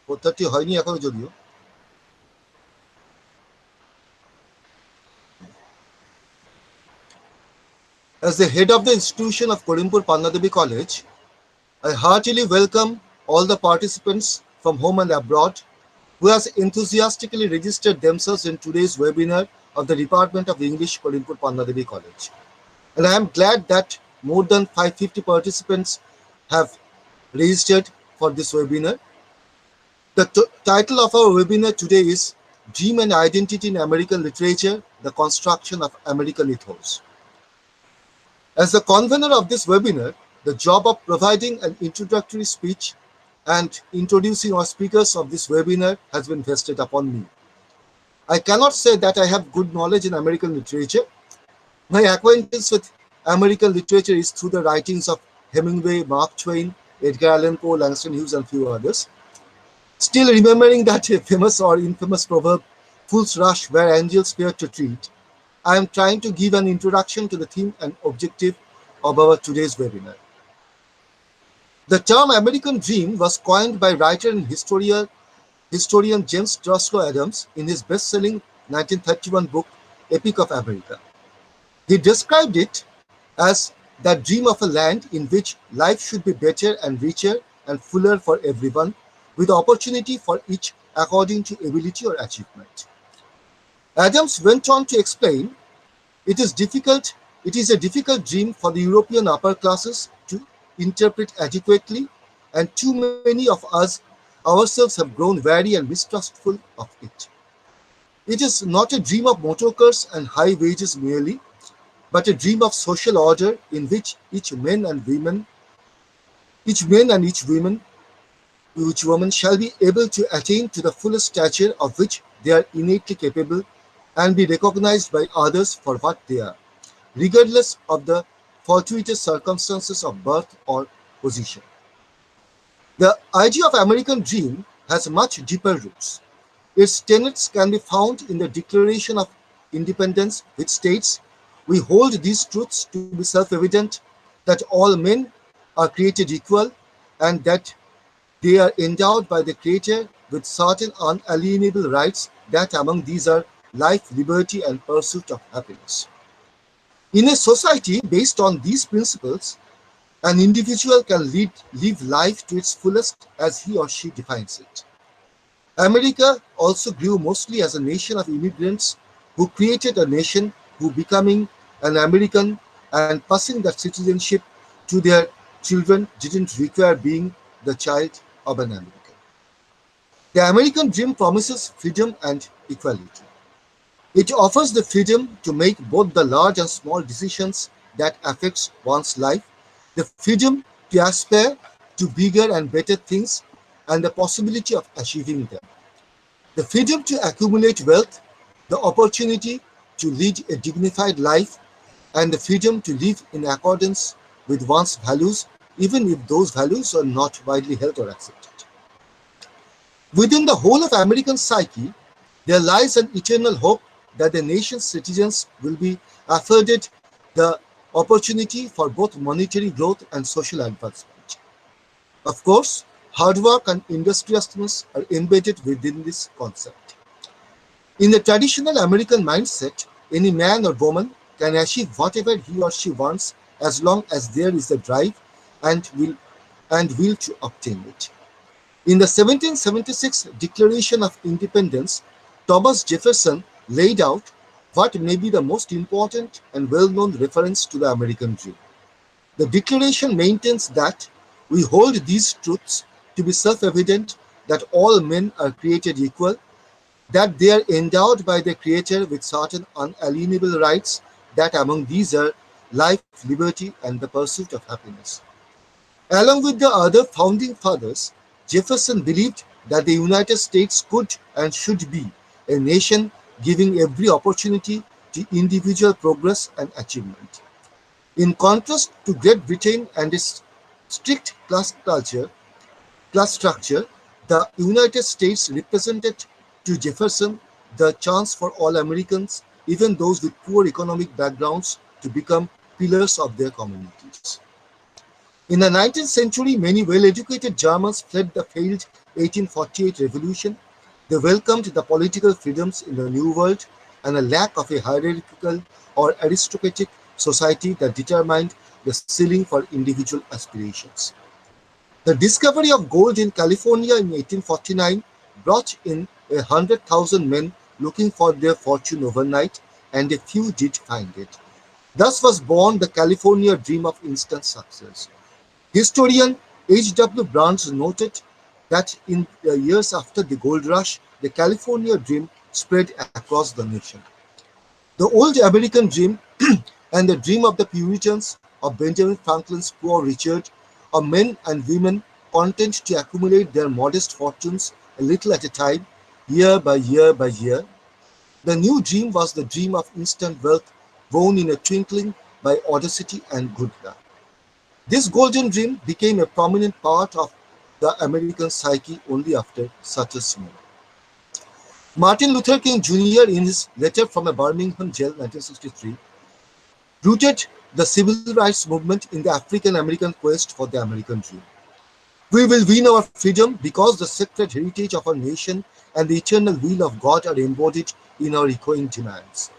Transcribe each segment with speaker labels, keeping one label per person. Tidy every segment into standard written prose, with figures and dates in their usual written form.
Speaker 1: 4:30 হয়নি এখনো যদিও। As the head of the institution of Kodimpur Pannadevi College, I heartily welcome all the participants from home and abroad who has enthusiastically registered themselves in today's webinar of the Department of English, Kodimpur Pannadevi College. And I am glad that more than 550 participants have registered for this webinar. The title of our webinar today is Dream and Identity in American Literature, the Construction of American Ethos. As the convener of this webinar, the job of providing an introductory speech and introducing our speakers of this webinar has been vested upon me. I cannot say that I have good knowledge in American literature. My acquaintance with American literature is through the writings of Hemingway, Mark Twain, Edgar Allan Poe, Langston Hughes, and few others. Still remembering that famous or infamous proverb, "Fools rush where angels fear to tread," I am trying to give an introduction to the theme and objective of our today's webinar. The term American Dream was coined by writer and historian James Truslow Adams in his best-selling 1931 book, Epic of America. He described it as that dream of a land in which life should be better and richer and fuller for everyone, with opportunity for each according to ability or achievement. Adams went on to explain, it is a difficult dream for the European upper classes to interpret adequately, and too many of us ourselves have grown wary and mistrustful of it. It is not a dream of motor cars and high wages merely, but a dream of social order in which each man and each woman shall be able to attain to the fullest stature of which they are innately capable and be recognized by others for what they are, regardless of the fortuitous circumstances of birth or position. The idea of American Dream has much deeper roots. Its tenets can be found in the Declaration of Independence, which states, "We hold these truths to be self-evident, that all men are created equal and that they are endowed by the Creator with certain unalienable rights, that among these are life, liberty, and pursuit of happiness." In a society based on these principles, an individual can live life to its fullest as he or she defines it. America also grew mostly as a nation of immigrants who created a nation who, becoming an American and passing that citizenship to their children, didn't require being the child of an American. The American dream promises freedom and equality. It offers the freedom to make both the large and small decisions that affects one's life, the freedom to aspire to bigger and better things, and the possibility of achieving them. The freedom to accumulate wealth, the opportunity to lead a dignified life, and the freedom to live in accordance with one's values, even if those values are not widely held or accepted. Within the whole of American psyche, there lies an eternal hope that the nation's citizens will be afforded the opportunity for both monetary growth and social advancement. Of course, hard work and industriousness are embedded within this concept. In the traditional American mindset, any man or woman can achieve whatever he or she wants as long as there is a drive and will to obtain it. In the 1776 Declaration of Independence, Thomas Jefferson laid out what may be the most important and well-known reference to the American dream. The Declaration maintains that we hold these truths to be self-evident, that all men are created equal, that they are endowed by their Creator with certain unalienable rights, that among these are life, liberty, and the pursuit of happiness. Along with the other founding fathers, Jefferson believed that the United States could and should be a nation giving every opportunity to individual progress and achievement. In contrast to Great Britain and its strict class structure, the United States represented to Jefferson the chance for all Americans, even those with poor economic backgrounds, to become pillars of their communities. In the 19th century, many well-educated Germans fled the failed 1848 revolution. They welcomed the political freedoms in the New World and a lack of a hierarchical or aristocratic society that determined the ceiling for individual aspirations. The discovery of gold in California in 1849 brought in 100,000 men looking for their fortune overnight, and a few did find it. Thus was born the California dream of instant success. Historian H. W. Barnes noted that in the years after the gold rush, the California dream spread across the nation. The old American dream and the dream of the Puritans, of Benjamin Franklin's poor Richard, of men and women content to accumulate their modest fortunes a little at a time, year by year by year. The new dream was the dream of instant wealth, born in a twinkling by audacity and good luck. This golden dream became a prominent part of the American psyche only after such a moment. Martin Luther King Jr., in his letter from a Birmingham jail, 1963, rooted the civil rights movement in the African American quest for the American dream. We will win our freedom because the sacred heritage of our nation and the eternal will of God are embodied in our echoing demands.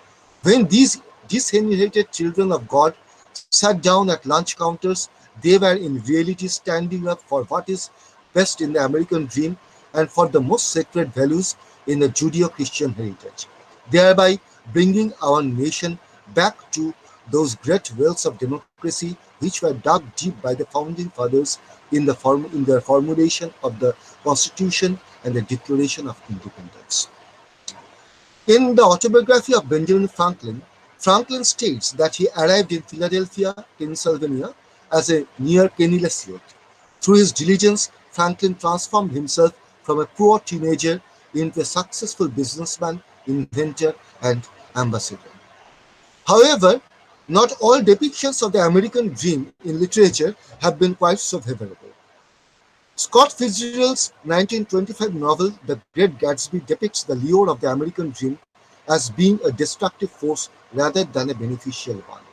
Speaker 1: When these disinherited children of God sat down at lunch counters, they were in reality standing up for what is best in the American dream and for the most sacred values in the Judeo-Christian heritage, thereby bringing our nation back to those great wells of democracy which were dug deep by the founding fathers in their formulation of the Constitution and the Declaration of Independence. In the autobiography of Benjamin Franklin, Franklin states that he arrived in Philadelphia, Pennsylvania, as a near penniless youth. Through his diligence, Franklin transformed himself from a poor teenager into a successful businessman, inventor, and ambassador. However, not all depictions of the American dream in literature have been quite so favorable. Scott Fitzgerald's 1925 novel, The Great Gatsby, depicts the lure of the American dream as being a destructive force rather than a beneficial one.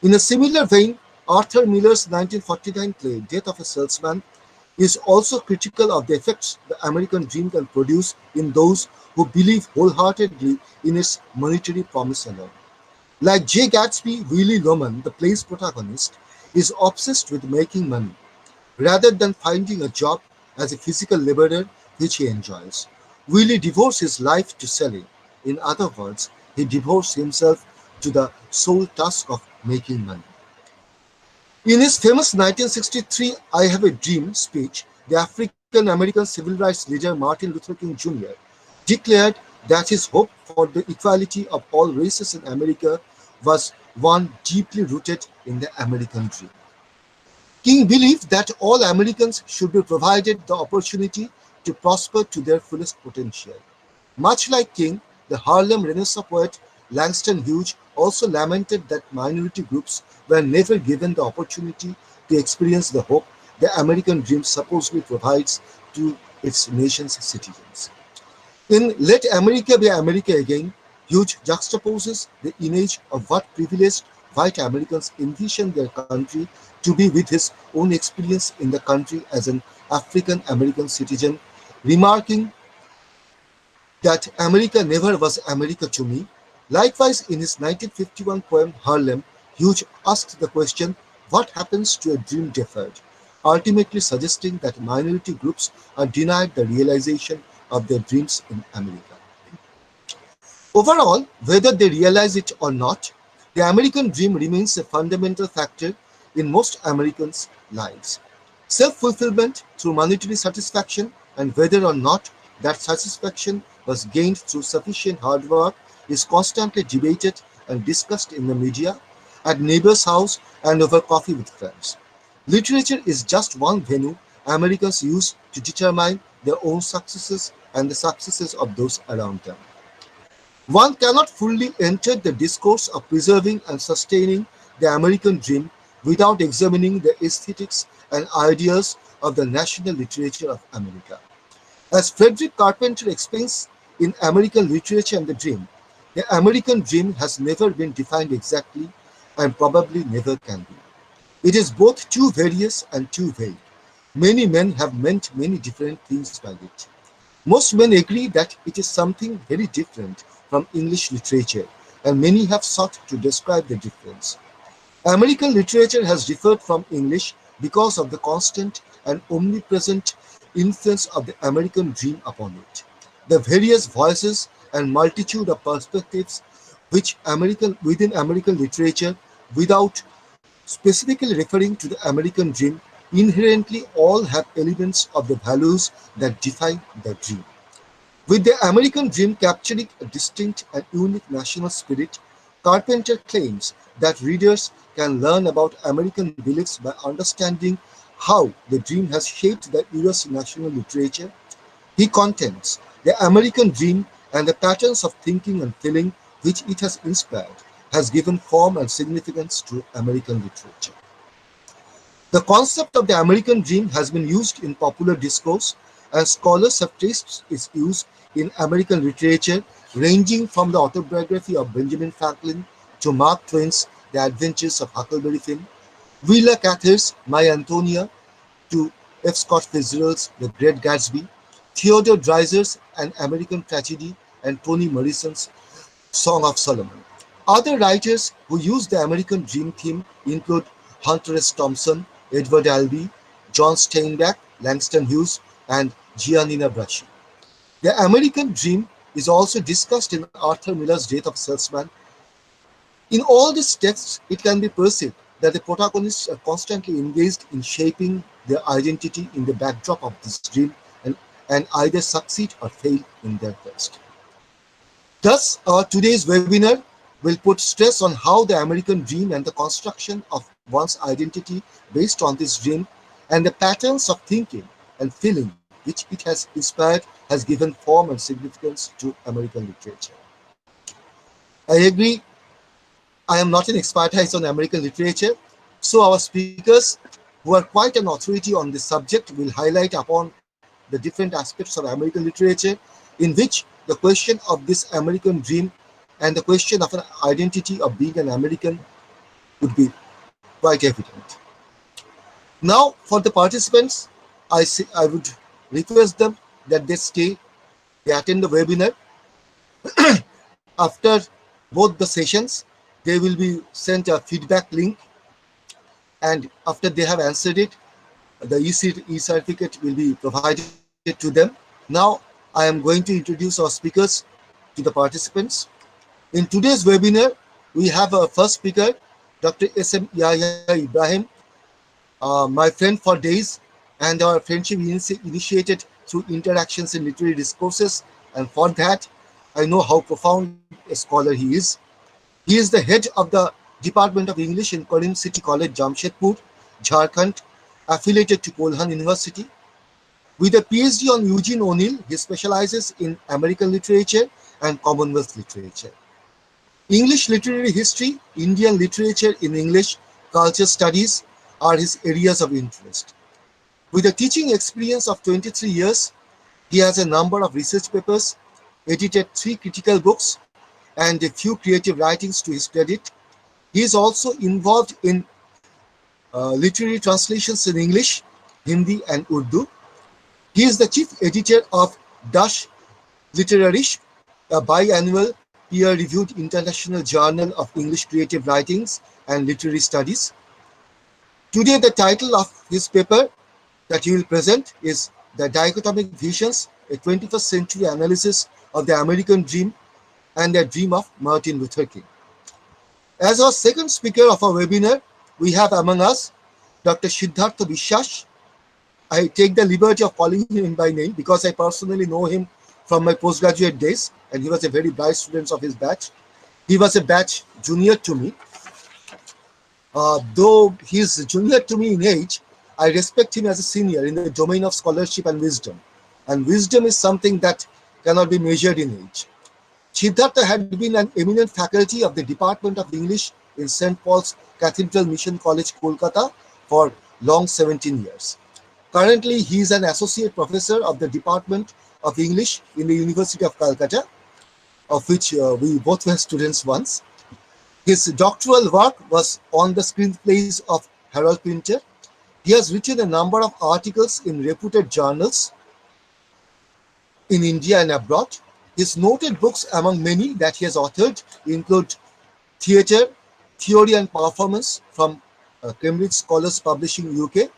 Speaker 1: In a similar vein, Arthur Miller's 1949 play, Death of a Salesman, is also critical of the effects the American dream can produce in those who believe wholeheartedly in its monetary promise alone. Like J. Gatsby, Willie Loman, the play's protagonist, is obsessed with making money, rather than finding a job as a physical laborer which he enjoys. Willie devotes his life to selling. In other words, he devotes himself to the sole task of making money. In his famous 1963 I Have a Dream speech, the African American civil rights leader Martin Luther King Jr. declared that his hope for the equality of all races in America was one deeply rooted in the American dream. King believed that all Americans should be provided the opportunity to prosper to their fullest potential. Much like King, the Harlem Renaissance poet Langston Hughes also lamented that minority groups were never given the opportunity to experience the hope the American dream supposedly provides to its nation's citizens. In Let America Be America Again, Hughes juxtaposes the image of what privileged white Americans envision their country to be with his own experience in the country as an African American citizen, remarking that America never was America to me. Likewise, in his 1951 poem Harlem, Hughes asked the question, what happens to a dream deferred? Ultimately suggesting that minority groups are denied the realization of their dreams in America. Overall, whether they realize it or not, the American dream remains a fundamental factor in most Americans' lives. Self-fulfillment through monetary satisfaction, and whether or not that satisfaction was gained through sufficient hard work, is constantly debated and discussed in the media, at neighbors' house, and over coffee with friends. Literature is just one venue Americans use to determine their own successes and the successes of those around them. One cannot fully enter the discourse of preserving and sustaining the American dream without examining the aesthetics and ideas of the national literature of America. As Frederick Carpenter explains in American Literature and the Dream, the American dream has never been defined exactly and probably never can be. It is both too various and too vague. Many men have meant many different things by it. Most men agree that it is something very different from English literature, and many have sought to describe the difference. American literature has differed from English because of the constant and omnipresent influence of the American dream upon it. The various voices and multitude of perspectives within American literature, without specifically referring to the American dream, inherently all have elements of the values that define the dream. With the American dream capturing a distinct and unique national spirit, Carpenter claims that readers can learn about American beliefs by understanding how the dream has shaped the US national literature. He contends the American dream and the patterns of thinking and feeling which it has inspired has given form and significance to American literature. The concept of the American dream has been used in popular discourse, and scholars have traced its use in American literature, ranging from the autobiography of Benjamin Franklin to Mark Twain's The Adventures of Huckleberry Finn, Willa Cather's My Antonia to F. Scott Fitzgerald's The Great Gatsby, Theodore Dreiser's An American Tragedy, and Toni Morrison's Song of Solomon. Other writers who use the American dream theme include Hunter S. Thompson, Edward Albee, John Steinbeck, Langston Hughes, and Giannina Braschi. The American dream is also discussed in Arthur Miller's Death of a Salesman. In all these texts, it can be perceived that the protagonists are constantly engaged in shaping their identity in the backdrop of this dream and either succeed or fail in their quest. Thus, our today's webinar will put stress on how the American dream and the construction of one's identity based on this dream and the patterns of thinking and feeling which it has inspired has given form and significance to American literature. I agree, I am not an expertise on American literature, so our speakers, who are quite an authority on this subject, will highlight upon the different aspects of American literature in which the question of this American dream and the question of an identity of being an American would be quite evident. Now, for the participants, I would request them that they attend the webinar. After both the sessions, they will be sent a feedback link, and after they have answered it, the e-certificate will be provided to them. Now, I am going to introduce our speakers to the participants. In today's webinar, we have our first speaker, Dr. S.M. Yahya Ibrahim, my friend for days, and our friendship initiated through interactions in literary discourses, and for that, I know how profound a scholar he is. He is the head of the Department of English in Karim City College, Jamshedpur, Jharkhand, affiliated to Kolhan University. With a PhD on Eugene O'Neill, he specializes in American literature and Commonwealth literature. English literary history, Indian literature in English, culture studies are his areas of interest. With a teaching experience of 23 years, he has a number of research papers, edited 3 critical books, and a few creative writings to his credit. He is also involved in literary translations in English, Hindi, and Urdu. He is the chief editor of Das Literarische, a biannual peer-reviewed international journal of English creative writings and literary studies. Today, the title of his paper that he will present is The Dichotomic Visions, a 21st Century Analysis of the American Dream and the Dream of Martin Luther King. As our second speaker of our webinar, we have among us Dr. Siddhartha Vishwas. I take the liberty of calling him by name because I personally know him from my postgraduate days, and he was a very bright student of his batch. He was a batch junior to me. Though he is junior to me in age, I respect him as a senior in the domain of scholarship and wisdom. And wisdom is something that cannot be measured in age. Siddhartha had been an eminent faculty of the Department of English in St. Paul's Cathedral Mission College, Kolkata for long 17 years. Currently, he is an associate professor of the Department of English in the University of Calcutta, of which we both were students once. His doctoral work was on the screenplays of Harold Pinter. He has written a number of articles in reputed journals in India and abroad. His noted books among many that he has authored include Theatre, Theory and Performance from Cambridge Scholars Publishing UK,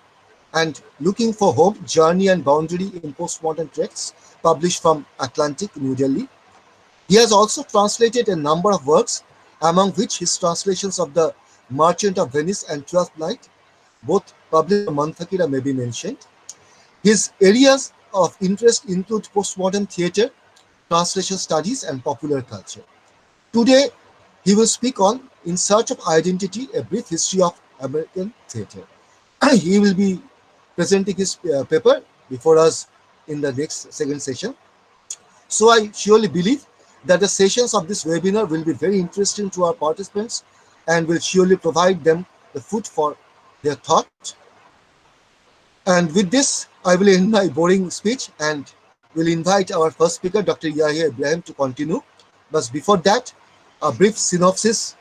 Speaker 1: and Looking for Home, Journey and Boundary in Postmodern Texts, published from Atlantic, New Delhi. He has also translated a number of works, among which his translations of The Merchant of Venice and Twelfth Night, both published by Manthakira, may be mentioned. His areas of interest include postmodern theatre, translation studies, and popular culture. Today, he will speak on In Search of Identity, a brief history of American theatre. He will be presenting his paper before us in the next second session. So I surely believe that the sessions of this webinar will be very interesting to our participants and will surely provide them the food for their thought. And with this, I will end my boring speech and will invite our first speaker, Dr. Yahya Ibrahim, to continue. But before that, a brief synopsis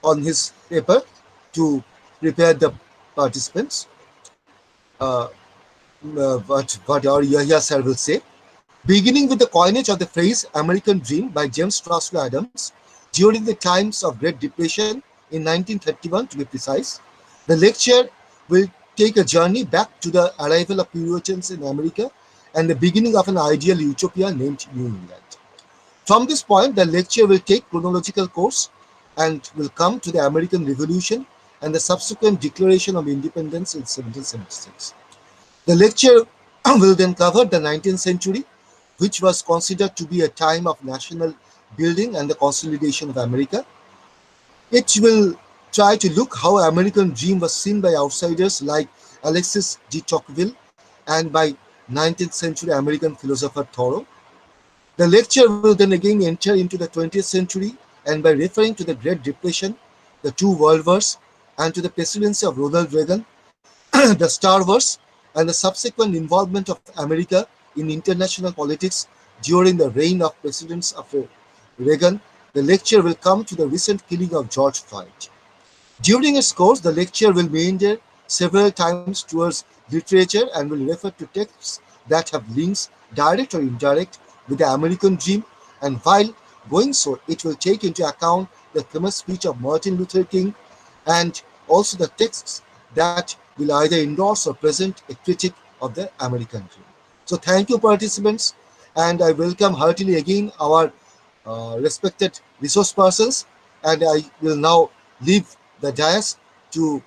Speaker 1: on his paper to prepare the participants. What our Yahya sir will say. Beginning with the coinage of the phrase American Dream by James Truslow Adams during the times of Great Depression in 1931, to be precise, the lecture will take a journey back to the arrival of Puritans in America and the beginning of an ideal utopia named New England. From this point, the lecture will take chronological course and will come to the American Revolution and the subsequent Declaration of Independence in 1776. The lecture will then cover the 19th century, which was considered to be a time of national building and the consolidation of America. It will try to look how American dream was seen by outsiders like Alexis de Tocqueville and by 19th century American philosopher Thoreau. The lecture will then again enter into the 20th century and by referring to the Great Depression, the two world wars, and to the presidency of Ronald Reagan, the Star Wars, and the subsequent involvement of America in international politics during the reign of presidents of Reagan, the lecture will come to the recent killing of George Floyd. During its course, the lecture will meander several times towards literature and will refer to texts that have links, direct or indirect, with the American dream, and while going so, it will take into account the famous speech of Martin Luther King and also the texts that will either endorse or present a critique of the American dream. So thank you, participants, and I welcome heartily again our respected resource persons, and I will now leave the dais to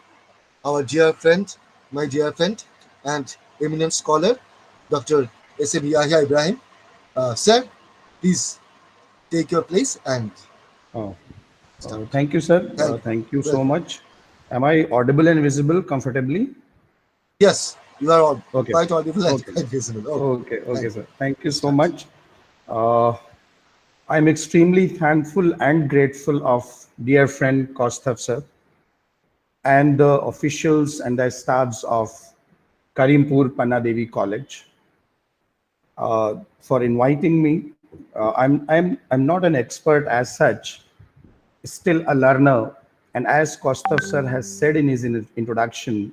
Speaker 1: our dear friend, my dear friend and eminent scholar, Dr. S.M. Yahya Ibrahim. Sir, please take your place and
Speaker 2: thank you, sir. Thank you so much. Am I audible and visible comfortably?
Speaker 1: Yes, you are all quite audible and quite visible.
Speaker 2: Okay, sir. Thank you so much. I'm extremely thankful and grateful of dear friend Kaustav sir and the officials and the staffs of Karimpur Panna Devi College for inviting me. I'm not an expert as such, still a learner, and as Kaustav sir has said in his introduction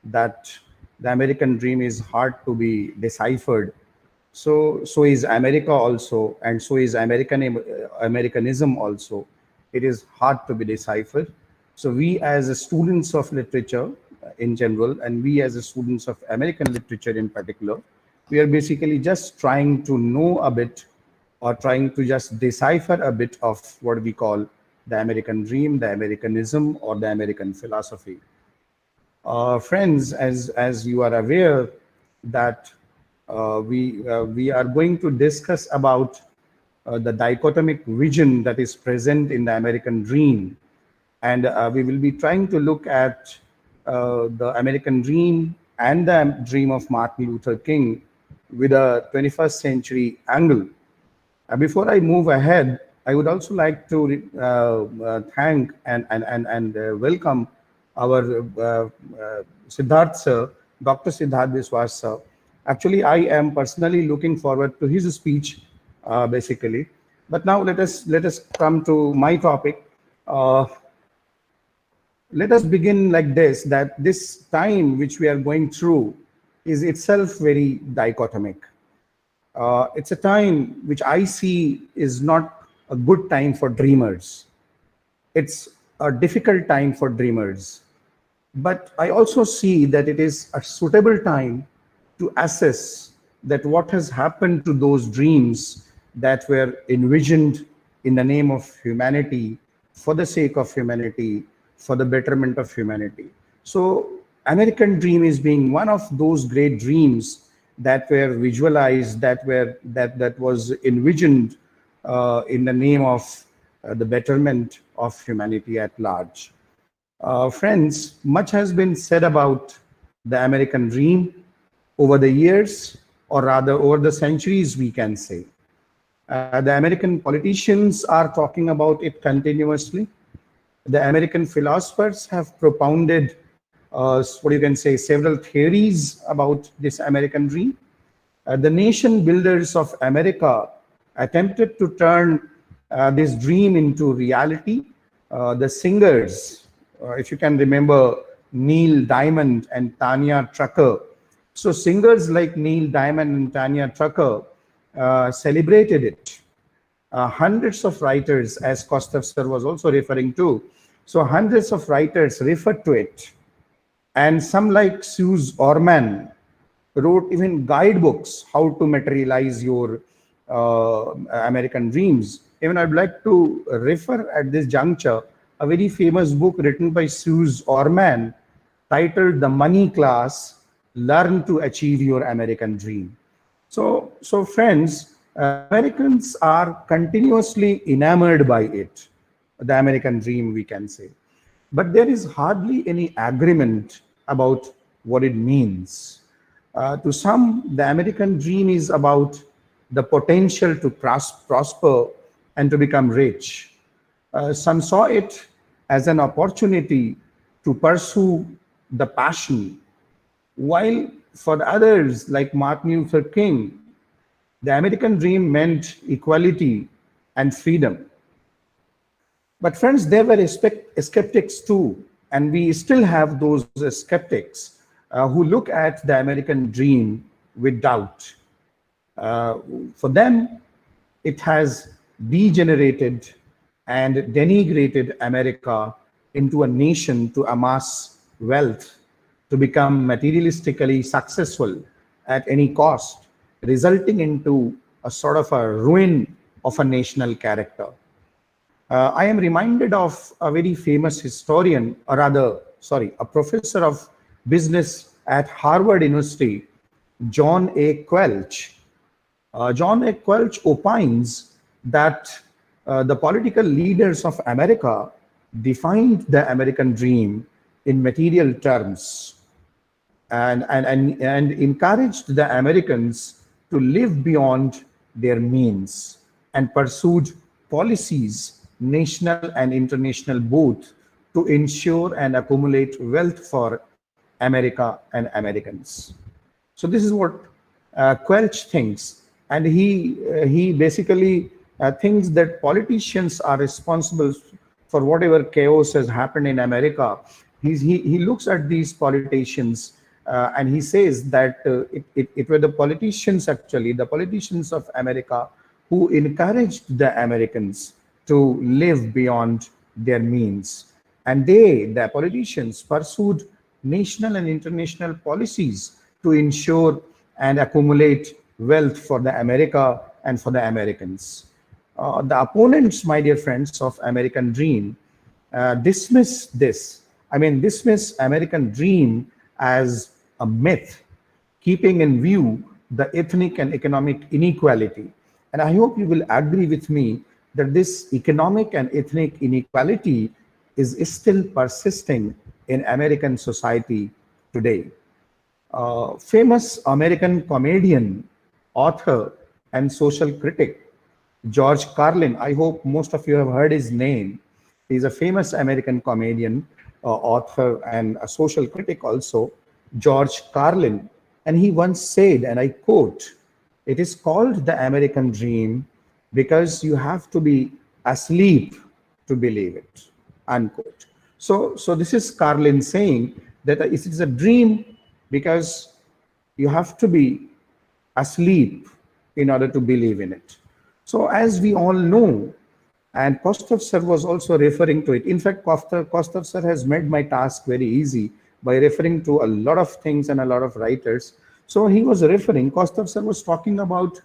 Speaker 2: that the American dream is hard to be deciphered. So is America also, and so is Americanism also. It is hard to be deciphered. So we as students of literature in general, and we as students of American literature in particular, we are basically just trying to know a bit, or trying to just decipher a bit of what we call the American dream, the Americanism, or the American philosophy. Friends, as you are aware that we are going to discuss about the dichotomic vision that is present in the American dream, and we will be trying to look at the American dream and the dream of Martin Luther King with a 21st century angle. Before I move ahead, I would also like to thank and welcome our Siddharth sir, Dr. Siddharth Biswas sir. Actually, I am personally looking forward to his speech, basically. But now let us come to my topic. Let us begin like this, that this time which we are going through is itself very dichotomic. It's a time which I see is not a good time for dreamers. It's a difficult time for dreamers. But I also see that it is a suitable time to assess that what has happened to those dreams that were envisioned in the name of humanity, for the sake of humanity, for the betterment of humanity. So American dream is being one of those great dreams that were visualized, that was envisioned in the name of the betterment of humanity at large. Friends, much has been said about the American dream over the years, or rather over the centuries, we can say. The American politicians are talking about it continuously. The American philosophers have propounded, what you can say, several theories about this American dream. The nation builders of America attempted to turn this dream into reality. The singers, if you can remember, Neil Diamond and Tanya Trucker. So singers like Neil Diamond and Tanya Trucker celebrated it. Hundreds of writers, as Kostav sir was also referring to, so hundreds of writers referred to it. And some like Suze Orman wrote even guidebooks how to materialize your American dreams. Even I'd like to refer at this juncture a very famous book written by Suze Orman titled The Money Class, Learn to Achieve Your American Dream. So friends, Americans are continuously enamored by it, the American dream, we can say. But there is hardly any agreement about what it means. To some, the American dream is about the potential to prosper and to become rich. Some saw it as an opportunity to pursue the passion, while for the others, like Martin Luther King, the American dream meant equality and freedom. But friends, there were skeptics too, and we still have those skeptics who look at the American dream with doubt. For them, it has degenerated and denigrated America into a nation to amass wealth, to become materialistically successful at any cost, resulting into a sort of a ruin of a national character. I am reminded of a very famous historian, or rather, sorry, a professor of business at Harvard University, John A. Quelch. John A. Quelch opines that the political leaders of America defined the American dream in material terms, and encouraged the Americans to live beyond their means, and pursued policies, national and international both, to ensure and accumulate wealth for America and Americans. So this is what Quelch thinks, and he basically thinks that politicians are responsible for whatever chaos has happened in America. He looks at these politicians and he says that it were the politicians, actually, the politicians of America, who encouraged the Americans to live beyond their means. And they, the politicians, pursued national and international policies to ensure and accumulate wealth for the America and for the Americans. The opponents, my dear friends, of American dream dismiss this. Dismiss American dream as a myth, keeping in view the ethnic and economic inequality. And I hope you will agree with me that this economic and ethnic inequality is still persisting in American society today. Famous American comedian, author, and social critic George Carlin. I hope most of you have heard his name. He's a famous American comedian, author, and a social critic also, George Carlin. And he once said, and I quote, "It is called the American dream because you have to be asleep to believe it," unquote. So this is Carlin saying that it is a dream because you have to be asleep in order to believe in it. So as we all know, and Kostov sir was also referring to it. In fact, Kostov sir has made my task very easy by referring to a lot of things and a lot of writers. So he was referring, Kostov sir was talking about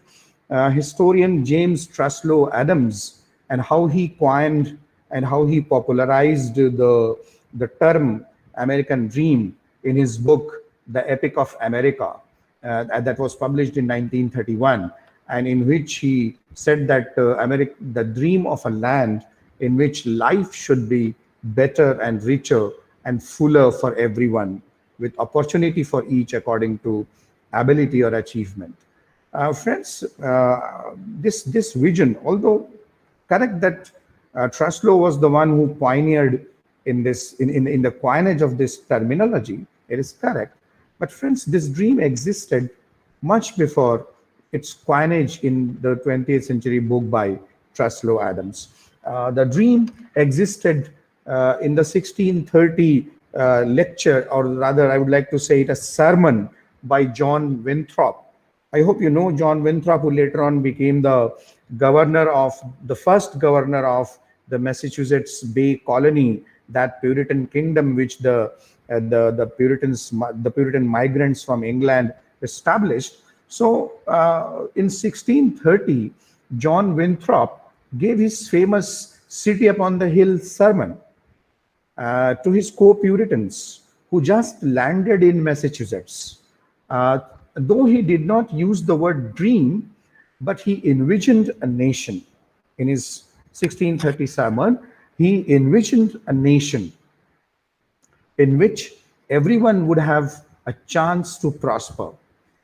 Speaker 2: historian James Truslow Adams and how he coined and how he popularized the term American Dream in his book, The Epic of America, that was published in 1931, and in which he said that the dream of a land in which life should be better and richer and fuller for everyone, with opportunity for each according to ability or achievement. Friends, this vision, although correct that Truslow was the one who pioneered in this in the coinage of this terminology, it is correct. But friends, this dream existed much before its coinage in the 20th century book by Truslow Adams. The dream existed in the 1630 lecture, or rather, I would like to say it a sermon by John Winthrop. I hope you know John Winthrop, who later on became the first governor of the Massachusetts Bay Colony, that Puritan kingdom which the Puritan migrants from England established. So in 1630, John Winthrop gave his famous City Upon the Hill sermon to his co-Puritans who just landed in Massachusetts. Though he did not use the word dream, but he envisioned a nation. In his 1630 sermon, he envisioned a nation in which everyone would have a chance to prosper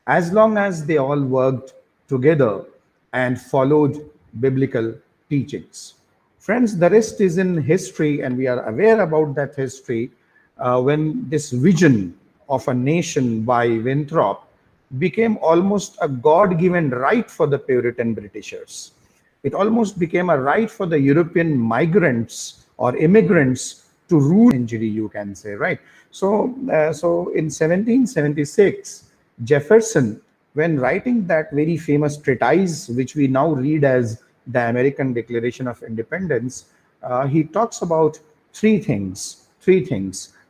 Speaker 2: as long as they all worked together and followed biblical teachings. Friends, the rest is in history, and we are aware about that history when this vision of a nation by Winthrop became almost a God-given right for the Puritan Britishers. It almost became a right for the European migrants or immigrants to rule century, you can say, right? So in 1776, Jefferson, when writing that very famous treatise, which we now read as the American Declaration of Independence, he talks about three things: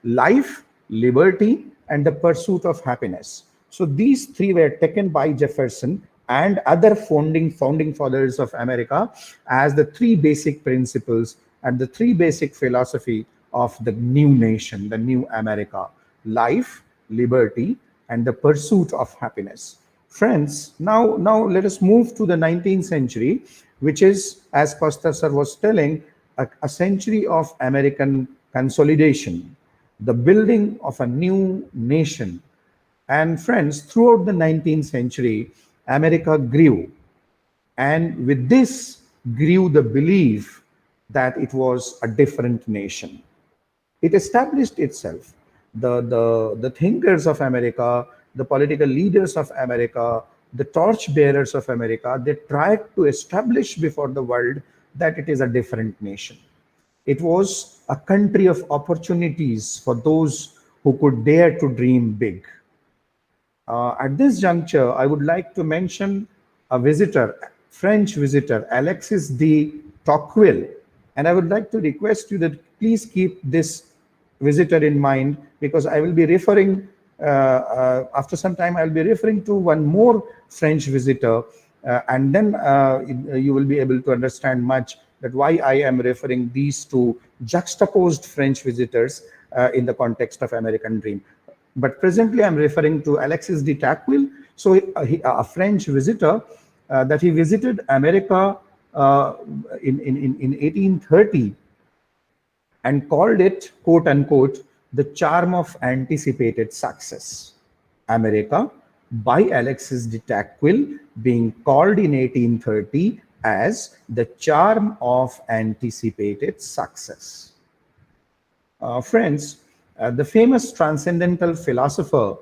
Speaker 2: life, liberty, and the pursuit of happiness. So these three were taken by Jefferson and other founding fathers of America as the three basic principles and the three basic philosophy of the new nation, the new America: life, liberty, and the pursuit of happiness. Friends, now let us move to the 19th century, which is, as Costa sir was telling, a century of American consolidation, the building of a new nation. And friends, throughout the 19th century, America grew. And with this grew the belief that it was a different nation. It established itself. The thinkers of America, the political leaders of America, the torchbearers of America, they tried to establish before the world that it is a different nation. It was a country of opportunities for those who could dare to dream big. At this juncture, I would like to mention a visitor, French visitor, Alexis de Tocqueville. And I would like to request you that please keep this visitor in mind, because I will be referring, after some time, I will be referring to one more French visitor, and then you will be able to understand much that why I am referring these two juxtaposed French visitors in the context of American Dream. But presently, I'm referring to Alexis de Tocqueville. So, a French visitor that he visited America in 1830 and called it, quote unquote, the charm of anticipated success. America, by Alexis de Tocqueville, being called in 1830 as the charm of anticipated success. Friends, the famous transcendental philosopher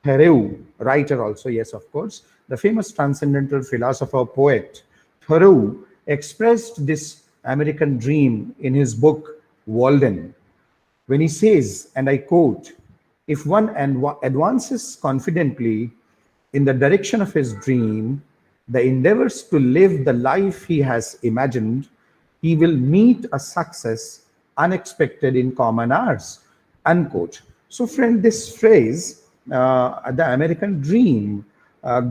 Speaker 2: Thoreau, writer also, yes, of course, the famous transcendental philosopher, poet Thoreau expressed this American dream in his book Walden. when he says, and I quote, if one advances confidently in the direction of his dream, the endeavors to live the life he has imagined, he will meet a success unexpected in common hours. Unquote. So, friend, this phrase, the American dream,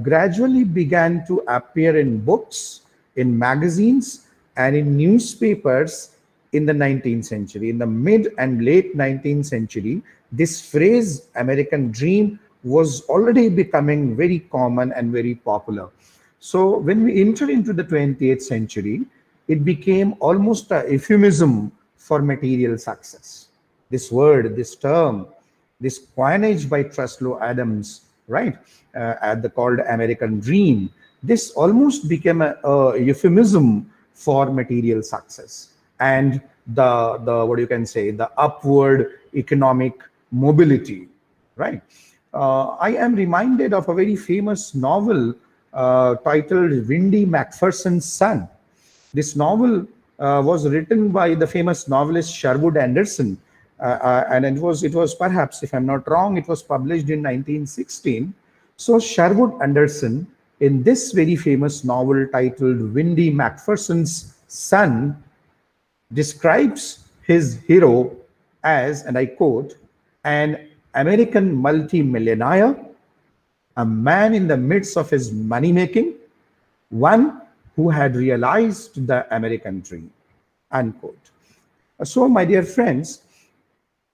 Speaker 2: gradually began to appear in books, in magazines, and in newspapers in the 19th century. In the mid and late 19th century, this phrase, American dream, was already becoming very common and very popular. So when we enter into the 20th century, it became almost a euphemism for material success. This word, this term, this coinage by Truslow Adams, right, at the called American dream, this almost became a euphemism for material success and the what you can say, the upward economic mobility, right? I am reminded of a very famous novel titled Windy Macpherson's Son. This novel was written by the famous novelist Sherwood Anderson, and it was perhaps, if I'm not wrong, it was published in 1916. So Sherwood Anderson, in this very famous novel titled Windy Macpherson's Son, describes his hero as, and I quote, an American multimillionaire, a man in the midst of his money making, one who had realized the American dream, unquote. So, my dear friends,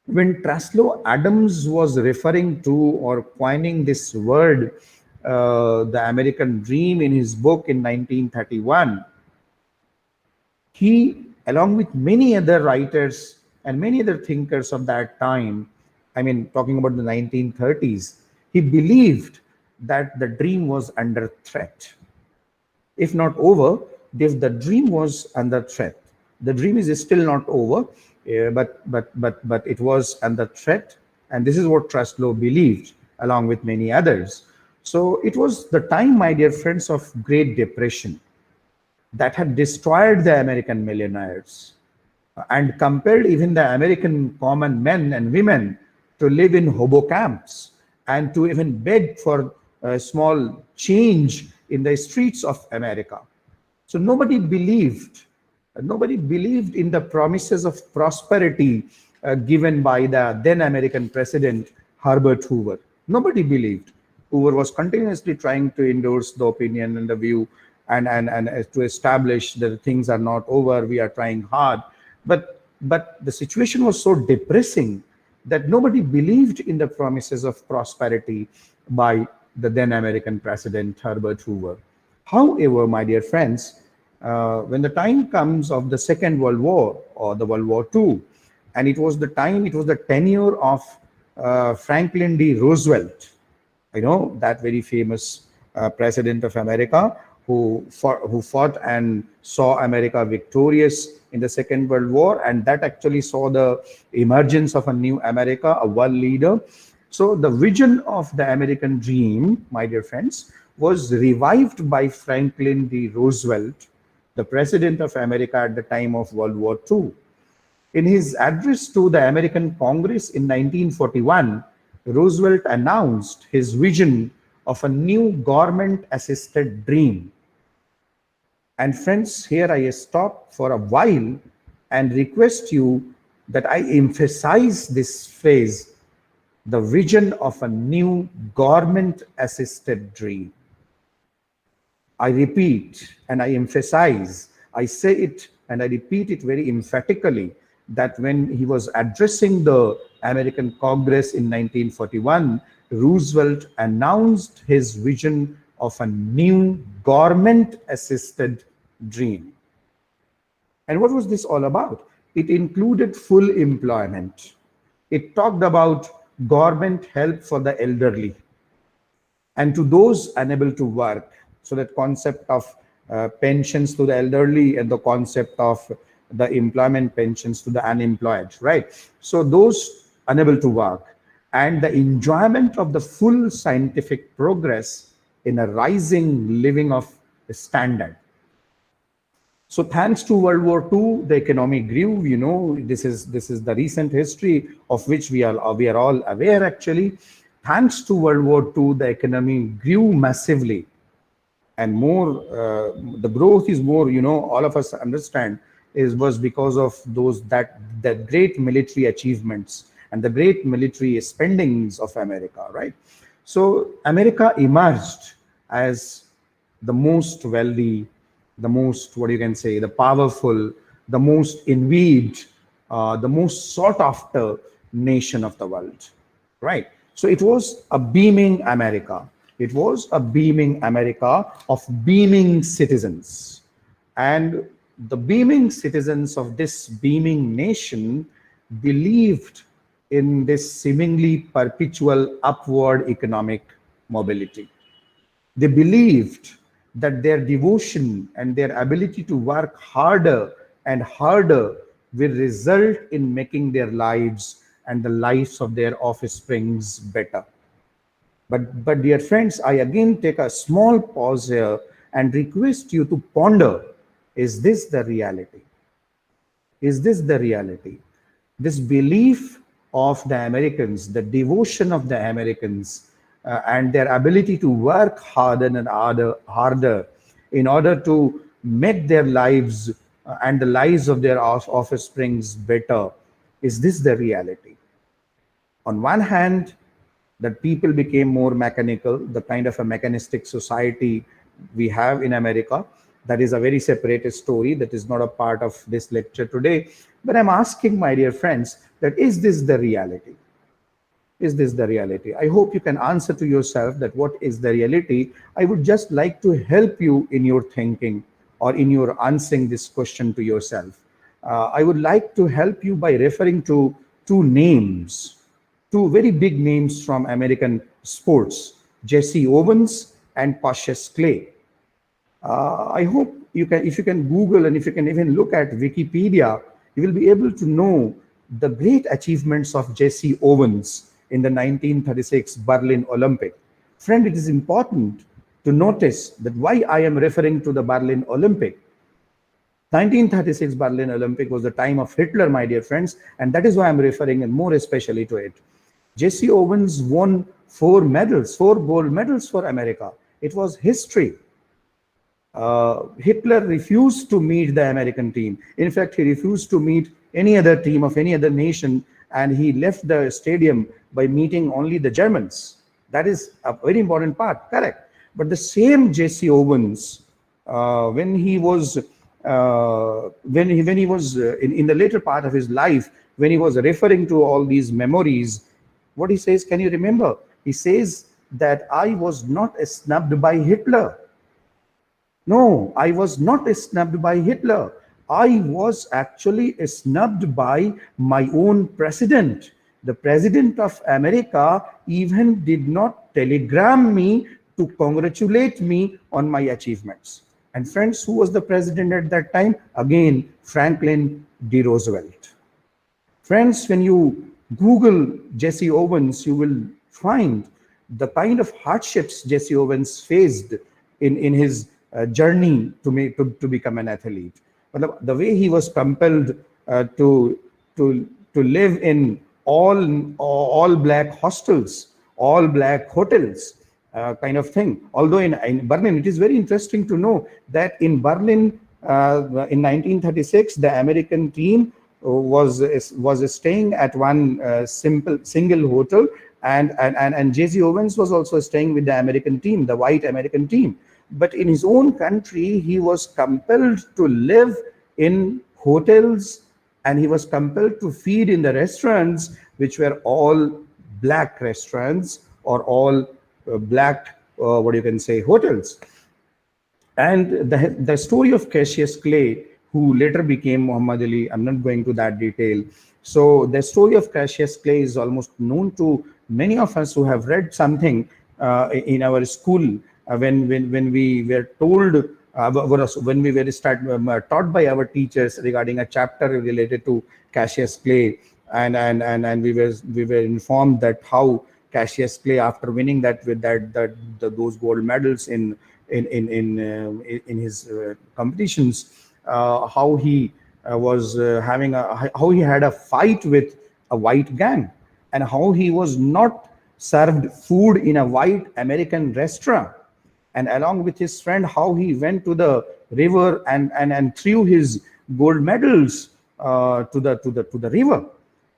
Speaker 2: when Truslow Adams was referring to or coining this word, the American dream, in his book in 1931, he, along with many other writers and many other thinkers of that time, I mean, talking about the 1930s, he believed that the dream was under threat. If not over, if the dream was under threat. The dream is still not over, but it was under threat, and this is what Truslow believed, along with many others. So it was the time, my dear friends, of Great Depression that had destroyed the American millionaires and compelled even the American common men and women to live in hobo camps and to even beg for a small change in the streets of America. So nobody believed in the promises of prosperity given by the then American president Herbert Hoover. Nobody believed. Hoover was continuously trying to endorse the opinion and the view and to establish that things are not over, we are trying hard. But the situation was so depressing that nobody believed in the promises of prosperity by the then American president Herbert Hoover. However, my dear friends, when the time comes of the Second World War or the World War II, and it was the tenure of Franklin D. Roosevelt, that very famous president of America who fought and saw America victorious in the Second World War, and that actually saw the emergence of a new America, a world leader. So the vision of the American dream, my dear friends, was revived by Franklin D. Roosevelt, the president of America at the time of World War II. In his address to the American Congress in 1941, Roosevelt announced his vision of a new government-assisted dream. And friends, here I stop for a while and request you that I emphasize this phrase, the vision of a new government-assisted dream. I repeat and I emphasize, I say it and I repeat it very emphatically, that when he was addressing the American Congress in 1941, Roosevelt announced his vision of a new government-assisted dream. And what was this all about? It included full employment. It talked about government help for the elderly and to those unable to work. So that concept of pensions to the elderly and the concept of the employment pensions to the unemployed, right? So those unable to work and the enjoyment of the full scientific progress in a rising living of standard. So thanks to World War II, the economy grew. This is the recent history of which we are all aware. Actually, thanks to World War II, the economy grew massively, and more. The growth is more. All of us understand is was because of that great military achievements and the great military spendings of America, right? So America emerged as the most wealthy, the most, what you can say, the powerful, the most envied, the most sought after nation of the world, right? So it was a beaming America. It was a beaming America of beaming citizens. And the beaming citizens of this beaming nation believed in this seemingly perpetual upward economic mobility. They believed that their devotion and their ability to work harder and harder will result in making their lives and the lives of their offsprings better. But dear friends, I again take a small pause here and request you to ponder, is this the reality? Is this the reality? This belief of the Americans, the devotion of the Americans, and their ability to work harder and harder in order to make their lives and the lives of their offsprings better, is this the reality? On one hand, that people became more mechanical, the kind of a mechanistic society we have in America. That is a very separate story that is not a part of this lecture today. But I'm asking, my dear friends, that is this the reality? Is this the reality? I hope you can answer to yourself that what is the reality. I would just like to help you in your thinking or in your answering this question to yourself. I would like to help you by referring to two names, two very big names from American sports, Jesse Owens and Cassius Clay. I hope you can, if you can Google and if you can even look at Wikipedia, you will be able to know the great achievements of Jesse Owens in the 1936 Berlin Olympic. Friend, it is important to notice that why I am referring to the Berlin Olympic. 1936 Berlin Olympic was the time of Hitler, my dear friends, and that is why I'm referring and more especially to it. Jesse Owens won 4 medals, 4 gold medals for America. It was history. Hitler refused to meet the American team. In fact, he refused to meet any other team of any other nation, and he left the stadium by meeting only the Germans. That is a very important part, correct? But the same Jesse Owens, when he was in the later part of his life, when he was referring to all these memories, what he says, can you remember? He says that I was not snubbed by Hitler. No, I was not snubbed by Hitler. I was actually snubbed by my own president. The president of America even did not telegram me to congratulate me on my achievements. And friends, who was the president at that time? Again, Franklin D. Roosevelt. Friends, when you Google Jesse Owens, you will find the kind of hardships Jesse Owens faced in his journey to become an athlete. But the way he was compelled to live in all black hostels, all black hotels, kind of thing. Although in Berlin, it is very interesting to know that in Berlin in 1936, the American team was staying at one single hotel, and Jesse Owens was also staying with the American team, the white American team. But in his own country, he was compelled to live in hotels, and he was compelled to feed in the restaurants, which were all black restaurants or all black, what you can say, hotels. And the story of Cassius Clay, who later became Muhammad Ali, I'm not going to that detail. So the story of Cassius Clay is almost known to many of us who have read something in our school when we were told, when we were taught by our teachers regarding a chapter related to Cassius Clay, and we were informed that how Cassius Clay, after winning those gold medals in his competitions, how he was having a how he had a fight with a white gang, and how he was not served food in a white American restaurant, and along with his friend how he went to the river and threw his gold medals to the river.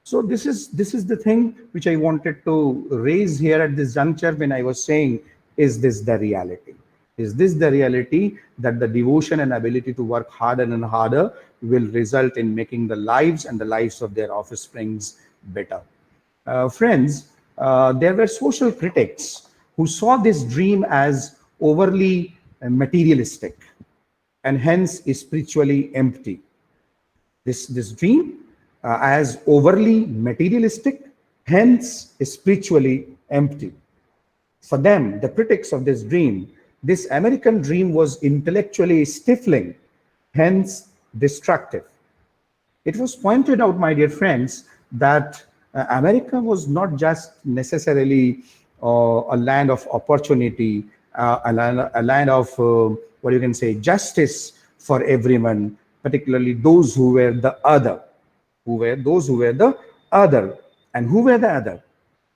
Speaker 2: So this is the thing which I wanted to raise here at this juncture when I was saying, is this the reality? Is this the reality that the devotion and ability to work harder and harder will result in making the lives and the lives of their offsprings better? Friends, there were social critics who saw this dream as overly materialistic and hence spiritually empty. This dream as overly materialistic, hence spiritually empty. For them, the critics of this dream, this American dream was intellectually stifling, hence destructive. It was pointed out, my dear friends, that America was not just necessarily a land of opportunity, a land of what you can say, justice for everyone, particularly those who were the other, who were the other, and who were the other.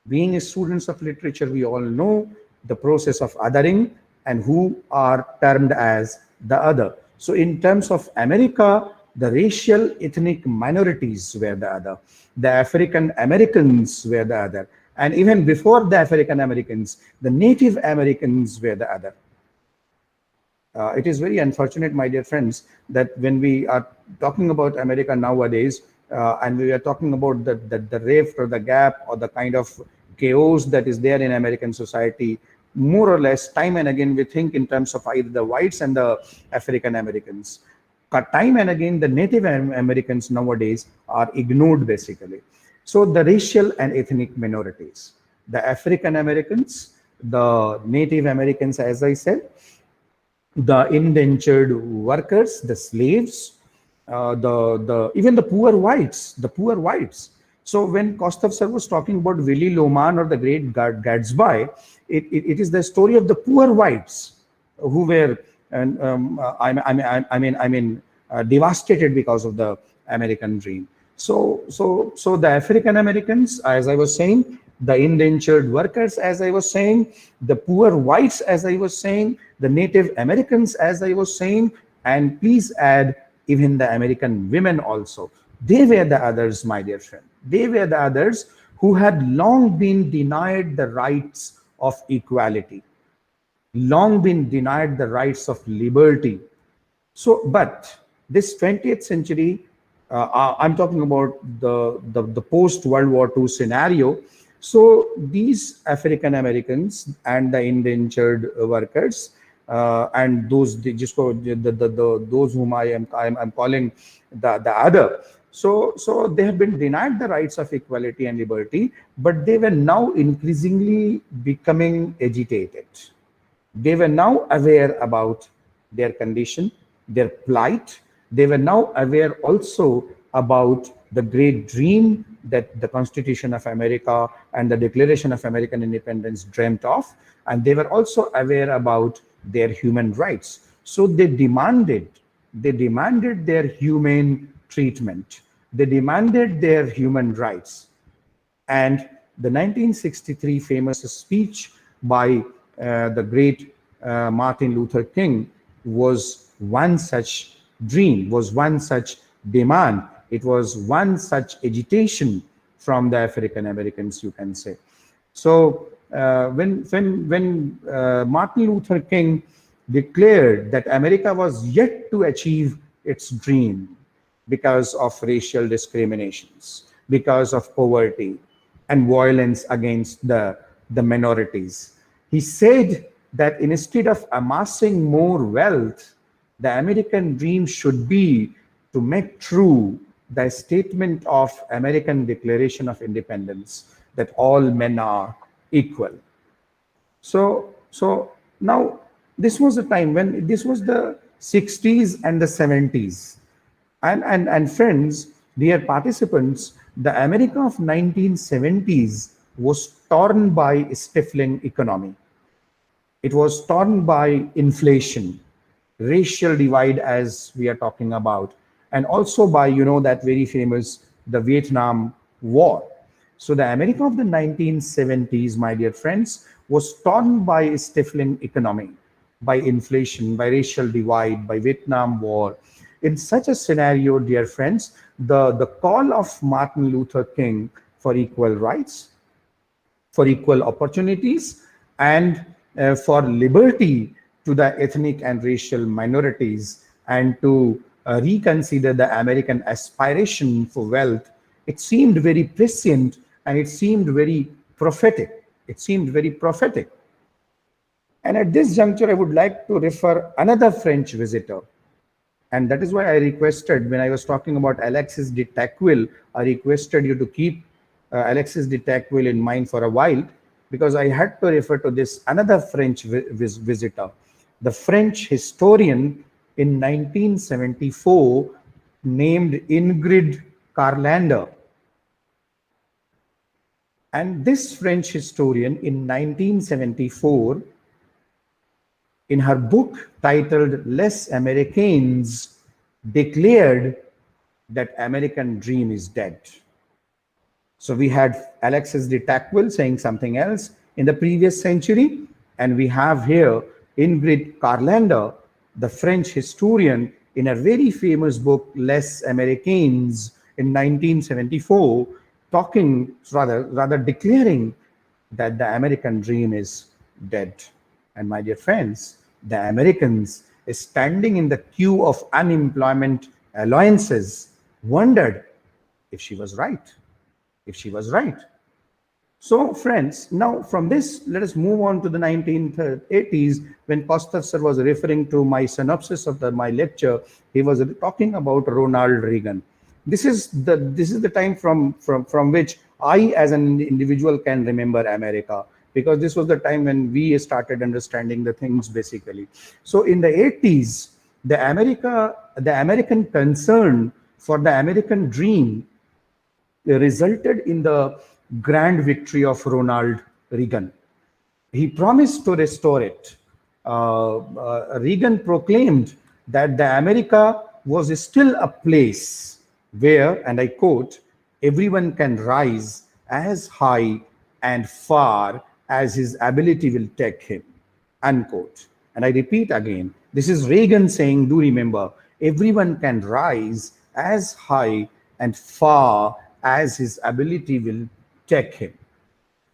Speaker 2: Being students of literature, we all know the process of othering and who are termed as the other. So in terms of America, the racial ethnic minorities were the other. The African Americans were the other. And even before the African Americans, the Native Americans were the other. It is very unfortunate, my dear friends, that when we are talking about America nowadays, and we are talking about the rift or the gap or the kind of chaos that is there in American society, more or less, time and again, we think in terms of either the whites and the African Americans. Time and again, the Native Americans nowadays are ignored, basically. So the racial and ethnic minorities, the African Americans, the Native Americans, as I said, the indentured workers, the slaves, the even the poor whites, So when Kostov sir was talking about Willy Loman or the Great Gatsby, it is the story of the poor whites who were, and devastated because of the American dream. So the African Americans, as I was saying, the indentured workers, as I was saying, the poor whites, as I was saying, the Native Americans, as I was saying, and please add even the American women also. They were the others, my dear friend. They were the others who had long been denied the rights of equality, long been denied the rights of liberty. So, but this 20th century, I'm talking about the post-World War II scenario. So these African Americans and the indentured workers and those those whom I'm calling the other. So they have been denied the rights of equality and liberty, but they were now increasingly becoming agitated. They were now aware about their condition, their plight. They were now aware also about the great dream that the Constitution of America and the Declaration of American Independence dreamt of. And they were also aware about their human rights. So they demanded their humane treatment. They demanded their human rights. And the 1963 famous speech by the great Martin Luther King was one such dream, was one such demand. It was one such agitation from the African Americans, you can say. So when Martin Luther King declared that America was yet to achieve its dream because of racial discriminations, because of poverty and violence against the minorities, he said that instead of amassing more wealth, the American dream should be to make true the statement of American Declaration of Independence that all men are equal. So now this was a time when this was the 60s and the 70s. And friends, dear participants, the America of 1970s was torn by stifling economy. It was torn by inflation. racial divide as we are talking about, and also by, that very famous, the Vietnam War. So the America of the 1970s, my dear friends, was torn by a stifling economy, by inflation, by racial divide, by Vietnam War. In such a scenario, dear friends, the call of Martin Luther King for equal rights, for equal opportunities, and for liberty to the ethnic and racial minorities, and to reconsider the American aspiration for wealth. It seemed very prescient, and it seemed very prophetic. It seemed very prophetic. And at this juncture, I would like to refer another French visitor. And that is why I requested, when I was talking about Alexis de Tocqueville, I requested you to keep Alexis de Tocqueville in mind for a while, because I had to refer to this another French visitor, the French historian in 1974 named Ingrid Carlander. And this French historian in 1974, in her book titled Les Américains, declared that American dream is dead. So we had Alexis de Tocqueville saying something else in the previous century, and we have here Ingrid Carlander, the French historian, in a very famous book, Les Américains, in 1974, talking, rather declaring that the American dream is dead. And my dear friends, the Americans, standing in the queue of unemployment allowances, wondered if she was right. If she was right. So friends, now from this, let us move on to the 1980s, when Kostov sir was referring to my synopsis of my lecture. He was talking about Ronald Reagan. This is the time from which I, as an individual, can remember America, because this was the time when we started understanding the things basically. So in the 80s, the American concern for the American dream resulted in the grand victory of Ronald Reagan. He promised to restore it. Reagan proclaimed that the America was still a place where, and I quote, everyone can rise as high and far as his ability will take him, unquote. And I repeat again, this is Reagan saying, do remember, everyone can rise as high and far as his ability will take him.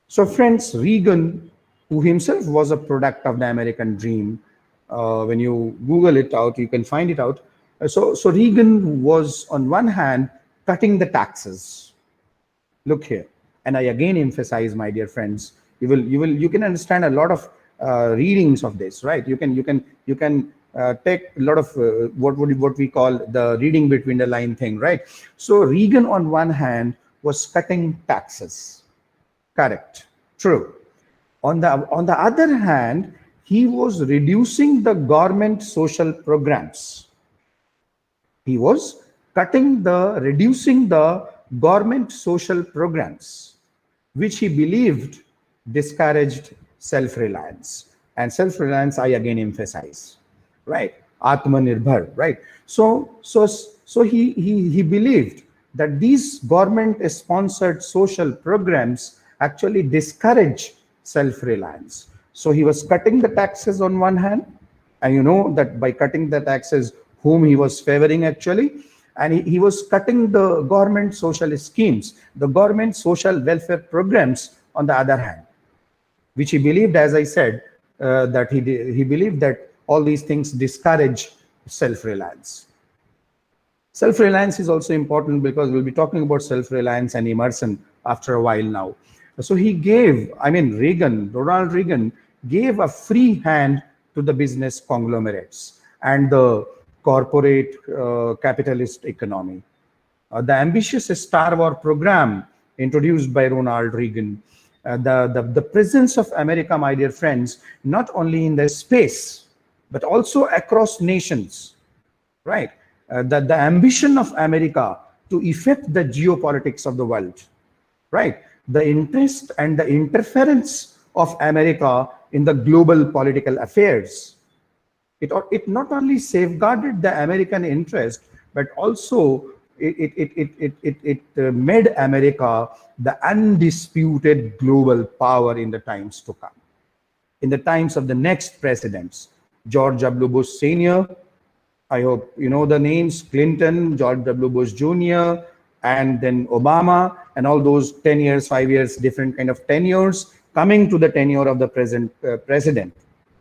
Speaker 2: So friends, Reagan, who himself was a product of the American dream, when you Google it out, you can find it out. So Reagan was on one hand cutting the taxes. Look here, and I again emphasize, my dear friends, you can understand a lot of readings of this, right? You can take a lot of what we call the reading between the line thing, right? So Reagan on one hand was cutting taxes, correct, true. On the other hand, he was reducing the government social programs. He was reducing the government social programs, which he believed discouraged self-reliance. And self-reliance, I again emphasize, right? Atmanirbhar, right? So he believed that these government-sponsored social programs actually discourage self-reliance. So he was cutting the taxes on one hand, and you know that by cutting the taxes, whom he was favoring actually, and he was cutting the government social schemes, the government social welfare programs on the other hand, which he believed, as I said, that he believed that all these things discourage self-reliance. Self-reliance is also important because we'll be talking about self-reliance and immersion after a while now. So Ronald Reagan gave a free hand to the business conglomerates and the corporate capitalist economy. The ambitious Star War program introduced by Ronald Reagan, the presence of America, my dear friends, not only in the space, but also across nations, right? The ambition of America to effect the geopolitics of the world, right? The interest and the interference of America in the global political affairs. It not only safeguarded the American interest, but also it made America the undisputed global power in the times to come, in the times of the next presidents. George W. Bush Sr., I hope you know the names: Clinton, George W. Bush Jr., and then Obama, and all those 10 years, 5 years, different kind of tenures, coming to the tenure of the present president,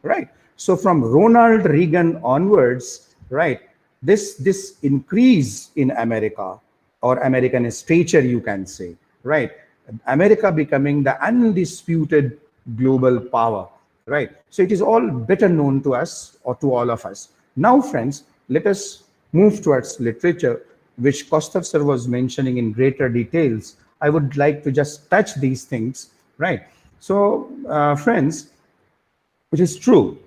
Speaker 2: right? So from Ronald Reagan onwards, right, this increase in America, or American stature, you can say, right? America becoming the undisputed global power, right? So it is all better known to us, or to all of us. Now, friends, let us move towards literature, which Kostov sir was mentioning in greater details. I would like to just touch these things, right? So, friends, it is true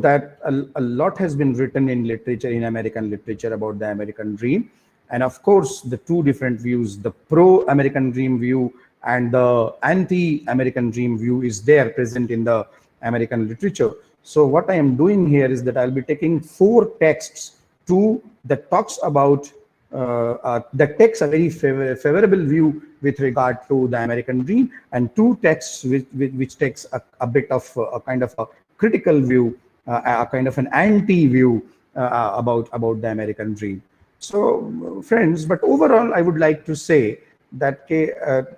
Speaker 2: that a lot has been written in literature, in American literature, about the American dream. And of course, the two different views, the pro-American dream view and the anti-American dream view, is there present in the American literature. So what I am doing here is that I'll be taking 4 texts, two that talks about that takes a very favorable view with regard to the American dream, and 2 texts which takes a bit of a kind of a critical view, a kind of an anti-view about the American dream. So, friends, but overall, I would like to say that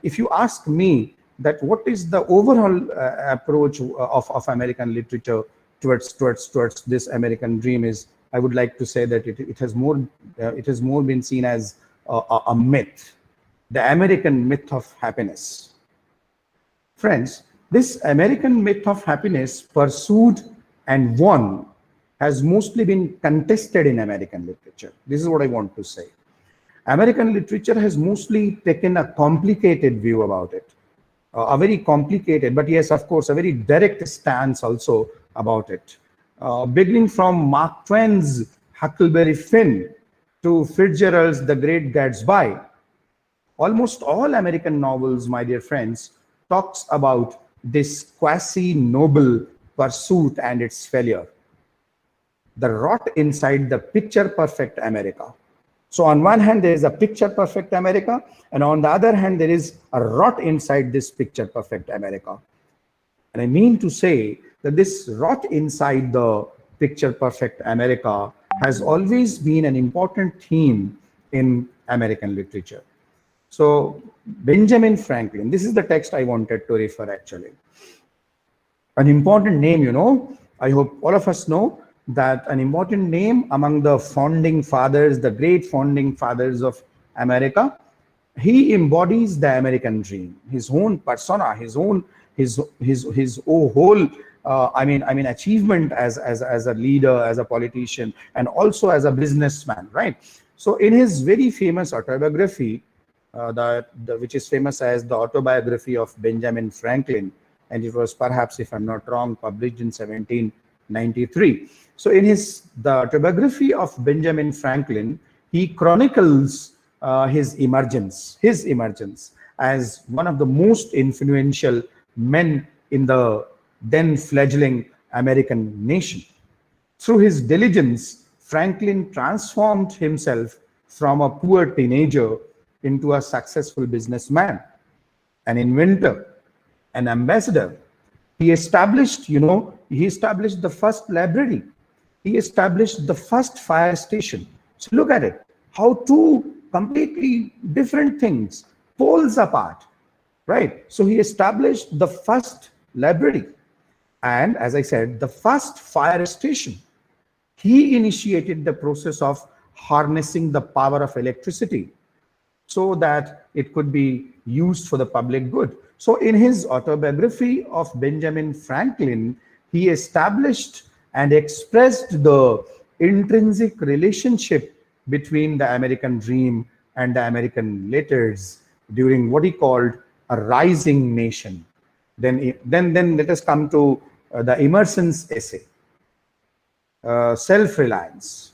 Speaker 2: if you ask me that what is the overall approach of American literature towards this American dream, is, I would like to say that it has more been seen as a myth, the American myth of happiness. Friends, this American myth of happiness, pursued and won, has mostly been contested in American literature. This is what I want to say. American literature has mostly taken a complicated view about it, a very complicated, but yes, of course, a very direct stance also about it. Beginning from Mark Twain's Huckleberry Finn to Fitzgerald's The Great Gatsby, almost all American novels, my dear friends, talks about this quasi-noble pursuit and its failure, the rot inside the picture-perfect America. So on one hand, there is a picture-perfect America, and on the other hand, there is a rot inside this picture-perfect America. And I mean to say that this rot inside the picture-perfect America has always been an important theme in American literature. So Benjamin Franklin, this is the text I wanted to refer actually. An important name, you know, I hope all of us know that an important name among the founding fathers, the great founding fathers of America. He embodies the American dream, his own persona, his whole achievement as a leader, as a politician, and also as a businessman, right? So in his very famous autobiography, which is famous as the Autobiography of Benjamin Franklin, and it was perhaps, if I'm not wrong, published in 1793. So in the Autobiography of Benjamin Franklin, he chronicles his emergence as one of the most influential men in the then fledgling American nation. Through his diligence, Franklin transformed himself from a poor teenager into a successful businessman, an inventor, an ambassador. He established the first library. He established the first fire station. So look at it, how two completely different things, poles apart, right? So he established the first library, and as I said, the first fire station. He initiated the process of harnessing the power of electricity so that it could be used for the public good. So in his Autobiography of Benjamin Franklin, he established and expressed the intrinsic relationship between the American dream and the American letters during what he called a rising nation. Then let us come to the Emerson's essay, Self-Reliance,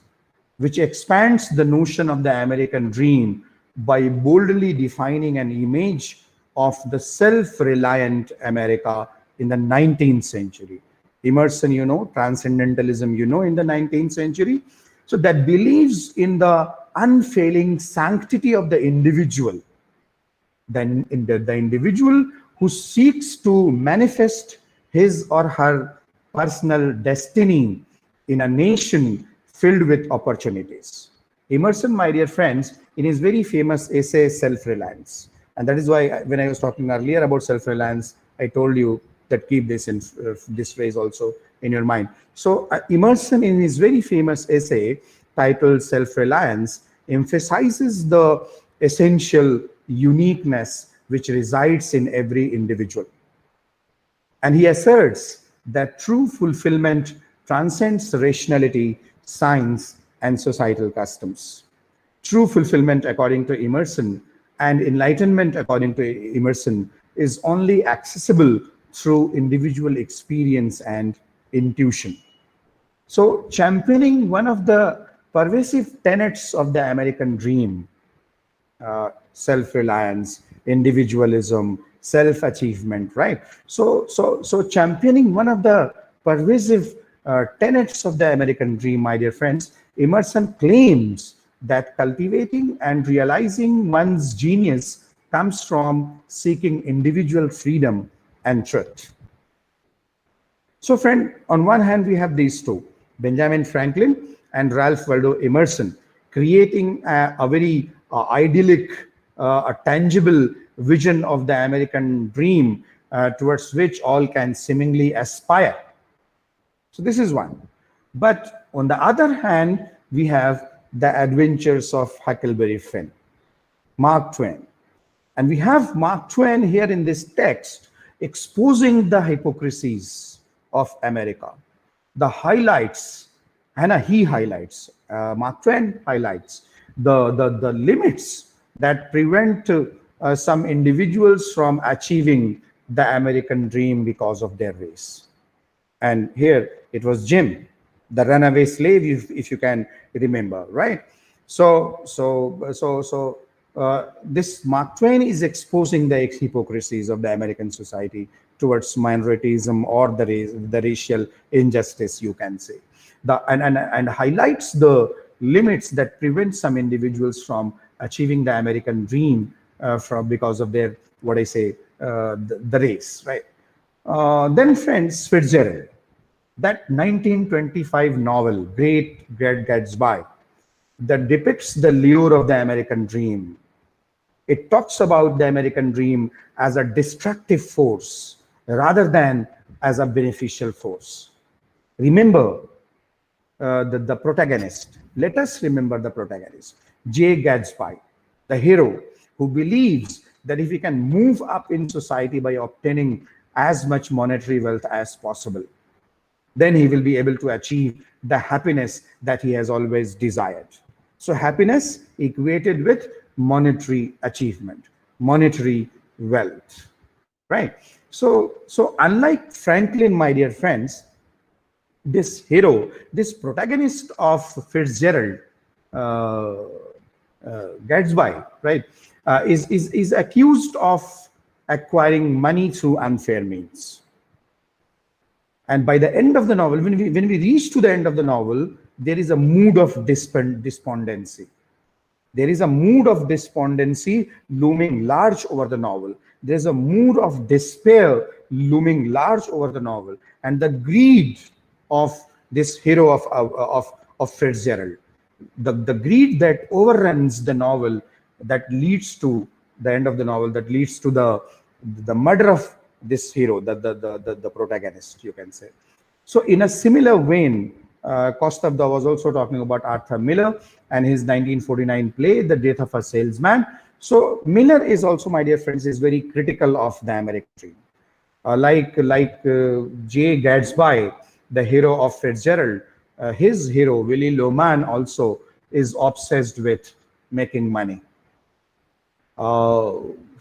Speaker 2: which expands the notion of the American dream by boldly defining an image of the self-reliant America in the 19th century. Emerson, transcendentalism, in the 19th century. So that believes in the unfailing sanctity of the individual, then in the individual who seeks to manifest his or her personal destiny in a nation filled with opportunities. Emerson, my dear friends, in his very famous essay Self-Reliance, and that is why when I was talking earlier about self-reliance, I told you that keep this in this phrase also in your mind. So Emerson, in his very famous essay titled Self-Reliance, emphasizes the essential uniqueness which resides in every individual. And he asserts that true fulfillment transcends rationality, science, and societal customs. True fulfillment, according to Emerson, and enlightenment, according to Emerson, is only accessible through individual experience and intuition. So, championing one of the pervasive tenets of the American dream, self-reliance, individualism, self-achievement, right? So championing one of the pervasive tenets of the American dream, my dear friends, Emerson claims that cultivating and realizing one's genius comes from seeking individual freedom and truth. So, friend, on one hand, we have these two, Benjamin Franklin and Ralph Waldo Emerson, creating a very idyllic, a tangible vision of the American dream towards which all can seemingly aspire. So this is one. But on the other hand, we have the adventures of Huckleberry Finn, Mark Twain. And we have Mark Twain here in this text exposing the hypocrisies of America. The highlights, he highlights, Mark Twain highlights the limits that prevent some individuals from achieving the American dream because of their race. And here it was Jim, the runaway slave, if you can remember, right? So this Mark Twain is exposing the hypocrisies of the American society towards minoritism or the racial injustice, you can say, and highlights the limits that prevent some individuals from achieving the American dream because of their, the race, right? Then, friends, Fitzgerald, that 1925 novel, Great Gatsby, that depicts the lure of the American dream. It talks about the American dream as a destructive force rather than as a beneficial force. Remember the protagonist. Let us remember the protagonist, J. Gatsby, the hero who believes that if he can move up in society by obtaining as much monetary wealth as possible, then he will be able to achieve the happiness that he has always desired. So happiness equated with monetary achievement, monetary wealth, right? So unlike Franklin, my dear friends, this hero, this protagonist of Fitzgerald, Gatsby, right, is accused of acquiring money through unfair means. And by the end of the novel, when we reach to the end of the novel, there is a mood of despondency. There is a mood of despondency looming large over the novel. There's a mood of despair looming large over the novel. And the greed of this hero of Fitzgerald, the greed that overruns the novel, that leads to the end of the novel, that leads to the murder of this hero, the protagonist, you can say. So in a similar vein, Kostabda was also talking about Arthur Miller and his 1949 play, The Death of a Salesman. So Miller is also, my dear friends, is very critical of the American dream. Like J. Gatsby, the hero of Fitzgerald, his hero, Willie Loman, also is obsessed with making money.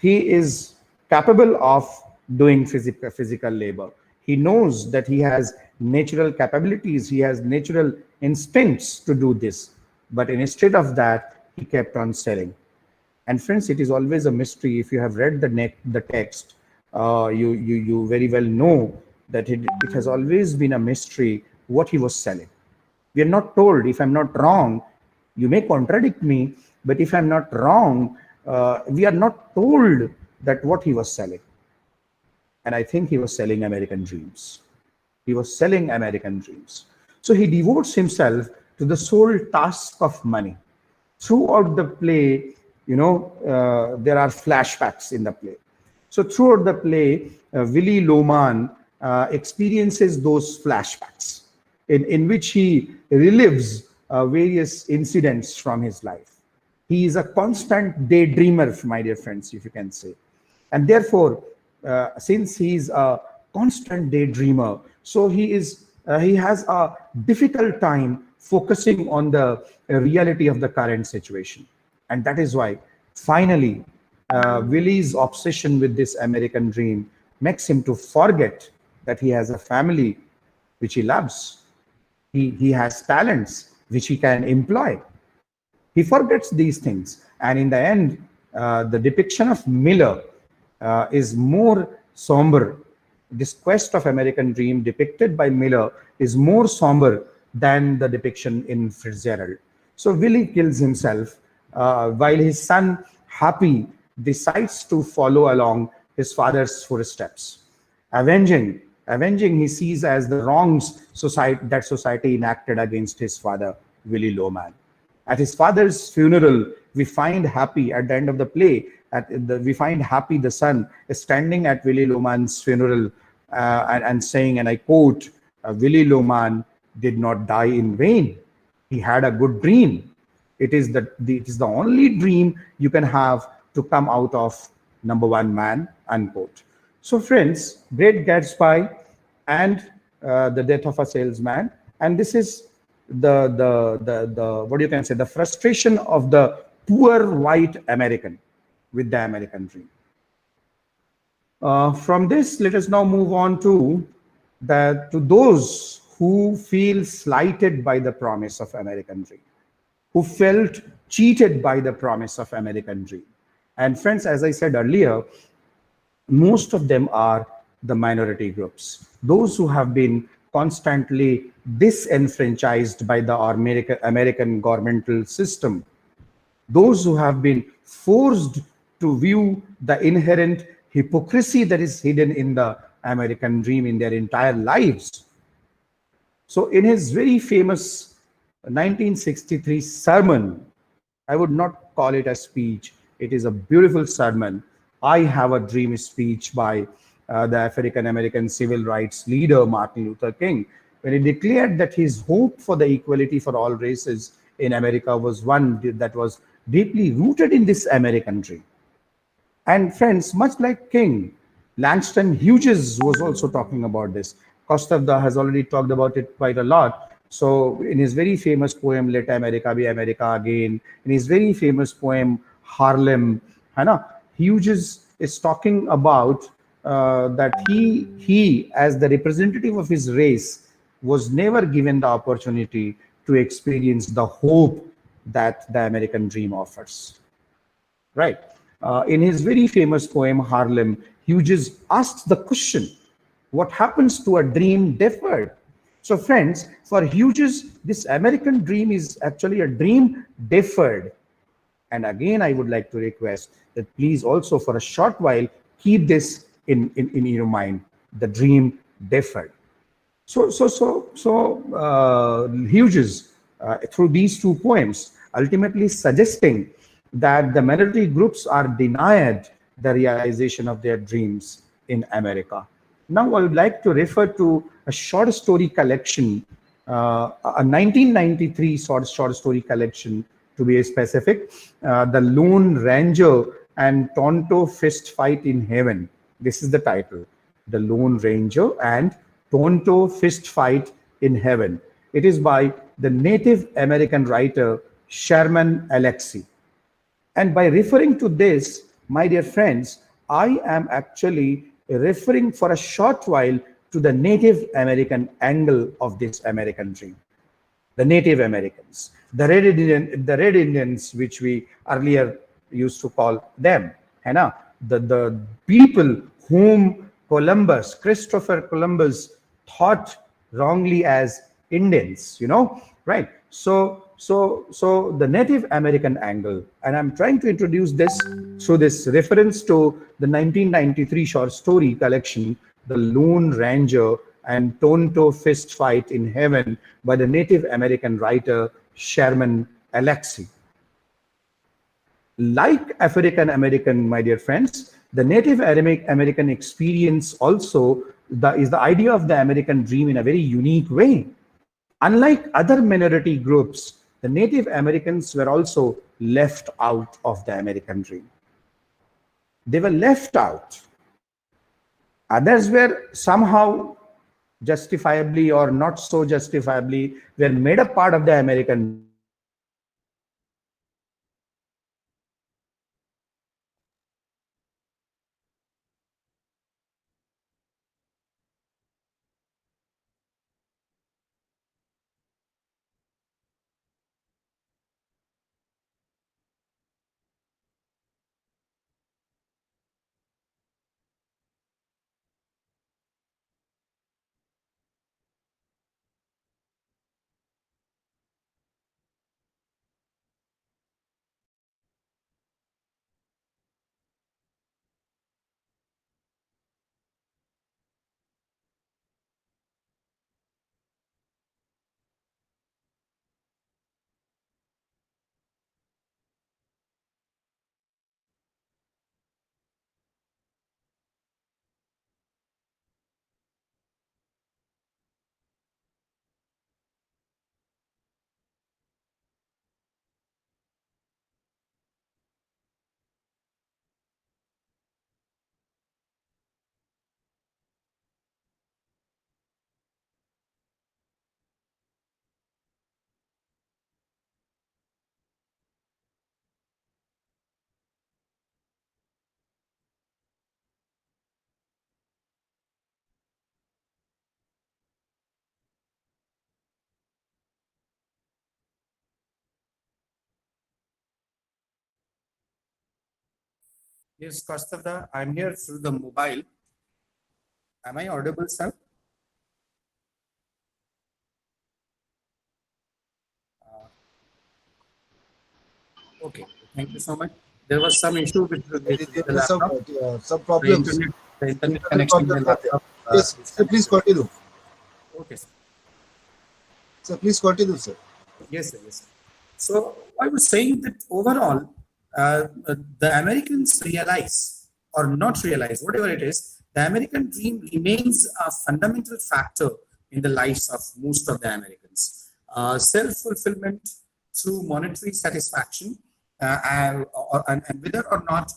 Speaker 2: He is capable of doing physical labor. He knows that he has natural capabilities, he has natural instincts to do this. But instead of that, he kept on selling. And friends, it is always a mystery. If you have read the text, you very well know that it has always been a mystery what he was selling. We are not told. If I'm not wrong, you may contradict me, but if I'm not wrong, we are not told that what he was selling. And I think he was selling American dreams. He was selling American dreams. So he devotes himself to the sole task of money. Throughout the play, there are flashbacks in the play. So throughout the play, Willy Loman experiences those flashbacks in which he relives various incidents from his life. He is a constant daydreamer, my dear friends, if you can say. And therefore, since he is a constant daydreamer, so he has a difficult time focusing on the reality of the current situation. And that is why finally Willy's obsession with this American dream makes him to forget that he has a family which he loves. He has talents which he can employ. He forgets these things. And in the end, the depiction of Miller is more somber. This quest of American dream depicted by Miller is more somber than the depiction in Fitzgerald. So Willy kills himself while his son, Happy, decides to follow along his father's footsteps. Avenging he sees as the wrongs that society enacted against his father, Willy Loman. At his father's funeral, we find Happy at the end of the play. We find Happy, the son, is standing at Willy Loman's funeral and saying, and I quote, Willy Loman did not die in vain. He had a good dream. It is the only dream you can have to come out of number one man, unquote. So friends, Great Gatsby and The Death of a Salesman, and this is the what you can say, the frustration of the poor white American with the American dream. From this, let us now move on to those who feel slighted by the promise of American dream, who felt cheated by the promise of American dream. And friends, as I said earlier, most of them are the minority groups, those who have been constantly disenfranchised by the American governmental system, those who have been forced to view the inherent hypocrisy that is hidden in the American dream in their entire lives. So in his very famous 1963 sermon, I would not call it a speech, it is a beautiful sermon, I Have a Dream speech by the African American civil rights leader Martin Luther King, when he declared that his hope for the equality for all races in America was one that was deeply rooted in this American dream. And friends, much like King, Langston Hughes was also talking about this. Costa has already talked about it quite a lot. So in his very famous poem, Let America Be America Again, in his very famous poem, Harlem, Hughes is talking about that he, as the representative of his race, was never given the opportunity to experience the hope that the American dream offers. Right. In his very famous poem, Harlem, Hughes asks the question, what happens to a dream deferred? So friends, for Hughes, this American dream is actually a dream deferred. And again, I would like to request that please also for a short while, keep this in your mind, the dream deferred. So Hughes, through these two poems, ultimately suggesting that the minority groups are denied the realization of their dreams in America. Now I would like to refer to a short story collection, a 1993 short story collection to be specific, The Lone Ranger and Tonto Fist Fight in Heaven. This is the title, The Lone Ranger and Tonto Fist Fight in Heaven. It is by the Native American writer Sherman Alexie. And by referring to this, my dear friends, I am actually referring for a short while to the Native American angle of this American dream. The Native Americans, the Red Indians, which we earlier used to call them, the people whom Christopher Columbus, thought wrongly as Indians, right? So the Native American angle, and I'm trying to introduce this through this reference to the 1993 short story collection, The Lone Ranger and Tonto Fist Fight in Heaven by the Native American writer Sherman Alexie. Like African American, my dear friends, the Native American experience also is the idea of the American dream in a very unique way. Unlike other minority groups, the Native Americans were also left out of the American dream. They were left out. Others were somehow justifiably or not so justifiably were made a part of the American dream. But the Native Americans were left out of the American dream. Yes, Kastavda, I'm here through the mobile. Am I audible, sir? Okay, thank you so much. There was some issue with
Speaker 1: There
Speaker 2: the
Speaker 1: were
Speaker 2: laptop.
Speaker 1: some
Speaker 2: The
Speaker 1: problems.
Speaker 2: internet, the internet
Speaker 1: Internet
Speaker 2: connection in the
Speaker 1: problems are there.
Speaker 2: laptop
Speaker 1: Yes,
Speaker 2: is
Speaker 1: sir, please
Speaker 2: connected.
Speaker 1: continue.
Speaker 2: Okay, sir.
Speaker 1: Sir, please continue, sir.
Speaker 2: Yes, sir. Yes, sir. So I was saying that overall, the Americans realize or not realize, whatever it is, the American dream remains a fundamental factor in the lives of most of the Americans. Self-fulfillment through monetary satisfaction, and whether or not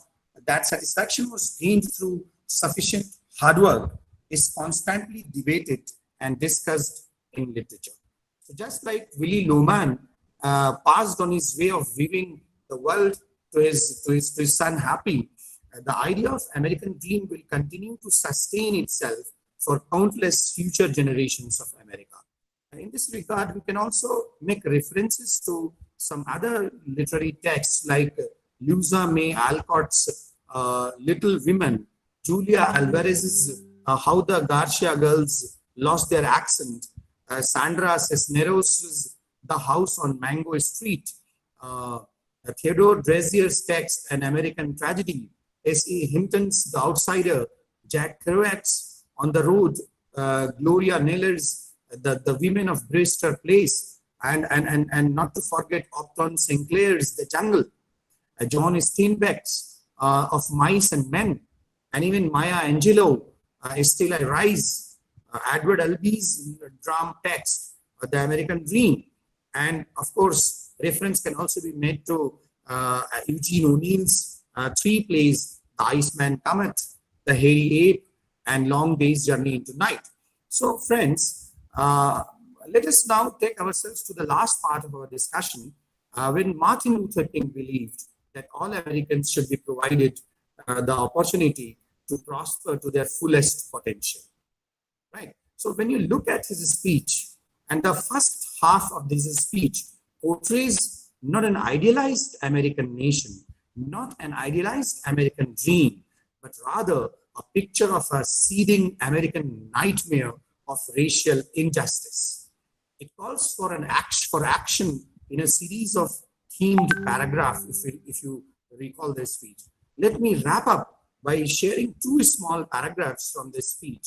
Speaker 2: that satisfaction was gained through sufficient hard work is constantly debated and discussed in literature. So just like Willy Loman passed on his way of viewing the world to his son Happy, the idea of American dream will continue to sustain itself for countless future generations of America. And in this regard, we can also make references to some other literary texts like Louisa May Alcott's Little Women, Julia Alvarez's How the Garcia Girls Lost Their Accent, Sandra Cisneros' The House on Mango Street, uh, Theodore Dresier's text, An American Tragedy, S.E. Hinton's The Outsider, Jack Kerouac's On the Road, Gloria Naylor's the Women of Brewster Place, and not to forget Upton Sinclair's The Jungle, John Steinbeck's Of Mice and Men, and even Maya Angelou, Still I Rise, Edward Albee's drama text, The American Dream. And of course, reference can also be made to Eugene O'Neill's three plays, The Iceman Cometh, The Hairy Ape, and Long Day's Journey into Night. So, friends, let us now take ourselves to the last part of our discussion, when Martin Luther King believed that all Americans should be provided the opportunity to prosper to their fullest potential. Right. So when you look at his speech, and the first half of this speech portrays not an idealized American nation, not an idealized American dream, but rather
Speaker 3: a picture of a seething American nightmare of racial injustice. It calls for action in a series of themed paragraphs, if you recall this speech. Let me wrap up by sharing two small paragraphs from this speech.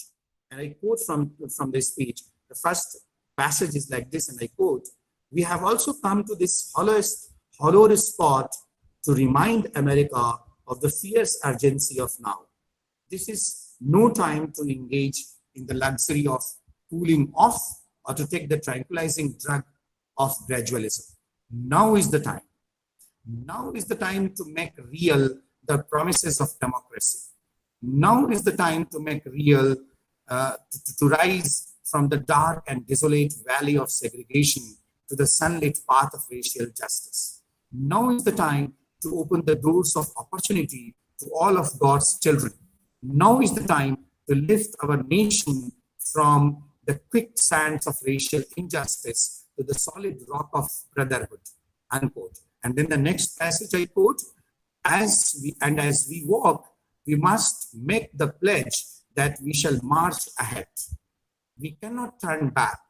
Speaker 3: And I quote from this speech. The first passage is like this, and I quote, "We have also come to this hollow spot to remind America of the fierce urgency of now. This is no time to engage in the luxury of cooling off or to take the tranquilizing drug of gradualism. Now is the time. Now is the time to make real the promises of democracy. Now is the time to make real, to rise from the dark and desolate valley of segregation to the sunlit path of racial justice. Now is the time to open the doors of opportunity to all of God's children. Now is the time to lift our nation from the quicksands of racial injustice to the solid rock of brotherhood," unquote. And then the next passage I quote, as we walk, we must make the pledge that we shall march ahead. We cannot turn back.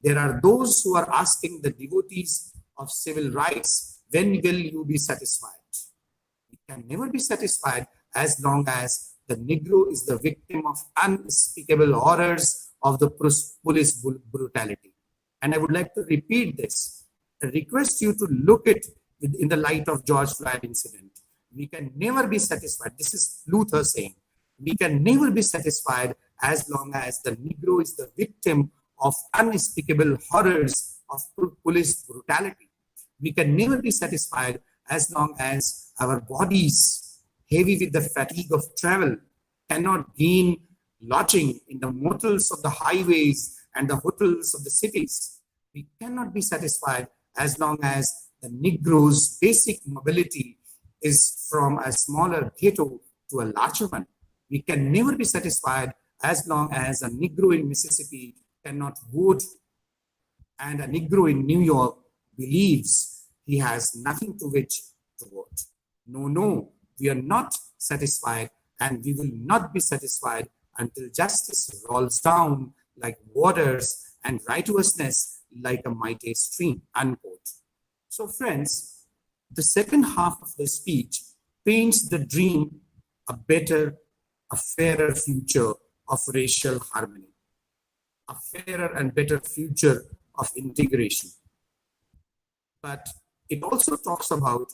Speaker 3: There are those who are asking the devotees of civil rights, when will you be satisfied? We can never be satisfied as long as the Negro is the victim of unspeakable horrors of the police brutality. And I would like to repeat this. I request you to look at it in the light of George Floyd incident. We can never be satisfied. This is Luther saying. We can never be satisfied as long as the Negro is the victim of unspeakable horrors of police brutality. We can never be satisfied as long as our bodies, heavy with the fatigue of travel, cannot gain lodging in the motels of the highways and the hotels of the cities. We cannot be satisfied as long as the Negro's basic mobility is from a smaller ghetto to a larger one. We can never be satisfied as long as a Negro in Mississippi cannot vote and a Negro in New York believes he has nothing to which to vote. No, we are not satisfied, and we will not be satisfied until justice rolls down like waters and righteousness like a mighty stream, unquote. So friends, the second half of the speech paints the dream, a better, a fairer future of racial harmony, a fairer and better future of integration. But it also talks about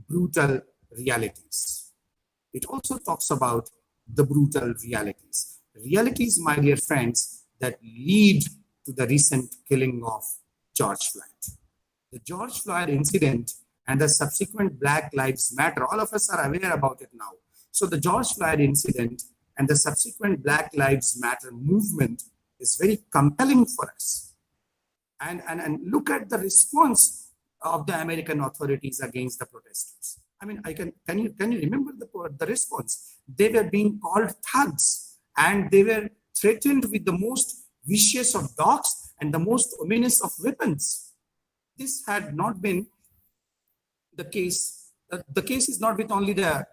Speaker 3: brutal realities. It also talks about the brutal realities. Realities, my dear friends, that lead to the recent killing of George Floyd. The George Floyd incident and the subsequent Black Lives Matter, all of us are aware about it now. So the George Floyd incident and the subsequent Black Lives Matter movement is very compelling for us. And look at the response of the American authorities against the protesters. I mean, can you remember the response? They were being called thugs, and they were threatened with the most vicious of dogs and the most ominous of weapons. This had not been the case. The case is not with only the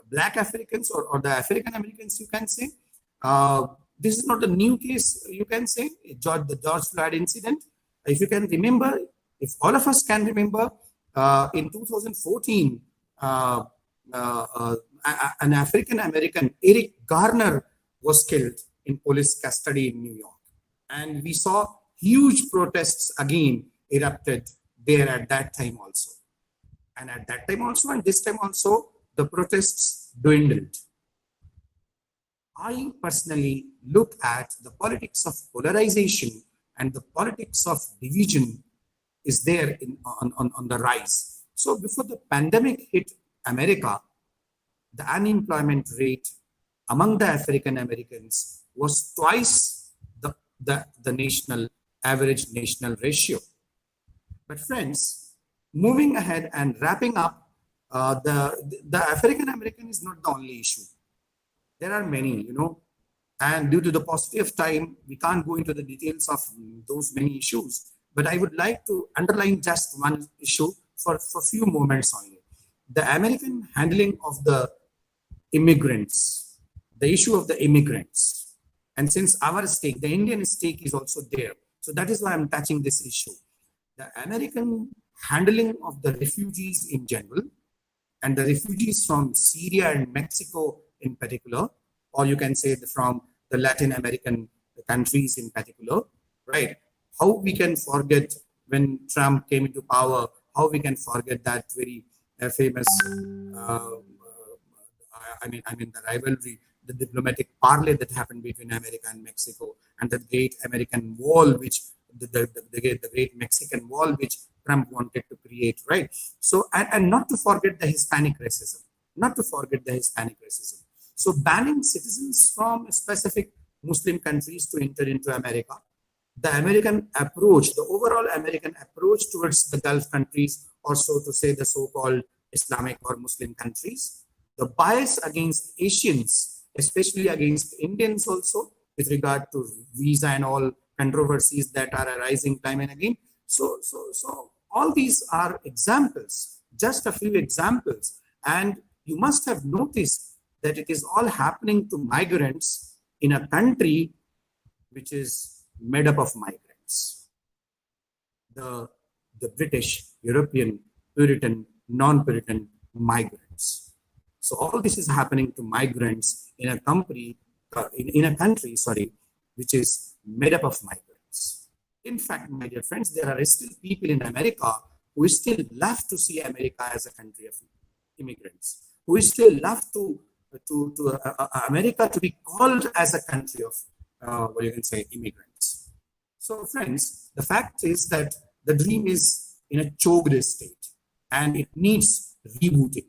Speaker 3: Black Africans or the African Americans, you can say. This is not a new case, you can say, the George Floyd incident. If you can remember, if all of us can remember, in 2014, an African American, Eric Garner, was killed in police custody in New York. And we saw huge protests again erupted there at that time also. And at that time also, and this time also, the protests dwindled. I personally look at the politics of polarization and the politics of division is there on the rise. So before the pandemic hit America, the unemployment rate among the African Americans was twice the national average national ratio. But friends, moving ahead and wrapping up, the African American is not the only issue. There are many, and due to the paucity of time, we can't go into the details of those many issues. But I would like to underline just one issue for a few moments only. The American handling of the immigrants, the issue of the immigrants. And since our stake, the Indian stake is also there. So that is why I'm touching this issue. The American handling of the refugees in general, and the refugees from Syria and Mexico in particular, or you can say from the Latin American countries in particular, right? How we can forget when Trump came into power, how we can forget that very famous, the rivalry, the diplomatic parley that happened between America and Mexico, and the great American wall, which the great Mexican wall, which Trump wanted to create, right? So, and not to forget the Hispanic racism, not to forget the Hispanic racism. So, banning citizens from specific Muslim countries to enter into America, the American approach, the overall American approach towards the Gulf countries, or so to say the so-called Islamic or Muslim countries, the bias against Asians, especially against Indians also, with regard to visa and all controversies that are arising time and again. So all these are examples, just a few examples. And you must have noticed that it is all happening to migrants in a country which is made up of migrants. The British, European, Puritan, non-Puritan migrants. So all this is happening to migrants in a country, which is made up of migrants. In fact, my dear friends, there are still people in America who still love to see America as a country of immigrants, who still love to America to be called as a country of immigrants. So, friends, the fact is that the dream is in a choked state, and it needs rebooting.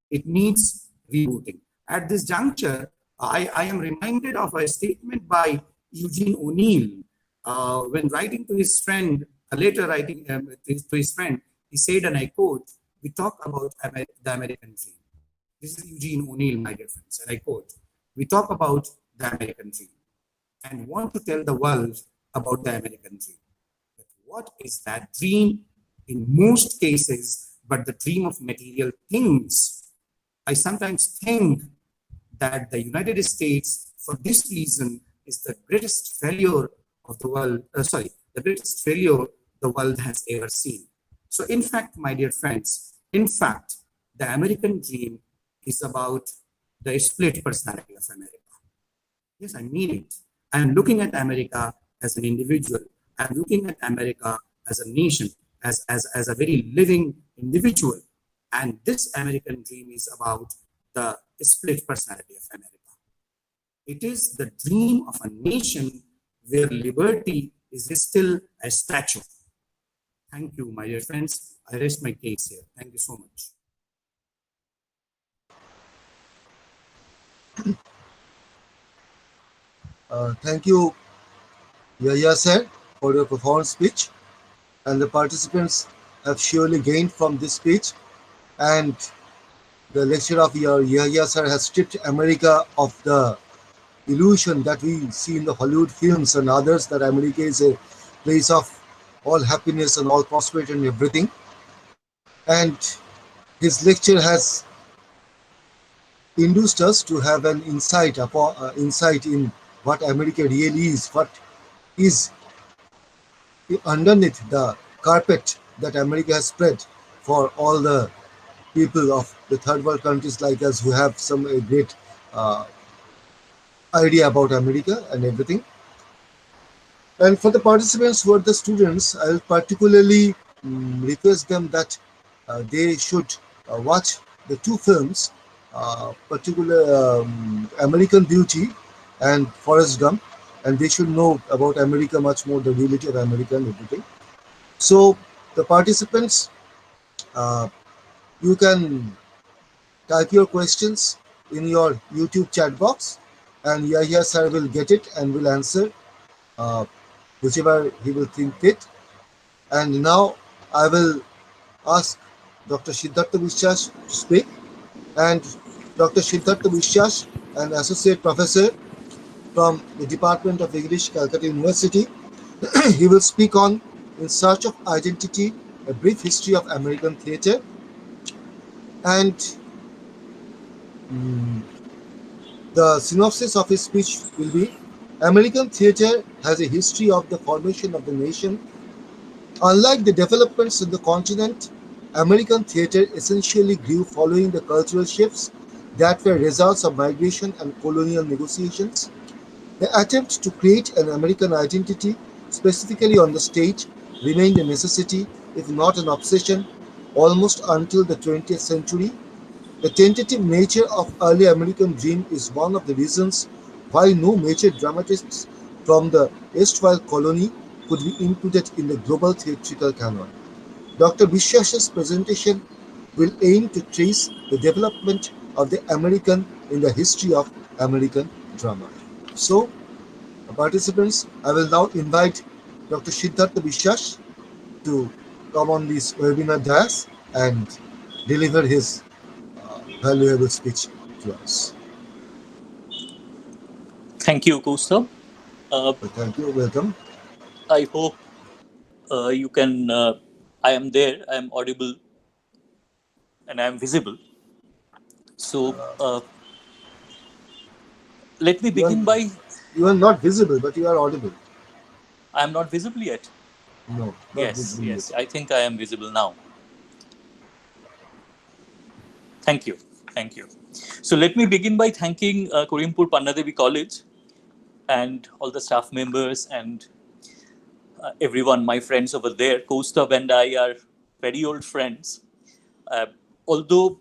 Speaker 3: It needs rebooting. At this juncture, I am reminded of a statement by Eugene O'Neill when writing to his friend, later writing to his friend, he said, and I quote, "We talk about the American dream." This is Eugene O'Neill, my dear friends, and I quote, "We talk about the American dream and want to tell the world about the American dream. But what is that dream in most cases but the dream of material things? I sometimes think that the United States, for this reason, is the greatest failure of the world, the greatest failure the world has ever seen." So in fact, my dear friends, the American dream is about the split personality of America. Yes, I mean it. I'm looking at America as an individual. I'm looking at America as a nation, as a very living individual. And this American dream is about the split personality of America. It is the dream of a nation where liberty is still a statue. Thank you, my dear friends. I rest my case here. Thank you so much.
Speaker 1: Thank you, Yahya sir, for your profound speech. And the participants have surely gained from this speech. And the lecture of your Yahya sir has stripped America of the illusion that we see in the Hollywood films and others, that America is a place of all happiness and all prosperity and everything. And his lecture has induced us to have an insight in what America really is, what is underneath the carpet that America has spread for all the people of the third world countries like us who have some great idea about America and everything. And for the participants who are the students, I will particularly request them that they should watch the two films, particular American Beauty and Forrest Gump, and they should know about America much more, the reality of America and everything. So the participants, you can type your questions in your YouTube chat box, and Yahya sir will get it and will answer whichever he will think fit. And now I will ask Dr. Siddhartha Vishwas to speak. And Dr. Siddhartha Vishwas, an associate professor from the Department of English, Calcutta University, he will speak on In Search of Identity, a brief history of American theatre. And The synopsis of his speech will be: American theater has a history of the formation of the nation. Unlike the developments in the continent, American theater essentially grew following the cultural shifts that were results of migration and colonial negotiations. The attempt to create an American identity, specifically on the stage, remained a necessity, if not an obsession, almost until the 20th century. The tentative nature of early American dream is one of the reasons why no major dramatists from the erstwhile colony could be included in the global theatrical canon. Dr. Vishwas's presentation will aim to trace the development of the American in the history of American drama. So, participants, I will now invite Dr. Siddhartha Vishwas to come on this webinar dais and deliver his valuable speech to us.
Speaker 4: Thank you, Kosta.
Speaker 1: Thank you. Welcome.
Speaker 4: I hope you can. I am there. I am audible, and I am visible. So let me
Speaker 1: You are,
Speaker 4: begin by.
Speaker 1: you are not visible, but you are audible.
Speaker 4: I am not visible yet.
Speaker 1: No, not
Speaker 4: Yes,
Speaker 1: visible yet.
Speaker 4: yes. I think I am visible now. Thank you. Thank you. So let me begin by thanking Korimpur Pannadevi College and all the staff members and everyone, my friends over there. Kosta and I are very old friends. Uh, Although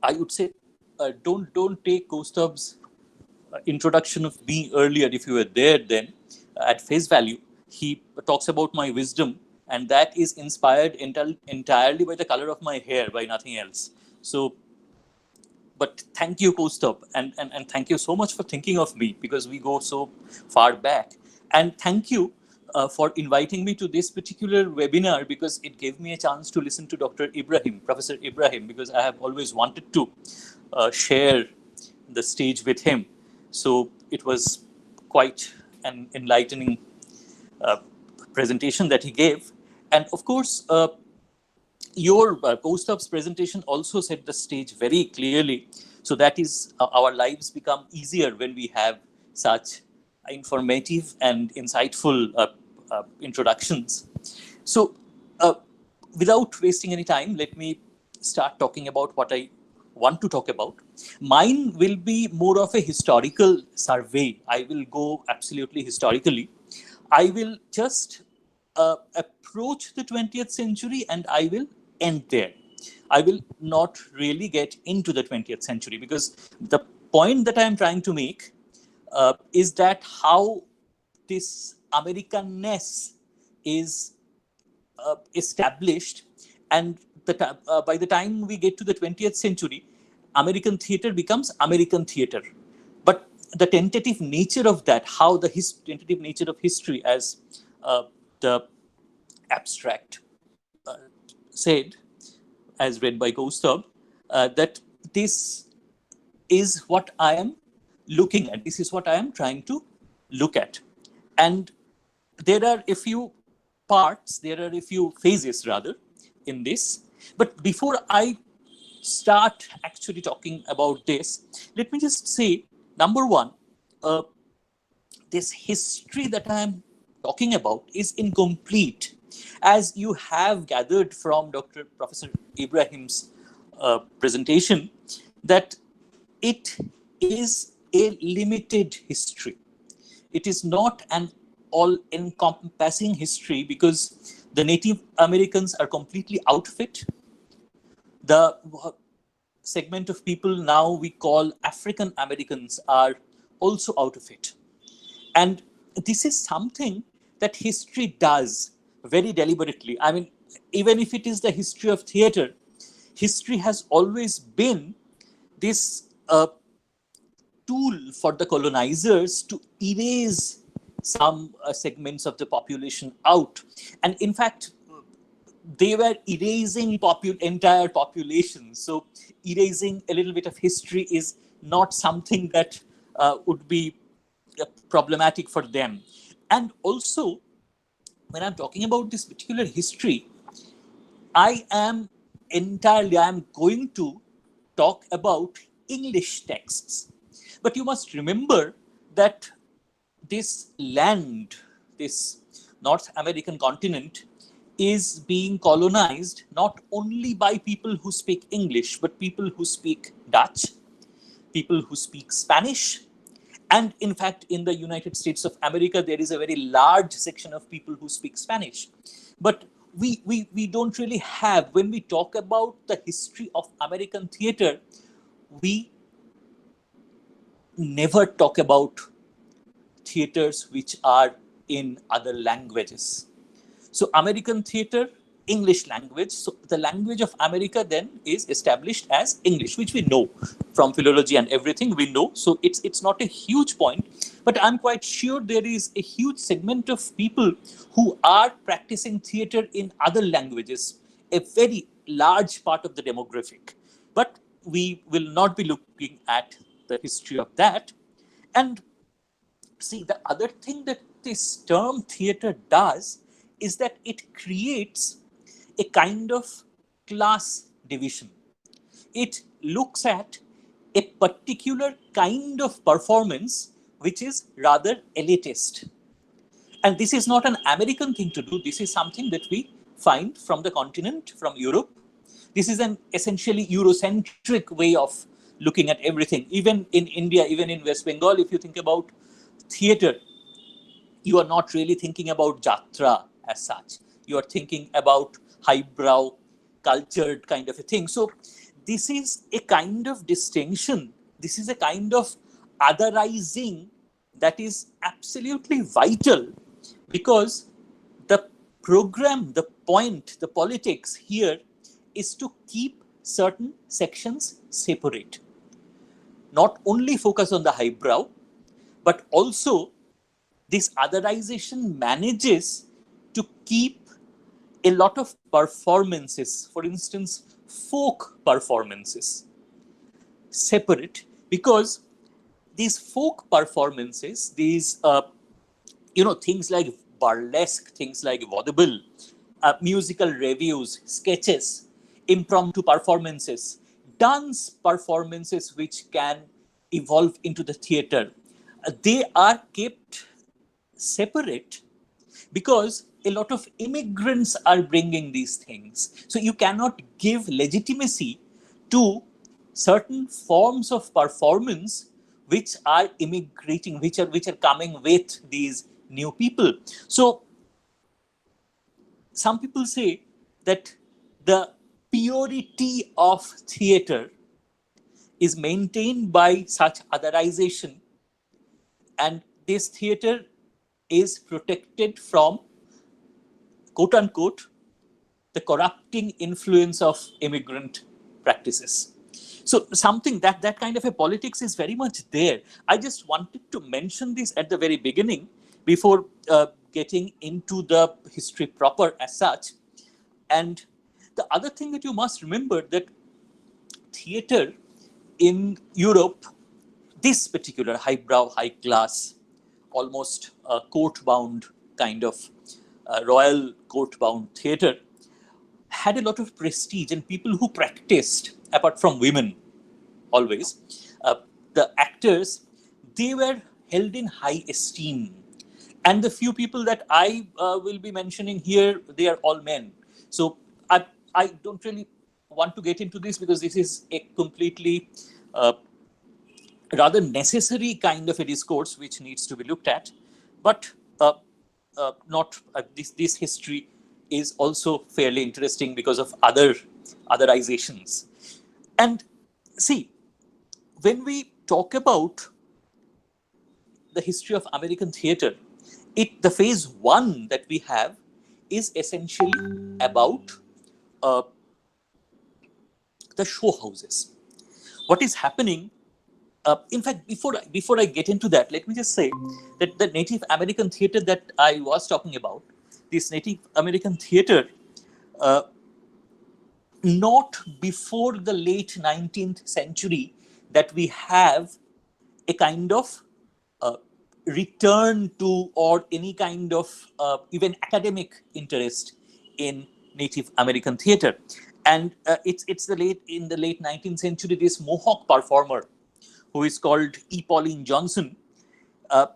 Speaker 4: I would say, don't take Kostab's introduction of me earlier, if you were there then, at face value. He talks about my wisdom, and that is inspired entirely by the color of my hair, by nothing else. So, but thank you, Kostab, and thank you so much for thinking of me, because we go so far back. And thank you for inviting me to this particular webinar, because it gave me a chance to listen to Dr. Ibrahim, Professor Ibrahim, because I have always wanted to share the stage with him. So it was quite an enlightening uh, presentation that he gave. And of course, your post-ups presentation also set the stage very clearly. So that is, our lives become easier when we have such informative and insightful introductions. So without wasting any time, let me start talking about what I want to talk about. Mine will be more of a historical survey. I will go absolutely historically. I will just approach the 20th century and I will end there. I will not really get into the 20th century, because the point that I am trying to make is that how this Americanness is established, and by the time we get to the 20th century, American theater becomes American theater. But the tentative nature of that, how the tentative nature of history, as the abstract said, as read by Gustav, that this is what I am looking at. This is what I am trying to look at. And there are a few parts, there are a few phases rather in this. But before I start actually talking about this, let me just say, number one, this history that I am talking about is incomplete, as you have gathered from Dr. Professor Ibrahim's presentation, that it is a limited history. It is not an all-encompassing history, because the Native Americans are completely out of it. The segment of people now we call African Americans are also out of it. And this is something that history does very deliberately. I mean, even if it is the history of theater, history has always been this tool for the colonizers to erase some segments of the population out. And in fact, they were erasing entire populations. So erasing a little bit of history is not something that would be problematic for them. And also, when I'm talking about this particular history, I am going to talk about English texts, But you must remember that this land, this North American continent, is being colonized not only by people who speak English, but people who speak Dutch, people who speak Spanish. And in fact, in the United States of America, there is a very large section of people who speak Spanish. But we don't really have, when we talk about the history of American theater, we never talk about theaters which are in other languages. So American theater, English language. So the language of America then is established as English, which we know from philology and everything we know. So it's not a huge point, but I'm quite sure there is a huge segment of people who are practicing theater in other languages, a very large part of the demographic. But we will not be looking at the history of that. And see, the other thing that this term theater does is that it creates a kind of class division. It looks at a particular kind of performance which is rather elitist. And this is not an American thing to do. This is something that we find from the continent, from Europe. This is an essentially Eurocentric way of looking at everything. Even in India, even in West Bengal, if you think about theater, you are not really thinking about jatra as such. You are thinking about highbrow, cultured kind of a thing. So this is a kind of distinction. This is a kind of otherizing that is absolutely vital, because the program, the point, the politics here is to keep certain sections separate. Not only focus on the highbrow, but also this otherization manages to keep a lot of performances, for instance, folk performances, separate, because these folk performances, these things like burlesque, things like vaudeville, musical reviews, sketches, impromptu performances, dance performances which can evolve into the theater, they are kept separate because a lot of immigrants are bringing these things. So you cannot give legitimacy to certain forms of performance which are immigrating, which are coming with these new people. So some people say that the purity of theater is maintained by such otherization, and this theater is protected from, quote unquote, the corrupting influence of immigrant practices. So something that kind of a politics is very much there. I just wanted to mention this at the very beginning before getting into the history proper as such. And the other thing that you must remember, that theater in Europe, this particular highbrow, high class, almost court-bound kind of royal court-bound theater, had a lot of prestige, and people who practiced, apart from women, always, the actors, they were held in high esteem. And the few people that I will be mentioning here, they are all men. So I don't really want to get into this, because this is a completely rather necessary kind of a discourse which needs to be looked at. But not this history is also fairly interesting because of otherizations. And see, when we talk about the history of American theater, the phase one that we have is essentially about the show houses. What is happening? In fact, before I get into that, let me just say that the Native American theater that I was talking about, this Native American theater, not before the late 19th century that we have a kind of return to, or any kind of even academic interest in Native American theater. And it's in the late 19th century, this Mohawk performer who is called E. Pauline Johnson. Uh,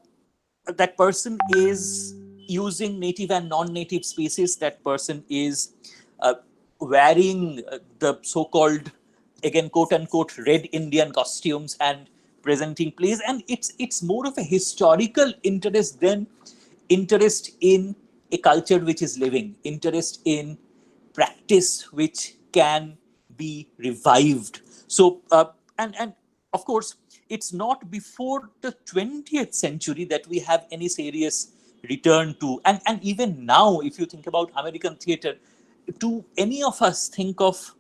Speaker 4: that person is using native and non-native spaces. That person is wearing the so-called, again, quote-unquote, red Indian costumes and presenting plays. And it's more of a historical interest than interest in a culture which is living, interest in practice which can be revived. So, and of course, it's not before the 20th century that we have any serious return to. And even now, if you think about American theater, do any of us think of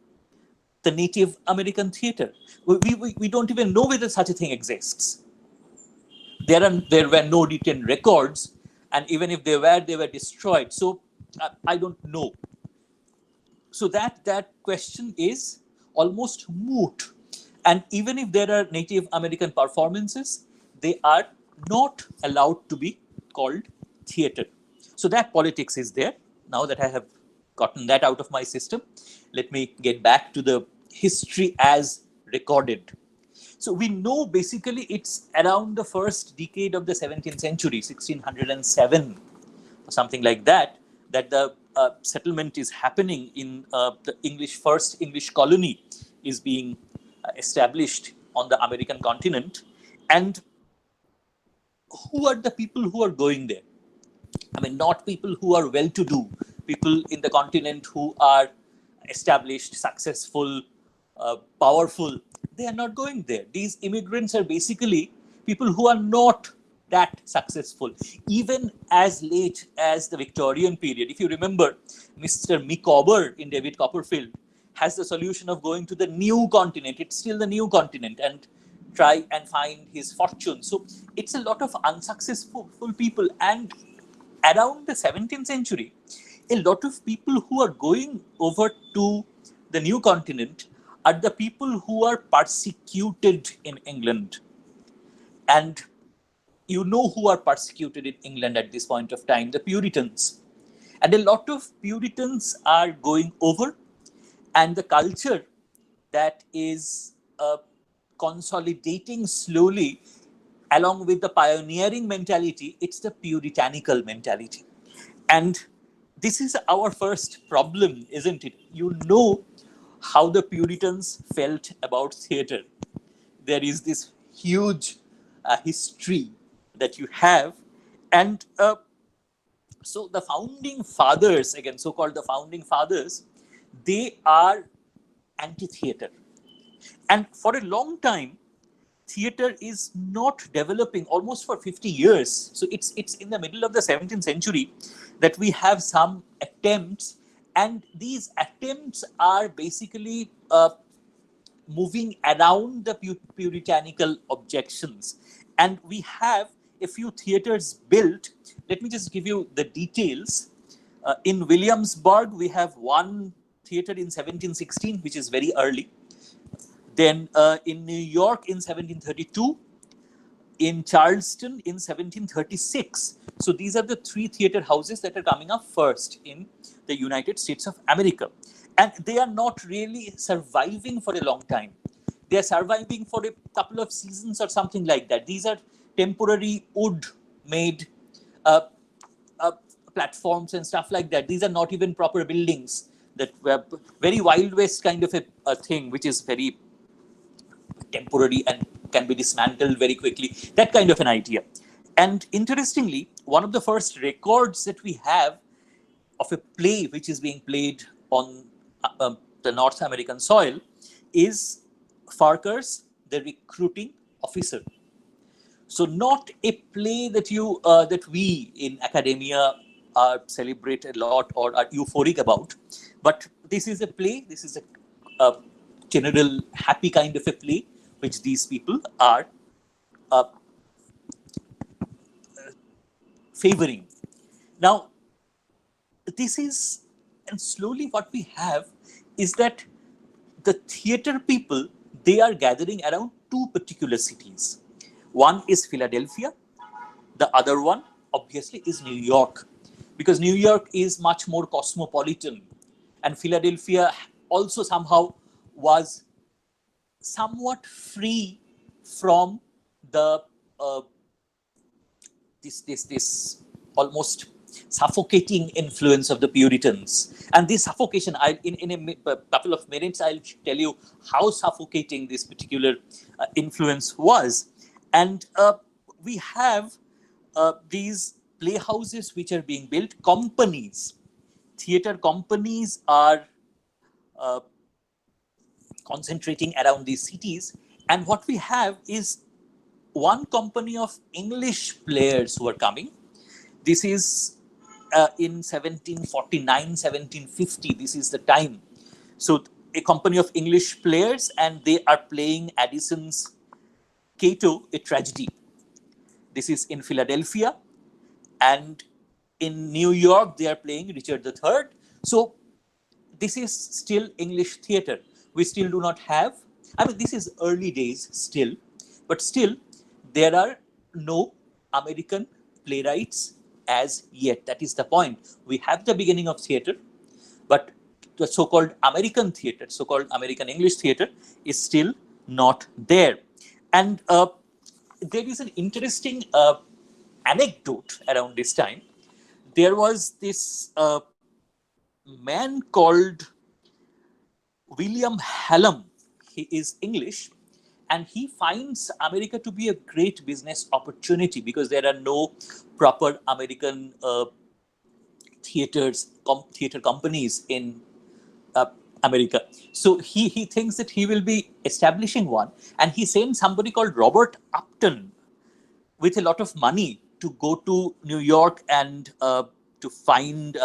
Speaker 4: the Native American theater? We don't even know whether such a thing exists. There were no written records, and even if they were destroyed. So I don't know. So that question is almost moot. And even if there are Native American performances, they are not allowed to be called theater. So that politics is there. Now that I have gotten that out of my system, let me get back to the history as recorded. So we know basically it's around the first decade of the 17th century, 1607, or something like that, that the settlement is happening in the first English colony is being established on the American continent. And who are the people who are going there? I mean, not people who are well-to-do, people in the continent who are established, successful, powerful. They are not going there. These immigrants are basically people who are not that successful. Even as late as the Victorian period, if you remember, Mr. Micawber in David Copperfield has the solution of going to the new continent. It's still the new continent, and try and find his fortune. So it's a lot of unsuccessful people. And around the 17th century, a lot of people who are going over to the new continent are the people who are persecuted in England. And you know who are persecuted in England at this point of time, the Puritans. And a lot of Puritans are going over, and the culture that is consolidating slowly along with the pioneering mentality, it's the puritanical mentality. And this is our first problem, isn't it? You know how the Puritans felt about theater. There is this huge history that you have. And so the founding fathers, again, so-called the founding fathers, they are anti-theater. And for a long time, theater is not developing, almost for 50 years. So it's in the middle of the 17th century that we have some attempts, and these attempts are basically moving around the puritanical objections. And we have a few theaters built. Let me just give you the details. In Williamsburg, we have one theater in 1716, which is very early. Then in New York in 1732, in Charleston in 1736. So these are the three theater houses that are coming up first in the United States of America. And they are not really surviving for a long time. They are surviving for a couple of seasons or something like that. These are temporary wood-made platforms and stuff like that. These are not even proper buildings. That were very Wild West kind of a thing, which is very temporary and can be dismantled very quickly, that kind of an idea. And interestingly, one of the first records that we have of a play which is being played on the North American soil is Farquhar's The Recruiting Officer. So not a play that that we in academia celebrate a lot or are euphoric about, but this is a play, this is a general happy kind of a play which these people are favoring. Now, this is, and slowly what we have is that the theater people, they are gathering around two particular cities. One is Philadelphia, the other one obviously is New York, because New York is much more cosmopolitan, and Philadelphia also somehow was somewhat free from the this almost suffocating influence of the Puritans. And this suffocation, in a couple of minutes, I'll tell you how suffocating this particular influence was. And we have these playhouses which are being built, companies, theater companies are concentrating around these cities. And what we have is one company of English players who are coming. This is in 1749, 1750. This is the time. So a company of English players, and they are playing Addison's Cato, a tragedy. This is in Philadelphia. And in New York, they are playing Richard III. So this is still English theater. We still do not have, I mean, this is early days still, but still there are no American playwrights as yet. That is the point. We have the beginning of theater, but the so-called American theater, so-called American English theater is still not there. And there is an interesting anecdote around this time. There was this man called William Hallam. He is English, and he finds America to be a great business opportunity because there are no proper American theater companies in America. So he thinks that he will be establishing one, and he sends somebody called Robert Upton with a lot of money to go to New York and to find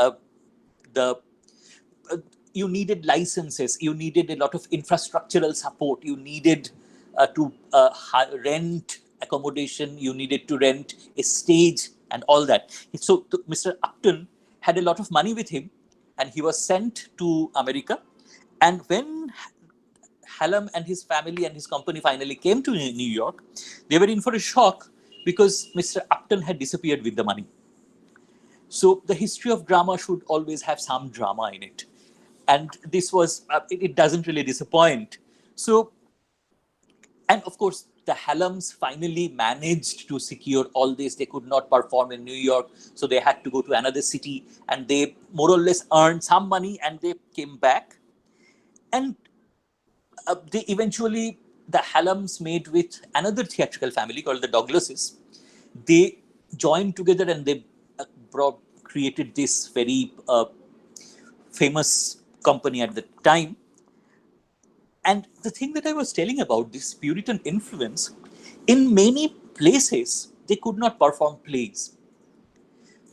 Speaker 4: the you needed licenses, you needed a lot of infrastructural support, you needed to rent accommodation, you needed to rent a stage and all that. So Mr. Upton had a lot of money with him, and he was sent to America. And when Hallam and his family and his company finally came to New York, they were in for a shock because Mr. Upton had disappeared with the money. So the history of drama should always have some drama in it. And this was, it doesn't really disappoint. So, and of course, the Hallams finally managed to secure all this. They could not perform in New York, so they had to go to another city, and they more or less earned some money, and they came back. And they eventually, the Hallams made with another theatrical family called the Douglases. They joined together and they created this very famous company at the time. And the thing that I was telling about this Puritan influence, in many places, they could not perform plays.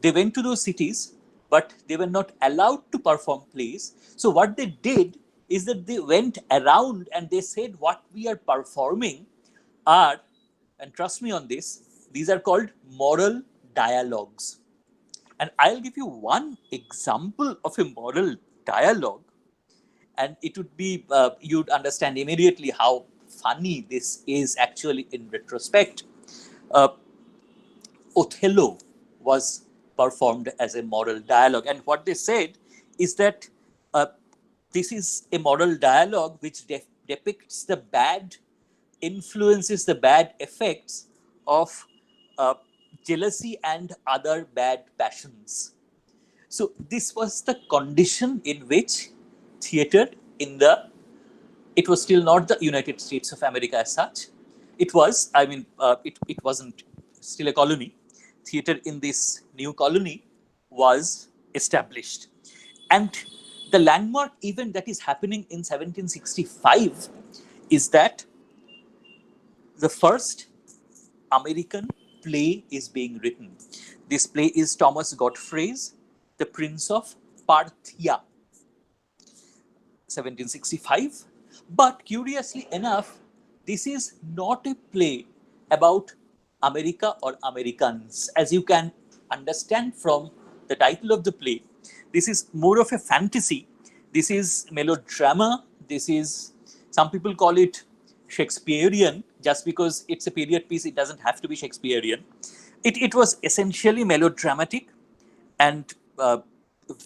Speaker 4: They went to those cities, but they were not allowed to perform plays. So what they did is that they went around and they said, what we are performing are, and trust me on this, these are called moral dialogues. And I'll give you one example of a moral dialogue, and it would be, you'd understand immediately how funny this is actually in retrospect. Othello was performed as a moral dialogue. And what they said is that this is a moral dialogue which depicts the bad influences, the bad effects of jealousy and other bad passions. So this was the condition in which theater it was still not the United States of America as such. It was, it wasn't still a colony. Theater in this new colony was established. And the landmark event that is happening in 1765 is that the first American play is being written. This play is Thomas Godfrey's The Prince of Parthia, 1765. But curiously enough, this is not a play about America or Americans. As you can understand from the title of the play, this is more of a fantasy. This is melodrama. This is, some people call it Shakespearean. Just because it's a period piece, it doesn't have to be Shakespearean. It was essentially melodramatic and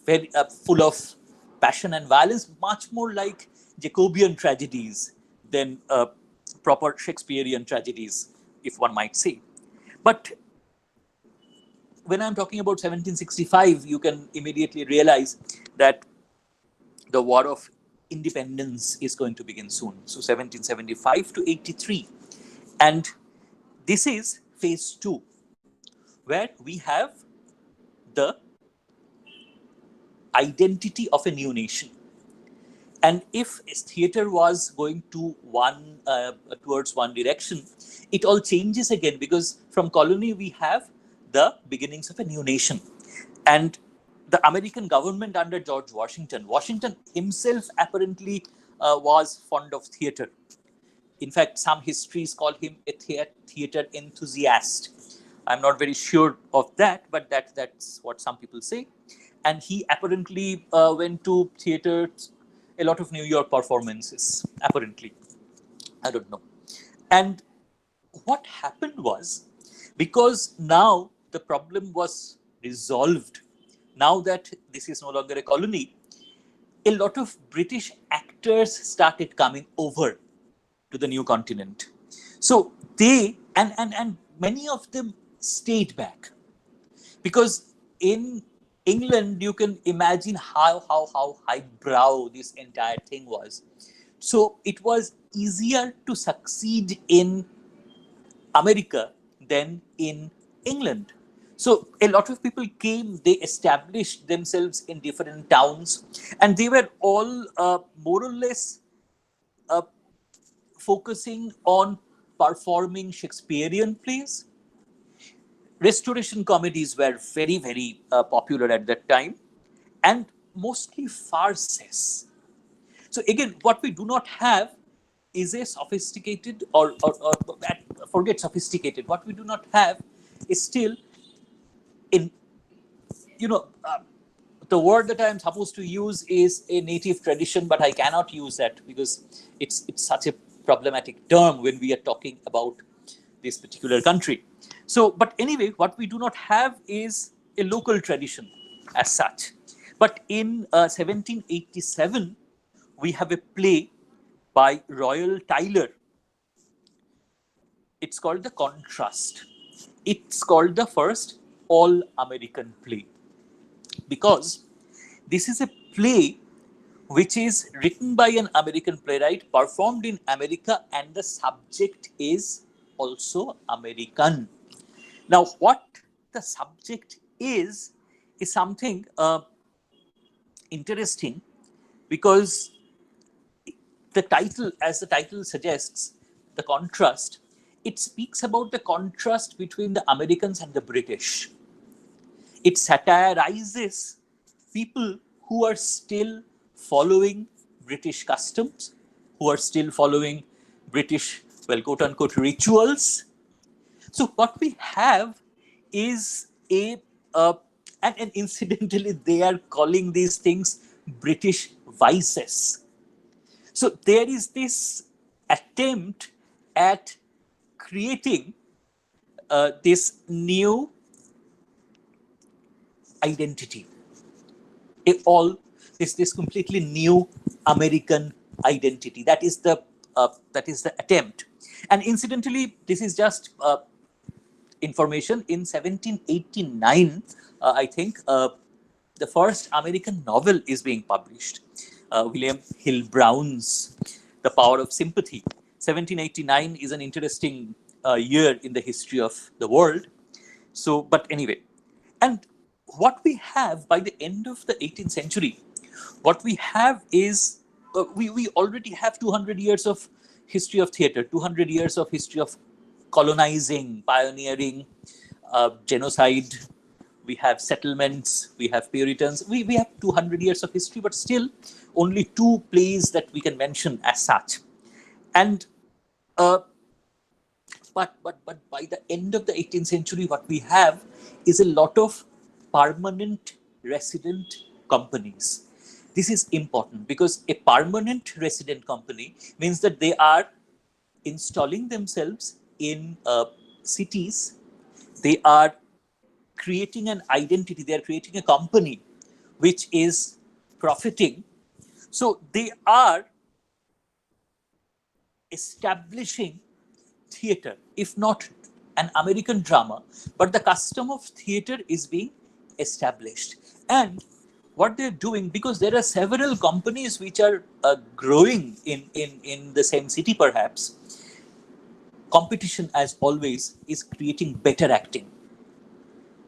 Speaker 4: very full of passion and violence, much more like Jacobean tragedies than proper Shakespearean tragedies, if one might say. But when I'm talking about 1765, you can immediately realize that the War of Independence is going to begin soon. So 1775 to 83. And this is phase 2, where we have the identity of a new nation. And if theater was going to towards one direction, it all changes again, because from colony we have the beginnings of a new nation. And the American government under George Washington himself apparently was fond of theater. In fact, some histories call him a theater enthusiast. I'm not very sure of that, but that's what some people say. And he apparently went to theaters, a lot of New York performances, apparently. I don't know. And what happened was, because now the problem was resolved, now that this is no longer a colony, a lot of British actors started coming over to the new continent. So they, and many of them stayed back, because in England, you can imagine how highbrow this entire thing was. So it was easier to succeed in America than in England. So a lot of people came, they established themselves in different towns, and they were all more or less focusing on performing Shakespearean plays. Restoration comedies were very, very popular at that time, and mostly farces. So again, what we do not have is a sophisticated or forget sophisticated. What we do not have is still in, the word that I am supposed to use is a native tradition, but I cannot use that because it's such a problematic term when we are talking about this particular country. So, but anyway, what we do not have is a local tradition as such. But in 1787, we have a play by Royal Tyler. It's called The Contrast. It's called the first all-American play, because this is a play which is written by an American playwright, performed in America, and the subject is also American. Now, what the subject is something interesting, because the title, as the title suggests, The Contrast, it speaks about the contrast between the Americans and the British. It satirizes people who are still following British customs, who are still following British, well, quote unquote, rituals. So what we have is and incidentally, they are calling these things British vices. So there is this attempt at creating this new identity, this completely new American identity. That is the attempt. And incidentally, this is just information. In 1789, I think the first American novel is being published. William Hill Brown's The Power of Sympathy. 1789 is an interesting year in the history of the world. So, but anyway, and what we have by the end of the 18th century, what we have is we already have 200 years of history of theater, 200 years of history of colonizing, pioneering, genocide. We have settlements, we have Puritans, we have 200 years of history, but still only 2 plays that we can mention as such. And but by the end of the 18th century, what we have is a lot of permanent resident companies. This is important because a permanent resident company means that they are installing themselves in cities. They are creating an identity. They are creating a company which is profiting. So they are establishing theater, if not an American drama, but the custom of theater is being established. And what they're doing, because there are several companies which are growing in the same city perhaps, competition as always is creating better acting.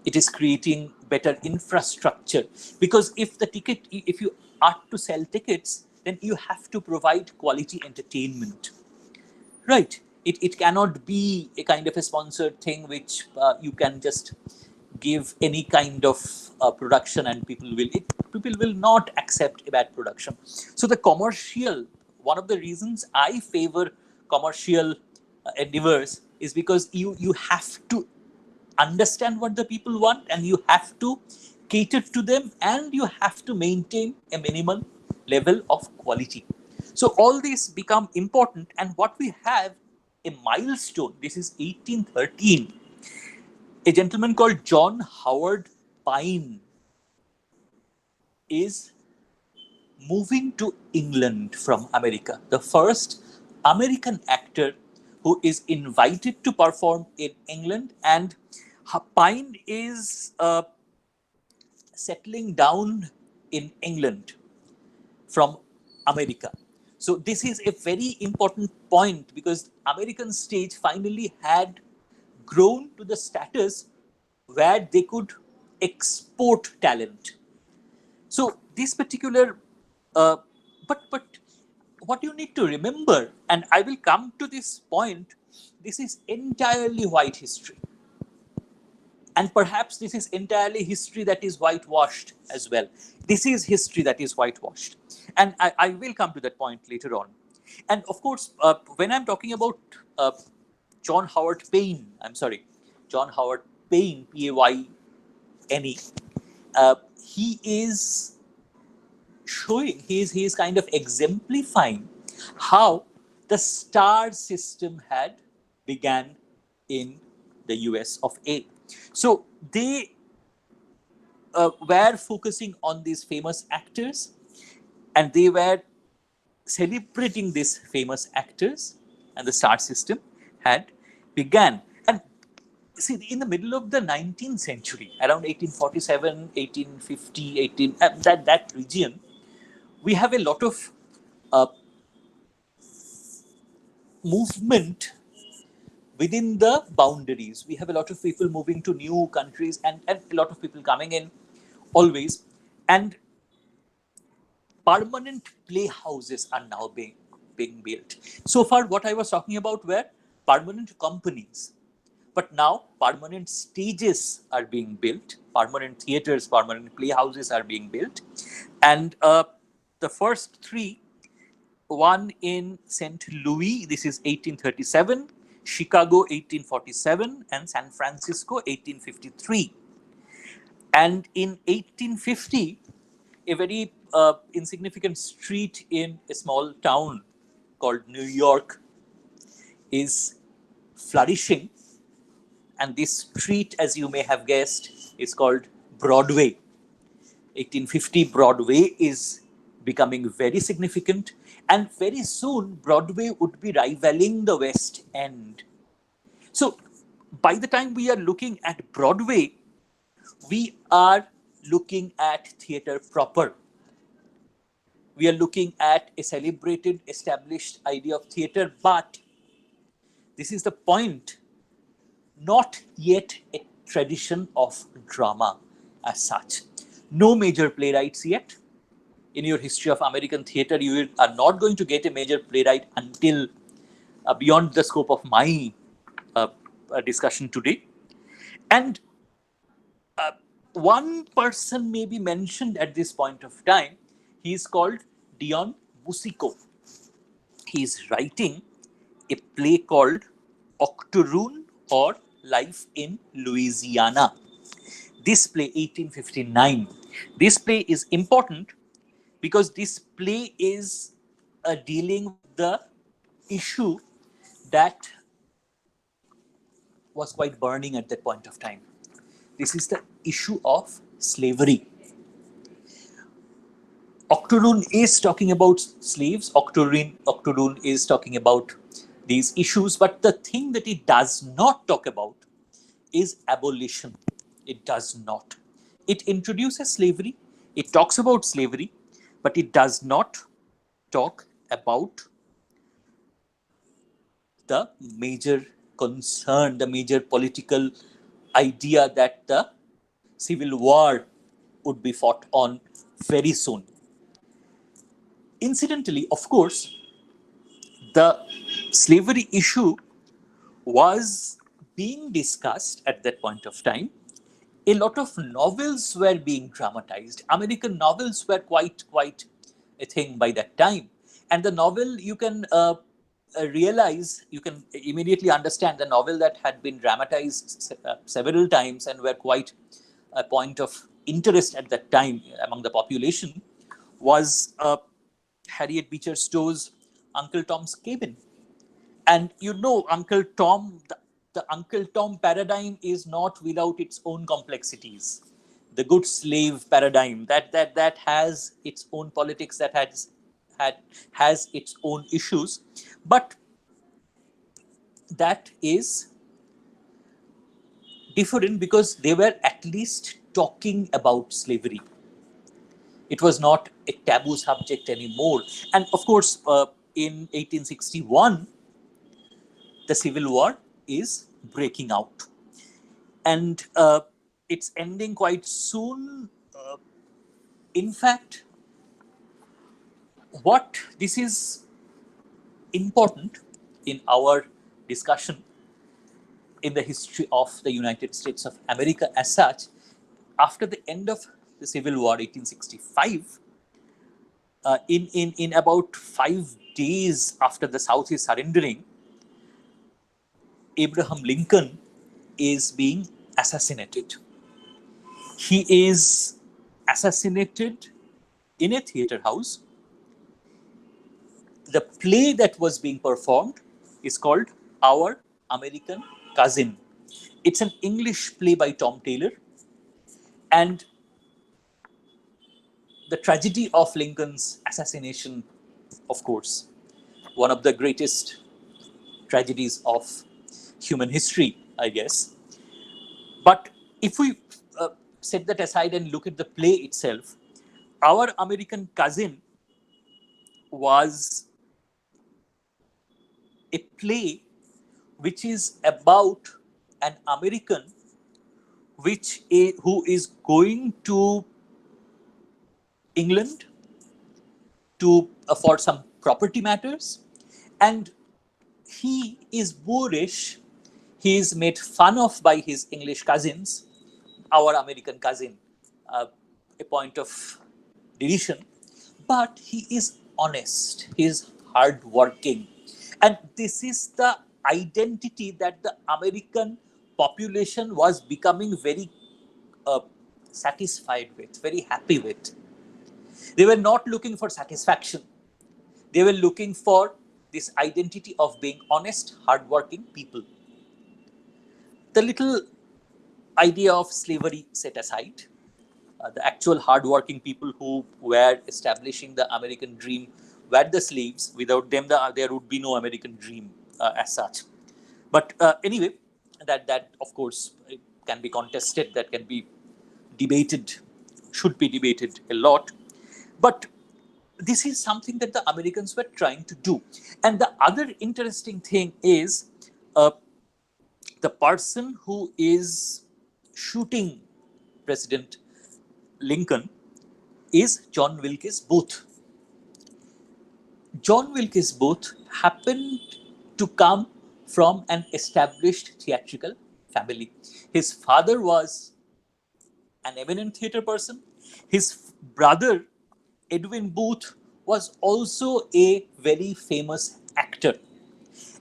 Speaker 4: It is creating better infrastructure, because if you are to sell tickets, then you have to provide quality entertainment. Right. It cannot be a kind of a sponsored thing which you can just give any kind of production and people will not accept a bad production. So the commercial, one of the reasons I favor commercial endeavors is because you have to understand what the people want and you have to cater to them and you have to maintain a minimal level of quality. So all these become important, and what we have a milestone. This is 1813. A gentleman called John Howard Payne is moving to England from America. The first American actor who is invited to perform in England, and Payne is settling down in England from America. So this is a very important point because American stage finally had grown to the status where they could export talent. So this particular, but what you need to remember, and I will come to this point, this is entirely white history. And perhaps this is entirely history that is whitewashed as well. This is history that is whitewashed. And I will come to that point later on. And of course, when I'm talking about John Howard Payne, John Howard Payne, Payne, he is showing, he is kind of exemplifying how the star system had began in the US of A. So they were focusing on these famous actors and they were celebrating these famous actors, and the star system had began. And see, in the middle of the 19th century, around 1847, 1850, that region, we have a lot of movement within the boundaries. We have a lot of people moving to new countries and a lot of people coming in always. And permanent playhouses are now being built. So far, what I was talking about were permanent companies. But now permanent stages are being built, permanent theaters, permanent playhouses are being built. And the first three, one in St. Louis, this is 1837, Chicago 1847, and San Francisco 1853. And in 1850, a very insignificant street in a small town called New York is flourishing. And this street, as you may have guessed, is called Broadway. 1850, Broadway is becoming very significant. And very soon, Broadway would be rivaling the West End. So by the time we are looking at Broadway, we are looking at theater proper. We are looking at a celebrated, established idea of theater, but this is the point, not yet a tradition of drama as such. No major playwrights yet. In your history of American theater, you are not going to get a major playwright until beyond the scope of my discussion today. And one person may be mentioned at this point of time. He is called Dion Boucicault. He is writing a play called Octoroon, or Life in Louisiana. This play, 1859. This play is important because this play is dealing with the issue that was quite burning at that point of time. This is the issue of slavery. Octoroon is talking about slaves. Octoroon is talking about these issues. But the thing that it does not talk about is abolition. It does not. It introduces slavery, it talks about slavery, but it does not talk about the major concern, the major political idea that the civil war would be fought on very soon. Incidentally, of course, the slavery issue was being discussed at that point of time. A lot of novels were being dramatized. American novels were quite a thing by that time. And the novel, you can realize, you can immediately understand the novel that had been dramatized several times and were quite a point of interest at that time among the population was Harriet Beecher Stowe's Uncle Tom's Cabin. And you know, Uncle Tom, the Uncle Tom paradigm is not without its own complexities. The good slave paradigm that has its own politics, that has its own issues, but that is different because they were at least talking about slavery. It was not a taboo subject anymore. And of course, in 1861, the Civil War is breaking out. And it's ending quite soon. In fact, what this is important in our discussion in the history of the United States of America as such, after the end of the Civil War, 1865, in about 5 days after the South is surrendering, Abraham Lincoln is being assassinated. He is assassinated in a theater house. The play that was being performed is called Our American Cousin. It's an English play by Tom Taylor. And the tragedy of Lincoln's assassination, of course, one of the greatest tragedies of human history, I guess. But if we set that aside and look at the play itself, Our American Cousin was a play which is about an American who is going to England to for some property matters, and he is boorish. He is made fun of by his English cousins, Our American Cousin, a point of derision. But he is honest. He is hardworking, and this is the identity that the American population was becoming very satisfied with, very happy with. They were not looking for satisfaction. They were looking for this identity of being honest, hardworking people. The little idea of slavery set aside, the actual hardworking people who were establishing the American dream were the slaves. Without them, there would be no American dream as such. But anyway, that of course can be contested, that can be debated, should be debated a lot. But this is something that the Americans were trying to do. And the other interesting thing is the person who is shooting President Lincoln is John Wilkes Booth. John Wilkes Booth happened to come from an established theatrical family. His father was an eminent theater person. His brother, Edwin Booth, was also a very famous actor.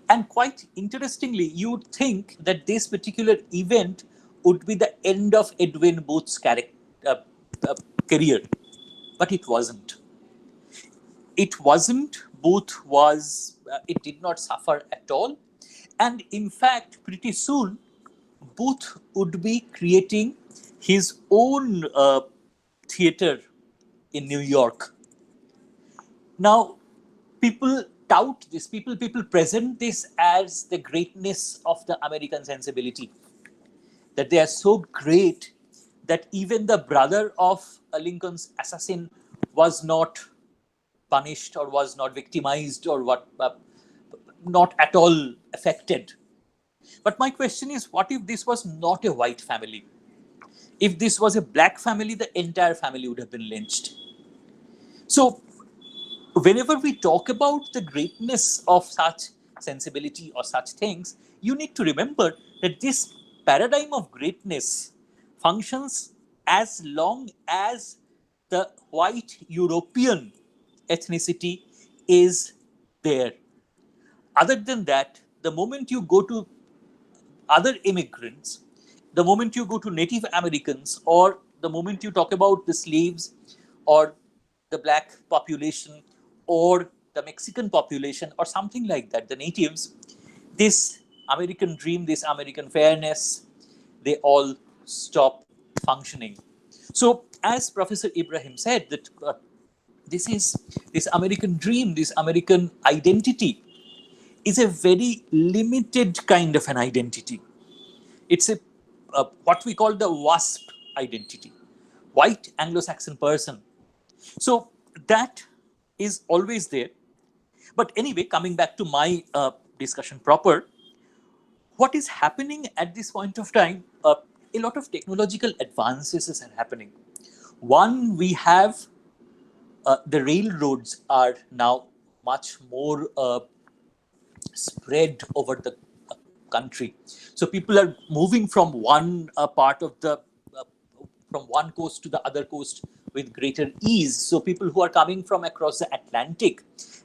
Speaker 4: And quite interestingly, you'd think that this particular event would be the end of Edwin Booth's career, but it wasn't. It wasn't. Booth was, it did not suffer at all. And in fact, pretty soon, Booth would be creating his own theater in New York. Now, people tout this. People present this as the greatness of the American sensibility, that they are so great that even the brother of Lincoln's assassin was not punished or was not victimized or not at all affected. But my question is, what if this was not a white family? If this was a black family, the entire family would have been lynched. So whenever we talk about the greatness of such sensibility or such things, you need to remember that this paradigm of greatness functions as long as the white European ethnicity is there. Other than that, the moment you go to other immigrants, the moment you go to Native Americans, or the moment you talk about the slaves or the black population or the Mexican population or something like that, the natives, this American dream, this American fairness, they all stop functioning. So, as Professor Ibrahim said, that this American dream, this American identity is a very limited kind of an identity. It's a what we call the WASP identity, white Anglo-Saxon person. So that is always there. But anyway, coming back to my discussion proper, what is happening at this point of time? A lot of technological advances are happening. One, we have the railroads are now much more spread over the country. So people are moving from one part of the from one coast to the other coast with greater ease. So people who are coming from across the Atlantic,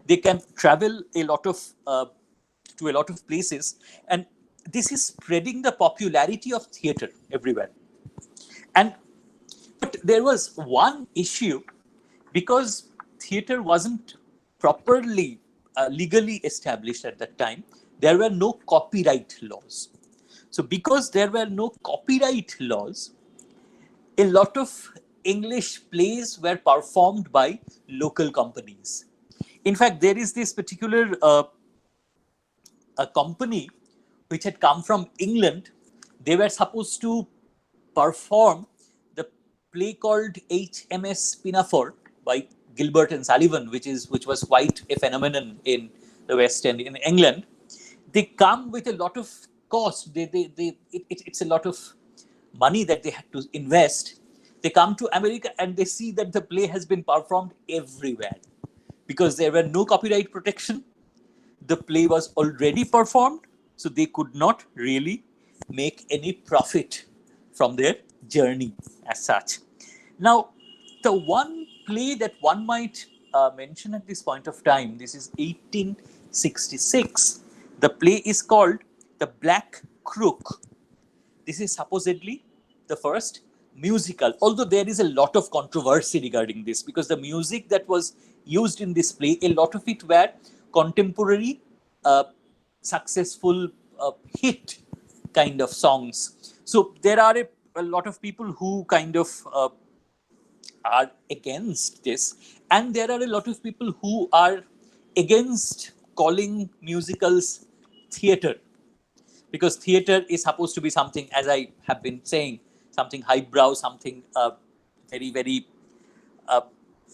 Speaker 4: they can travel a lot of to a lot of places, and this is spreading the popularity of theater everywhere. And but there was one issue, because theater wasn't properly legally established at that time. There were no copyright laws. So because there were no copyright laws, a lot of English plays were performed by local companies. In fact, there is this particular a company which had come from England. They were supposed to perform the play called HMS Pinafore by Gilbert and Sullivan, which was quite a phenomenon in the West End in England. They come with a lot of cost. It's a lot of money that they had to invest. They come to America and they see that the play has been performed everywhere because there were no copyright protection. The play was already performed, so they could not really make any profit from their journey as such. Now, the one play that one might mention at this point of time, this is 1866. The play is called The Black Crook. This is supposedly the first musical, although there is a lot of controversy regarding this, because the music that was used in this play, a lot of it were contemporary, successful hit kind of songs. So there are a lot of people who kind of are against this, and there are a lot of people who are against calling musicals theater, because theater is supposed to be something, as I have been saying, something highbrow, something very, very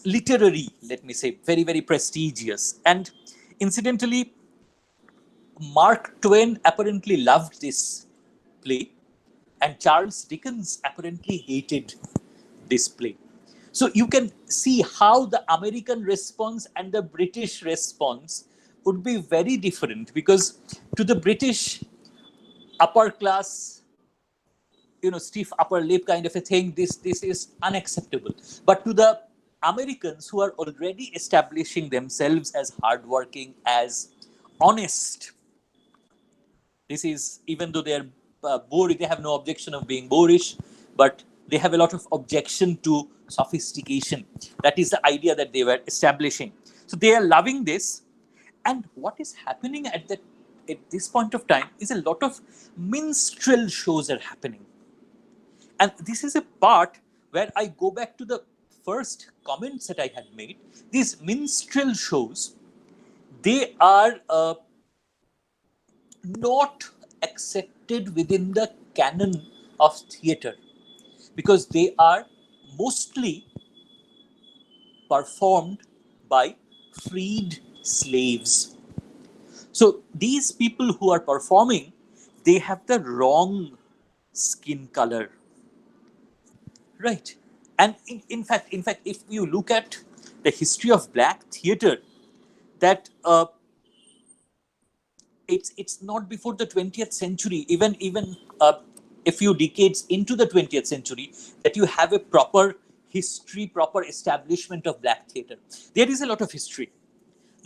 Speaker 4: literary, let me say, very, very prestigious. And incidentally, Mark Twain apparently loved this play, and Charles Dickens apparently hated this play. So you can see how the American response and the British response would be very different, because to the British upper class, stiff upper lip kind of a thing, this is unacceptable. But to the Americans who are already establishing themselves as hardworking, as honest, this is, even though they are bored, they have no objection of being boorish, but they have a lot of objection to sophistication. That is the idea that they were establishing. So they are loving this. And what is happening at this point of time is a lot of minstrel shows are happening. And this is a part where I go back to the first comments that I had made. These minstrel shows, they are not accepted within the canon of theater because they are mostly performed by freed slaves. So these people who are performing, they have the wrong skin color, right? And in fact, if you look at the history of black theater, that it's not before the 20th century, even a few decades into the 20th century, that you have a proper history, proper establishment of black theater. There is a lot of history,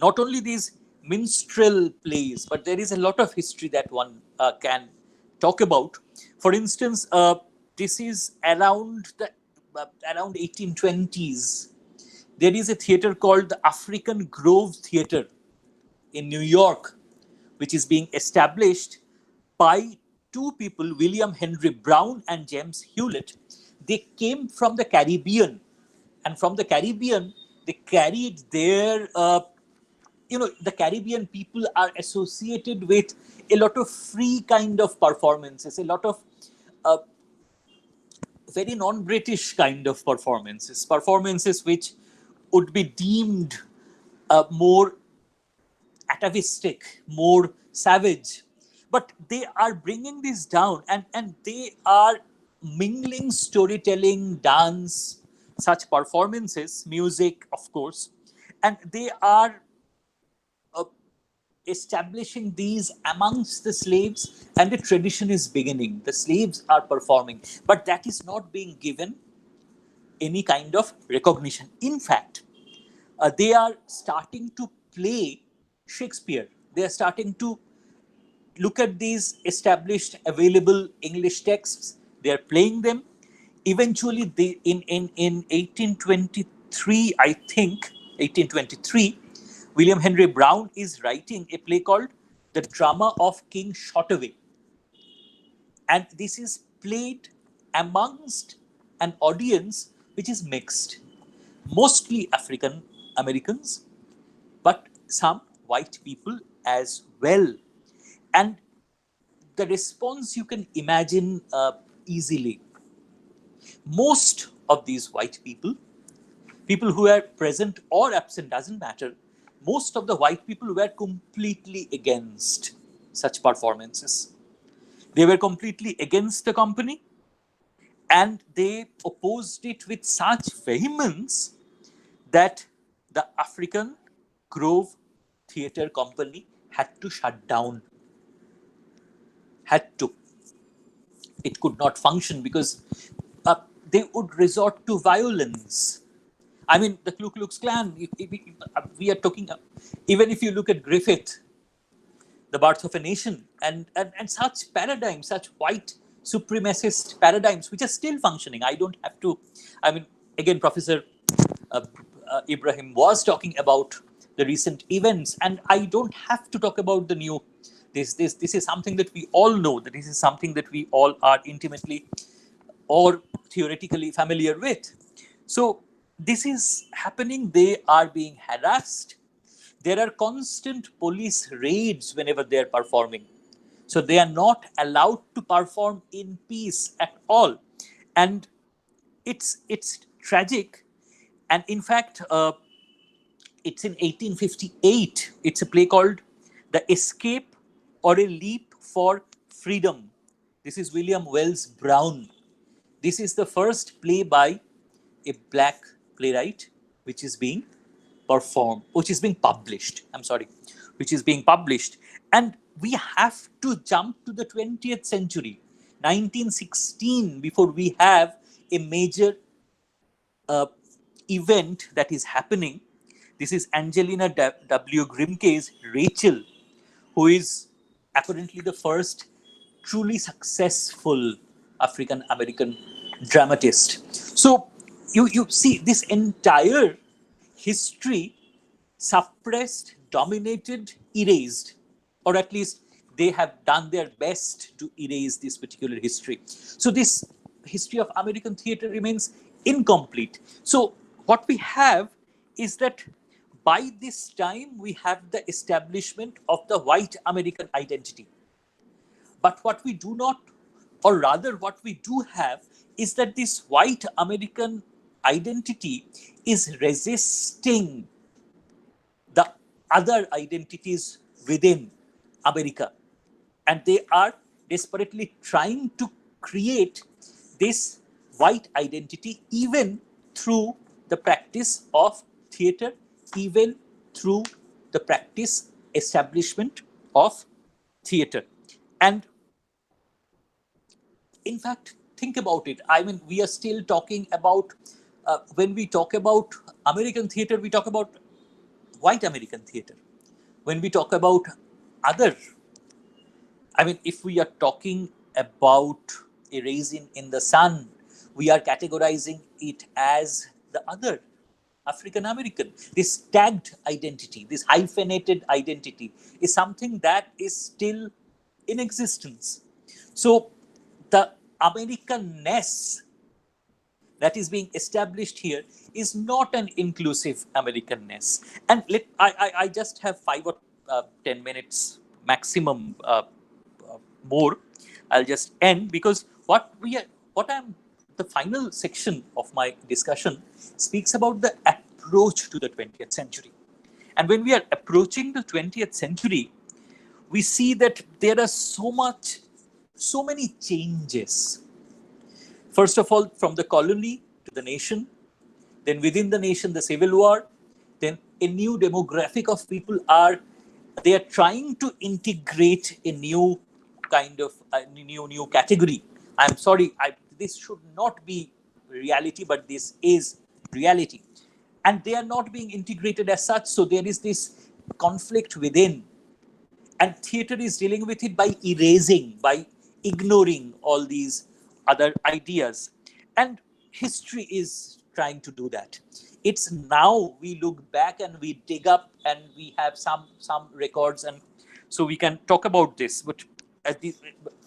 Speaker 4: not only these minstrel plays, but there is a lot of history that one can talk about. For instance, this is around 1820s. There is a theater called the African Grove Theater in New York, which is being established by two people, William Henry Brown and James Hewlett. They came from the Caribbean, and from the Caribbean, they carried their, the Caribbean people are associated with a lot of free kind of performances, a lot of uh, very non-British kind of performances which would be deemed more atavistic, more savage. But they are bringing this down, and they are mingling storytelling, dance, such performances, music, of course, and they are uh, establishing these amongst the slaves, and the tradition is beginning. The slaves are performing, but that is not being given any kind of recognition. In fact, they are starting to play Shakespeare. They are starting to look at these established available English texts. They are playing them. Eventually, they in 1823, I think 1823, William Henry Brown is writing a play called The Drama of King Shotaway, and this is played amongst an audience which is mixed, mostly African Americans, but some white people as well. And the response you can imagine easily. Most of these white people, people who are present or absent, doesn't matter, most of the white people were completely against such performances. They were completely against the company, and they opposed it with such vehemence that the African Grove Theatre Company had to shut down. Had to. It could not function because they would resort to violence. I mean, the Ku Klux Klan, we are talking, even if you look at Griffith, The Birth of a Nation, and such paradigms, such white supremacist paradigms, which are still functioning. I don't have to, I mean, again, Professor uh, Ibrahim was talking about the recent events, and I don't have to talk about the new. This is something that we all know. That this is something that we all are intimately or theoretically familiar with. So this is happening. They are being harassed. There are constant police raids whenever they are performing. So they are not allowed to perform in peace at all, and it's tragic. And in fact, it's in 1858. It's a play called The Escape or a Leap for Freedom. This is William Wells Brown. This is the first play by a black playwright which is being performed, which is being published. I'm sorry, which is being published. And we have to jump to the 20th century, 1916, before we have a major uh, event that is happening. This is Angelina W. Grimke's Rachel, who is apparently the first truly successful African American dramatist. So you see this entire history suppressed, dominated, erased, or at least they have done their best to erase this particular history. So this history of American theater remains incomplete. So what we have is that by this time, we have the establishment of the white American identity. But what we do not, or rather what we do have, is that this white American identity is resisting the other identities within America. And they are desperately trying to create this white identity even through the practice of theater, even through the practice establishment of theater. And in fact, think about it. I mean, we are still talking about, when we talk about American theater, we talk about white American theater. When we talk about other, I mean, if we are talking about A Raisin in the Sun, we are categorizing it as the other African American. This tagged identity, this hyphenated identity, is something that is still in existence. So the Americanness that is being established here is not an inclusive Americanness. And I just have 5 or 10 minutes maximum more. I'll just end, because the final section of my discussion speaks about the approach to the 20th century. And when we are approaching the 20th century, we see that there are so many changes. First of all, from the colony to the nation, then within the nation, the Civil War, then a new demographic of people they are trying to integrate a new kind of new category. I'm sorry, this should not be reality, but this is reality. And they are not being integrated as such, so there is this conflict within. And theater is dealing with it by erasing, by ignoring all these other ideas. And history is trying to do that. It's now we look back and we dig up and we have some records, and so we can talk about this. But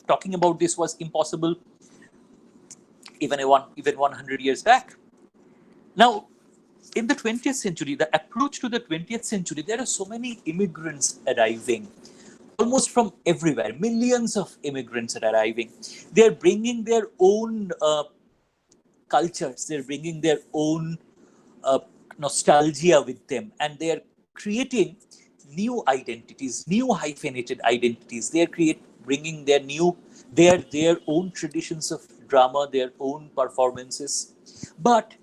Speaker 4: talking about this was impossible even 100 years back. Now, in the 20th century, the approach to the 20th century, there are so many immigrants arriving, almost from everywhere. Millions of immigrants are arriving. They're bringing their own cultures. They're bringing their own nostalgia with them, and they're creating new identities, new hyphenated identities. They're bringing their own traditions of drama, their own performances. But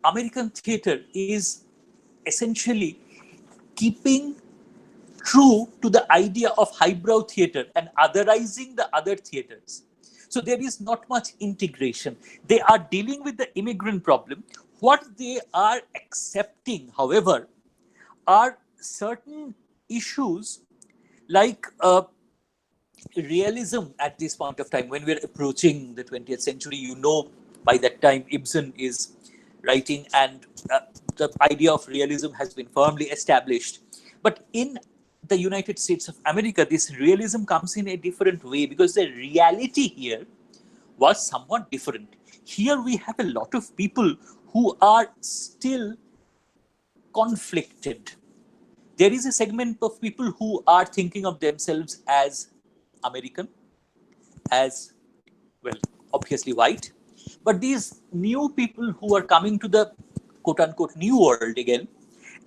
Speaker 4: American theater is essentially keeping true to the idea of highbrow theater and otherizing the other theaters. So there is not much integration. They are dealing with the immigrant problem. What they are accepting, however, are certain issues like realism at this point of time. When we're approaching the 20th century, by that time Ibsen is writing, and the idea of realism has been firmly established. But in the United States of America, this realism comes in a different way, because the reality here was somewhat different. Here we have a lot of people who are still conflicted. There is a segment of people who are thinking of themselves as American, as, well, obviously white. But these new people who are coming to the quote-unquote new world again,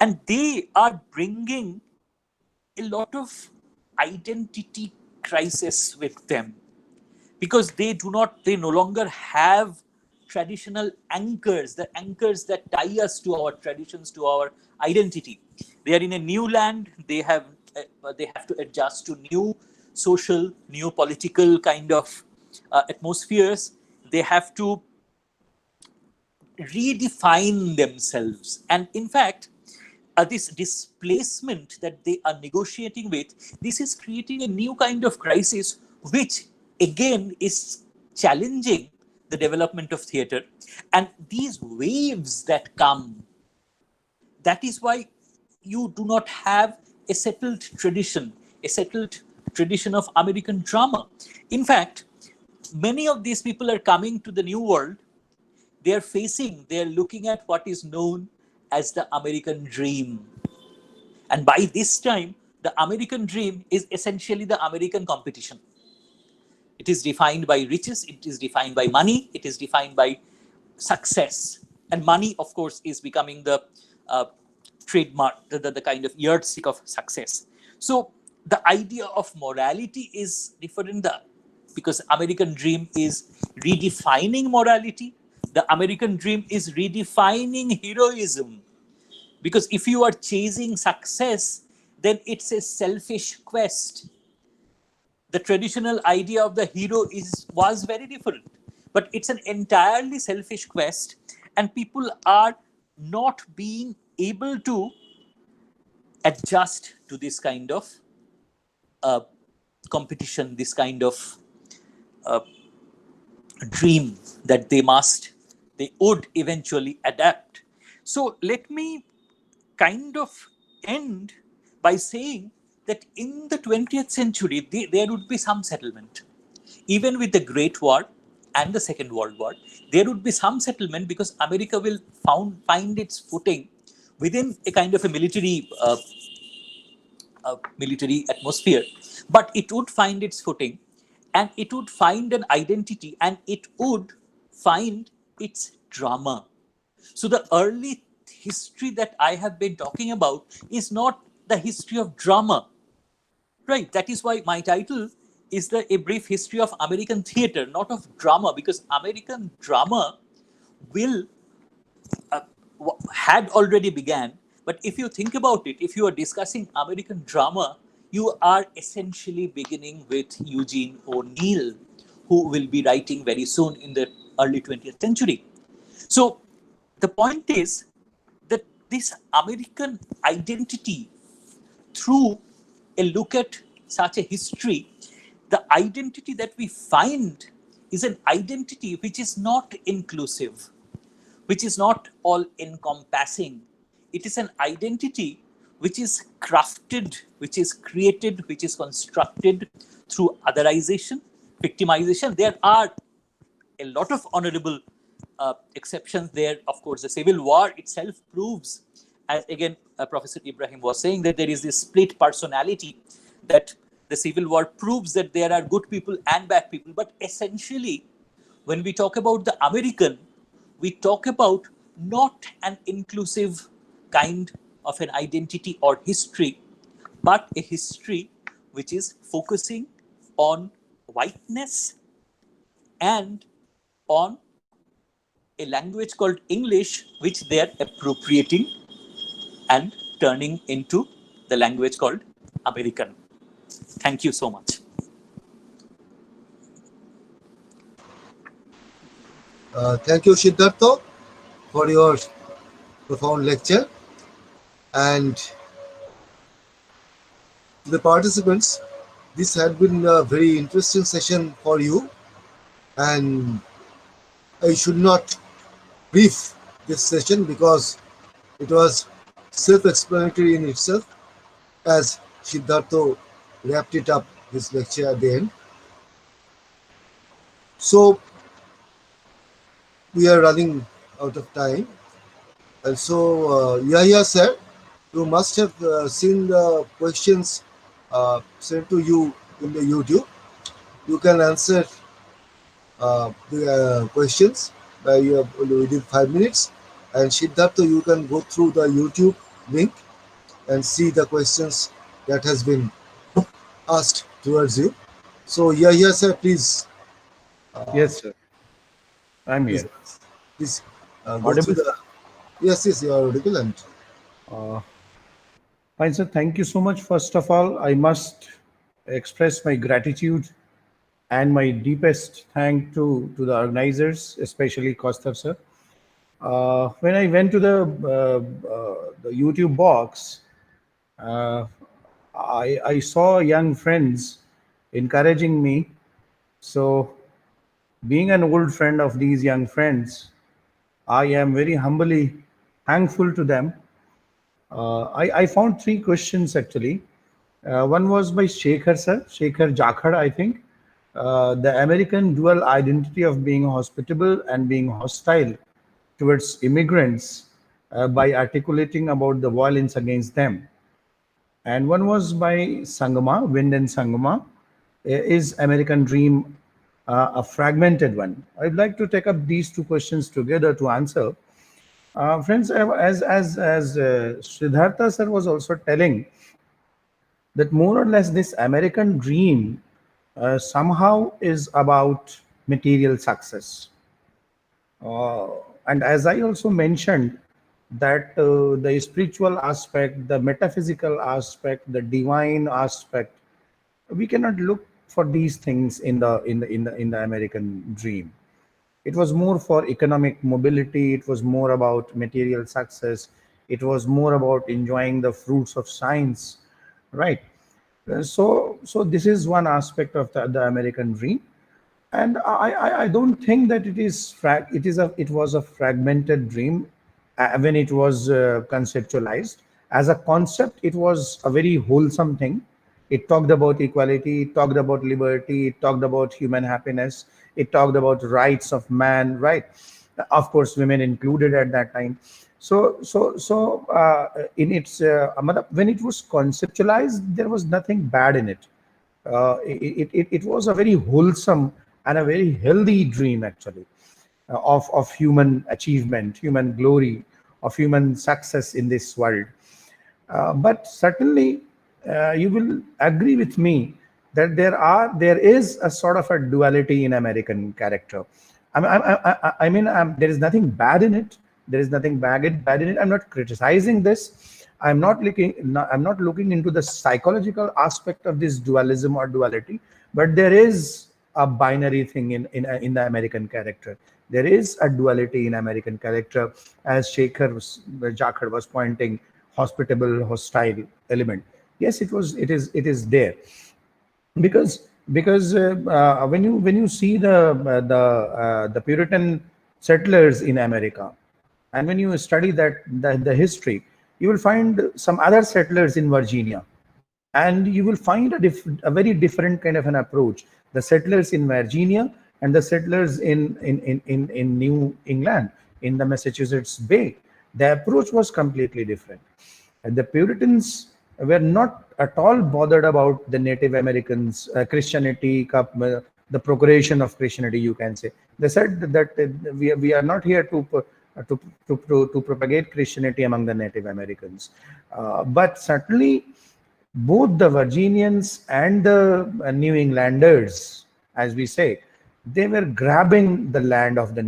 Speaker 4: and they are bringing a lot of identity crisis with them, because they no longer have traditional anchors, the anchors that tie us to our traditions, to our identity. They are in a new land. They have to adjust to new social, new political kind of atmospheres. They have to redefine themselves. And in fact, this displacement that they are negotiating with, this is creating a new kind of crisis, which again is challenging the development of theater. And these waves that come, that is why you do not have a settled tradition of American drama. In fact, many of these people are coming to the new world. They're looking at what is known as the American dream. And by this time, the American dream is essentially the American competition. It is defined by riches, it is defined by money, it is defined by success. And money, of course, is becoming the trademark, the kind of yardstick of success. So the idea of morality is different because American dream is redefining morality. The American dream is redefining heroism. Because if you are chasing success, then it's a selfish quest. The traditional idea of the hero was very different, but it's an entirely selfish quest, and people are not being able to adjust to this kind of uh, competition, this kind of uh, dream that they would eventually adapt. So let me kind of end by saying that in the 20th century, there would be some settlement. Even with the Great War and the Second World War, there would be some settlement because America will find its footing within a kind of a military atmosphere. But it would find its footing, and it would find an identity, and it would find its drama. So the early history that I have been talking about is not the history of drama, right? That is why my title is a brief history of American theater, not of drama, because American drama will uh, had already began. But if you think about it, if you are discussing American drama, you are essentially beginning with Eugene O'Neill, who will be writing very soon in the early 20th century. So the point is that this American identity, through a look at such a history, the identity that we find is an identity which is not inclusive, which is not all encompassing. It is an identity which is crafted, which is created, which is constructed through otherization, victimization. There are a lot of honorable exceptions there. Of course, the Civil War itself proves, as again Professor Ibrahim was saying, that there is this split personality, that the Civil War proves that there are good people and bad people. But essentially, when we talk about the American, we talk about not an inclusive kind of an identity or history, but a history which is focusing on whiteness and on a language called English, which they are appropriating and turning into the language called American. Thank you so much.
Speaker 1: Thank you, Siddhartha, for your profound lecture. And to the participants, this had been a very interesting session for you. And I should not brief this session because it was self-explanatory in itself, as Siddhartha wrapped it up his lecture at the end. So we are running out of time, and so Yahya sir, you must have seen the questions sent to you in the YouTube. You can answer the questions by within 5 minutes, and Siddhartha, you can go through the YouTube link and see the questions that has been asked towards you. So Yahya sir, please.
Speaker 2: Yes, sir. I'm
Speaker 1: Please,
Speaker 2: here.
Speaker 1: please go
Speaker 2: Audible?
Speaker 1: through the. Yes, you are audible. And
Speaker 2: Uh, Fine, sir. Thank you so much. First of all, I must express my gratitude and my deepest thank to the organizers, especially Kaustav sir. When I went to the YouTube box, uh, I saw young friends encouraging me. So, being an old friend of these young friends, I am very humbly thankful to them. I found three questions actually. One was by Shekhar sir, Shekhar Jakhar, I think. The American dual identity of being hospitable and being hostile towards immigrants by articulating about the violence against them. And one was by Sangama, Wind and Sangama. Is American Dream a fragmented one? I'd like to take up these two questions together to answer. Friends, as Siddhartha sir was also telling, that more or less this American dream somehow is about material success. Uh, and as I also mentioned, that the spiritual aspect, the metaphysical aspect, the divine aspect, we cannot look for these things in the American dream. It was more for economic mobility. It was more about material success. It was more about enjoying the fruits of science, right? So this is one aspect of the American dream, and I don't think that it was a fragmented dream when it was conceptualized. As a concept, it was a very wholesome thing. It talked about equality, it talked about liberty, it talked about human happiness, it talked about rights of man, right? Of course, women included at that time. In its when it was conceptualized, there was nothing bad in it. It was a very wholesome and a very healthy dream, actually, of human achievement, human glory, of human success in this world. But certainly, you will agree with me that there is a sort of a duality in American character. There is nothing bad in it. There is nothing bad in it. I'm not criticizing this. I'm not looking into the psychological aspect of this dualism or duality, but there is a binary thing in the American character. There is a duality in American character, as Jakhar was pointing, hospitable, hostile element. Yes, it is there, because when you see the Puritan settlers in America, and when you study the history, you will find some other settlers in Virginia, and you will find a very different kind of an approach. The settlers in Virginia and the settlers in New England, in the Massachusetts Bay, the approach was completely different. And the Puritans were not at all bothered about the Native Americans, Christianity, the procuration of Christianity, you can say. They said that we are not here to propagate Christianity among the Native Americans. But certainly, both the Virginians and the New Englanders, as we say, they were grabbing the land of the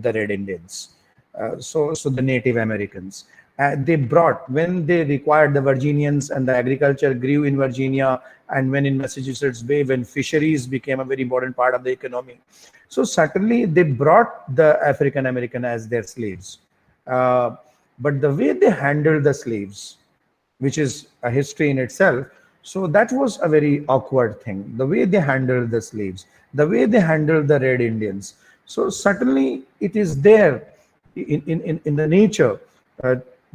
Speaker 2: Red Indians. So the Native Americans. They brought, when they required, the Virginians, and the agriculture grew in Virginia, and when in Massachusetts Bay, when fisheries became a very important part of the economy. So certainly they brought the African American as their slaves. But the way they handled the slaves, which is a history in itself, so that was a very awkward thing. The way they handled the slaves, the way they handled the Red Indians. So certainly it is there in the nature,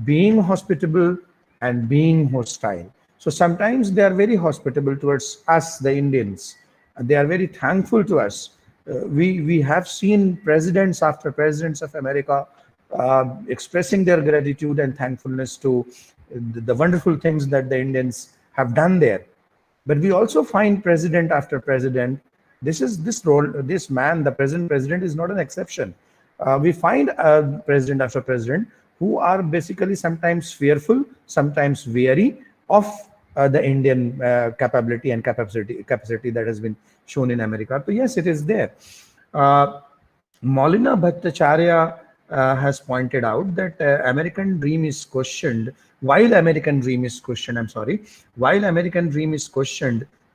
Speaker 2: being hospitable and being hostile. So sometimes they are very hospitable towards us, the Indians. They are very thankful to us. We have seen presidents after presidents of America expressing their gratitude and thankfulness to the wonderful things that the Indians have done there. But we also find president after president, this man, the present president, is not an exception. We find president after president who are basically sometimes fearful, sometimes wary of the Indian capability and capacity that has been shown in America. So yes, it is there. Maulana Bhattacharya has pointed out that American dream is questioned. While American dream is questioned,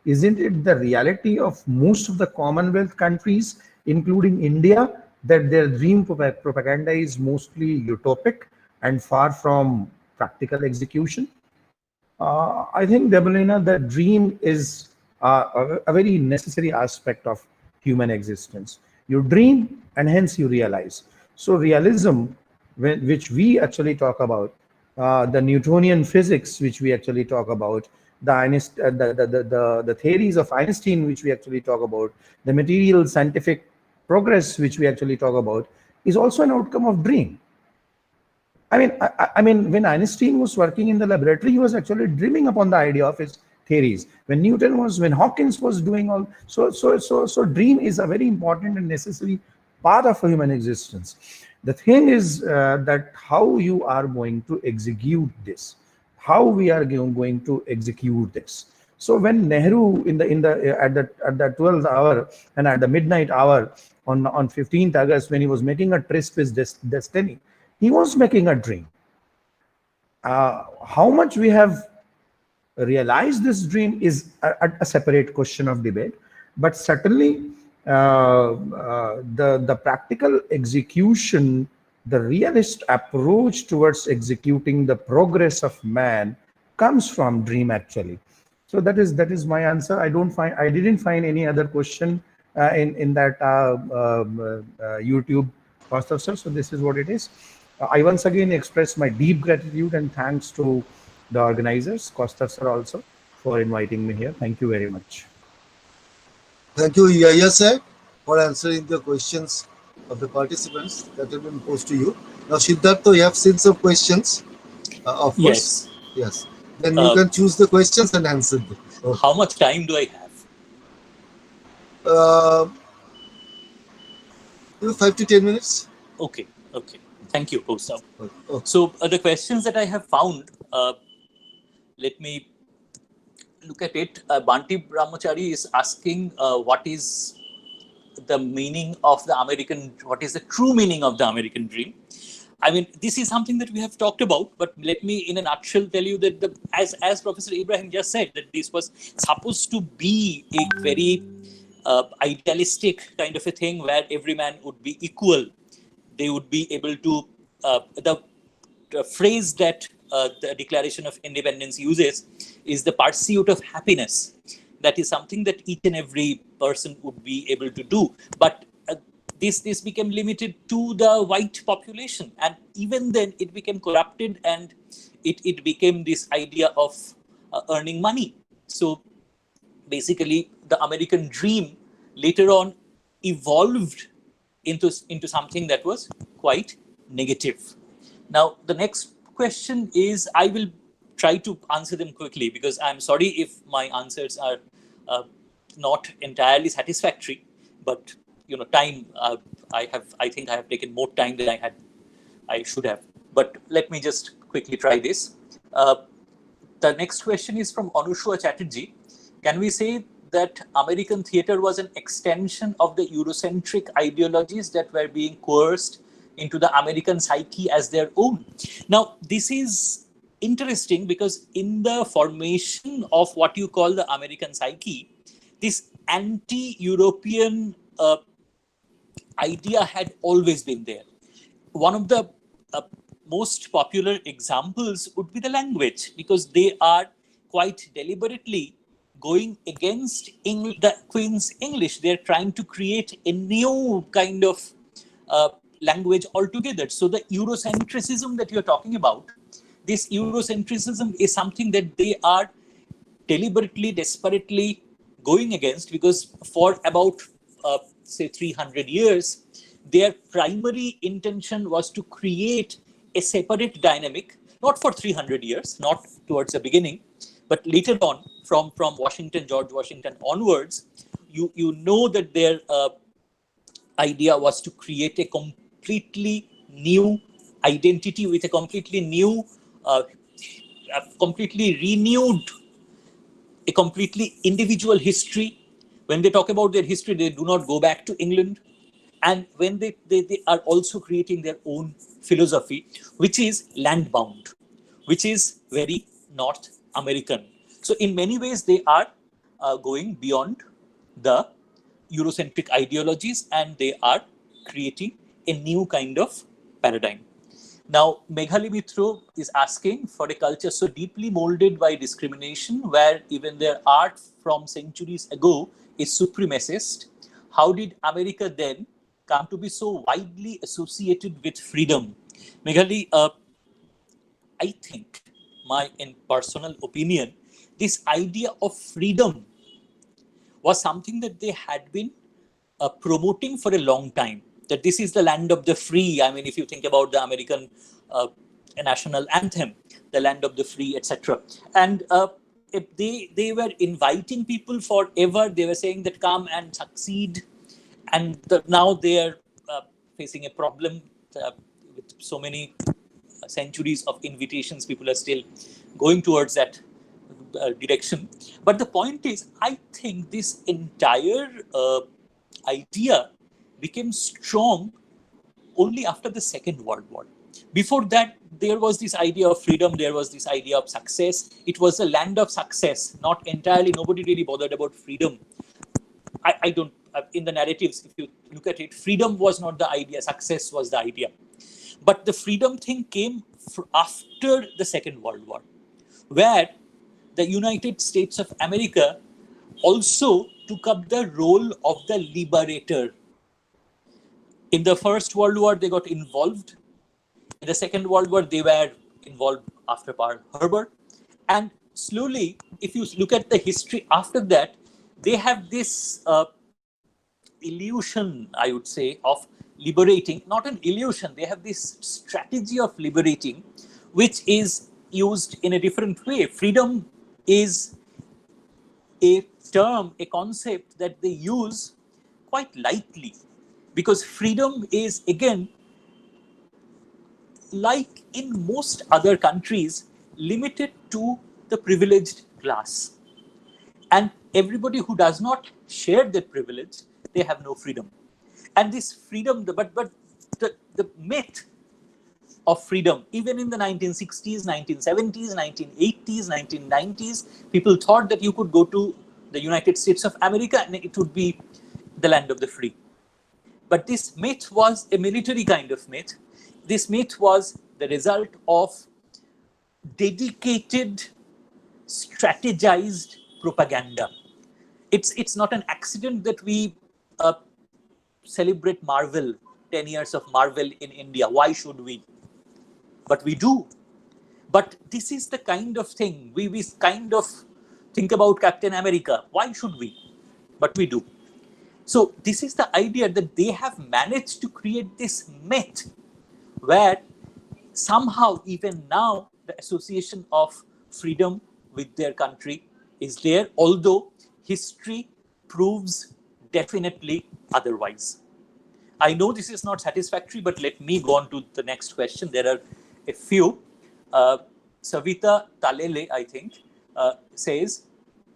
Speaker 2: isn't it the reality of most of the Commonwealth countries, including India, that their dream propaganda is mostly utopic and far from practical execution? I think, Debolina, the dream is a very necessary aspect of human existence. You dream and hence you realize. So realism, which we actually talk about, the Newtonian physics, which we actually talk about, the theories of Einstein, which we actually talk about, the material scientific progress, which we actually talk about, is also an outcome of dream. I mean, when Einstein was working in the laboratory, he was actually dreaming upon the idea of his theories. When Hawkins was doing all, so dream is a very important and necessary part of human existence. The thing is that how you are going to execute this, how we are going to execute this. So when Nehru at the 12th hour and at the midnight hour on 15th August, when he was making a tryst with destiny, he was making a dream. How much we have realized this dream is a separate question of debate, but certainly the practical execution, the realist approach towards executing the progress of man comes from dream actually. So that is my answer. I didn't find any other question in that YouTube pastor sir. So this is what it is. I once again express my deep gratitude and thanks to the organizers, Costa sir also, for inviting me here. Thank you very much.
Speaker 1: Thank you, Yaya sir, for answering the questions of the participants that have been posed to you. Now, Siddhartha, you have seen some questions, of course.
Speaker 4: Yes.
Speaker 1: Yes. Then you
Speaker 4: Uh,
Speaker 1: can choose the questions and answer them. Okay.
Speaker 4: how much time do I have?
Speaker 1: Uh, 5 to 10 minutes.
Speaker 4: Okay. Okay. Thank you, Kostav.
Speaker 1: Okay.
Speaker 4: So the questions that I have found, let me look at it. Banti Brahmachari is asking what is the meaning of the American, what is the true meaning of the American dream? I mean, this is something that we have talked about, but let me in a nutshell tell you that as Professor Ibrahim just said, that this was supposed to be a very idealistic kind of a thing where every man would be equal. They would be able to, the phrase that the Declaration of Independence uses is the pursuit of happiness. That is something that each and every person would be able to do. But this became limited to the white population. And even then it became corrupted and it became this idea of earning money. So basically the American dream later on evolved into something that was quite negative. Now, the next question is, I will try to answer them quickly because I'm sorry if my answers are not entirely satisfactory, but time, I think I have taken more time than I should have. But let me just quickly try this. The next question is from Anushwa Chatterjee. Can we say that American theater was an extension of the Eurocentric ideologies that were being coerced into the American psyche as their own? Now, this is interesting because in the formation of what you call the American psyche, this anti-European idea had always been there. One of the most popular examples would be the language, because they are quite deliberately going against the Queen's English. They're trying to create a new kind of language altogether. So the Eurocentrism that you're talking about, this Eurocentrism is something that they are deliberately, desperately going against, because for about, say, 300 years, their primary intention was to create a separate dynamic, not for 300 years, not towards the beginning, but later on, from George Washington onwards, you know that their idea was to create a completely new identity with a completely new, completely renewed, a completely individual history. When they talk about their history, they do not go back to England. And when they are also creating their own philosophy, which is land-bound, which is very North American. So in many ways, they are going beyond the Eurocentric ideologies, and they are creating a new kind of paradigm. Now, Meghali Mitro is asking, for a culture so deeply molded by discrimination, where even their art from centuries ago is supremacist, how did America then come to be so widely associated with freedom? Meghali, I think, in personal opinion, this idea of freedom was something that they had been promoting for a long time, that this is the land of the free. I mean, if you think about the American a national anthem, the land of the free, etc. And if they were inviting people forever. They were saying that come and succeed, and now they are facing a problem with so many centuries of invitations. People are still going towards that direction. But the point is, I think this entire idea became strong only after the Second World War. Before that, there was this idea of freedom, there was this idea of success. It was a land of success, not entirely, nobody really bothered about freedom. I don't, in the narratives, if you look at it, freedom was not the idea, success was the idea. But the freedom thing came after the Second World War, where the United States of America also took up the role of the liberator. In the First World War, they got involved. In the Second World War, they were involved after Pearl Harbor. And slowly, if you look at the history after that, they have this illusion, I would say, of liberating. Not an illusion, they have this strategy of liberating, which is used in a different way. Freedom is a term, a concept that they use quite lightly, because freedom is, again, like in most other countries, limited to the privileged class. And everybody who does not share that privilege, they have no freedom. And this freedom, but the myth of freedom, even in the 1960s, 1970s, 1980s, 1990s, people thought that you could go to the United States of America and it would be the land of the free. But this myth was a military kind of myth. This myth was the result of dedicated, strategized propaganda. It's not an accident that we celebrate Marvel, 10 years of Marvel in India. Why should we? But we do. But this is the kind of thing, we kind of think about Captain America. Why should we? But we do. So this is the idea that they have managed to create this myth where somehow even now the association of freedom with their country is there, although history proves definitely otherwise. I know this is not satisfactory, but let me go on to the next question. There are a few. Savita Talele, I think, says,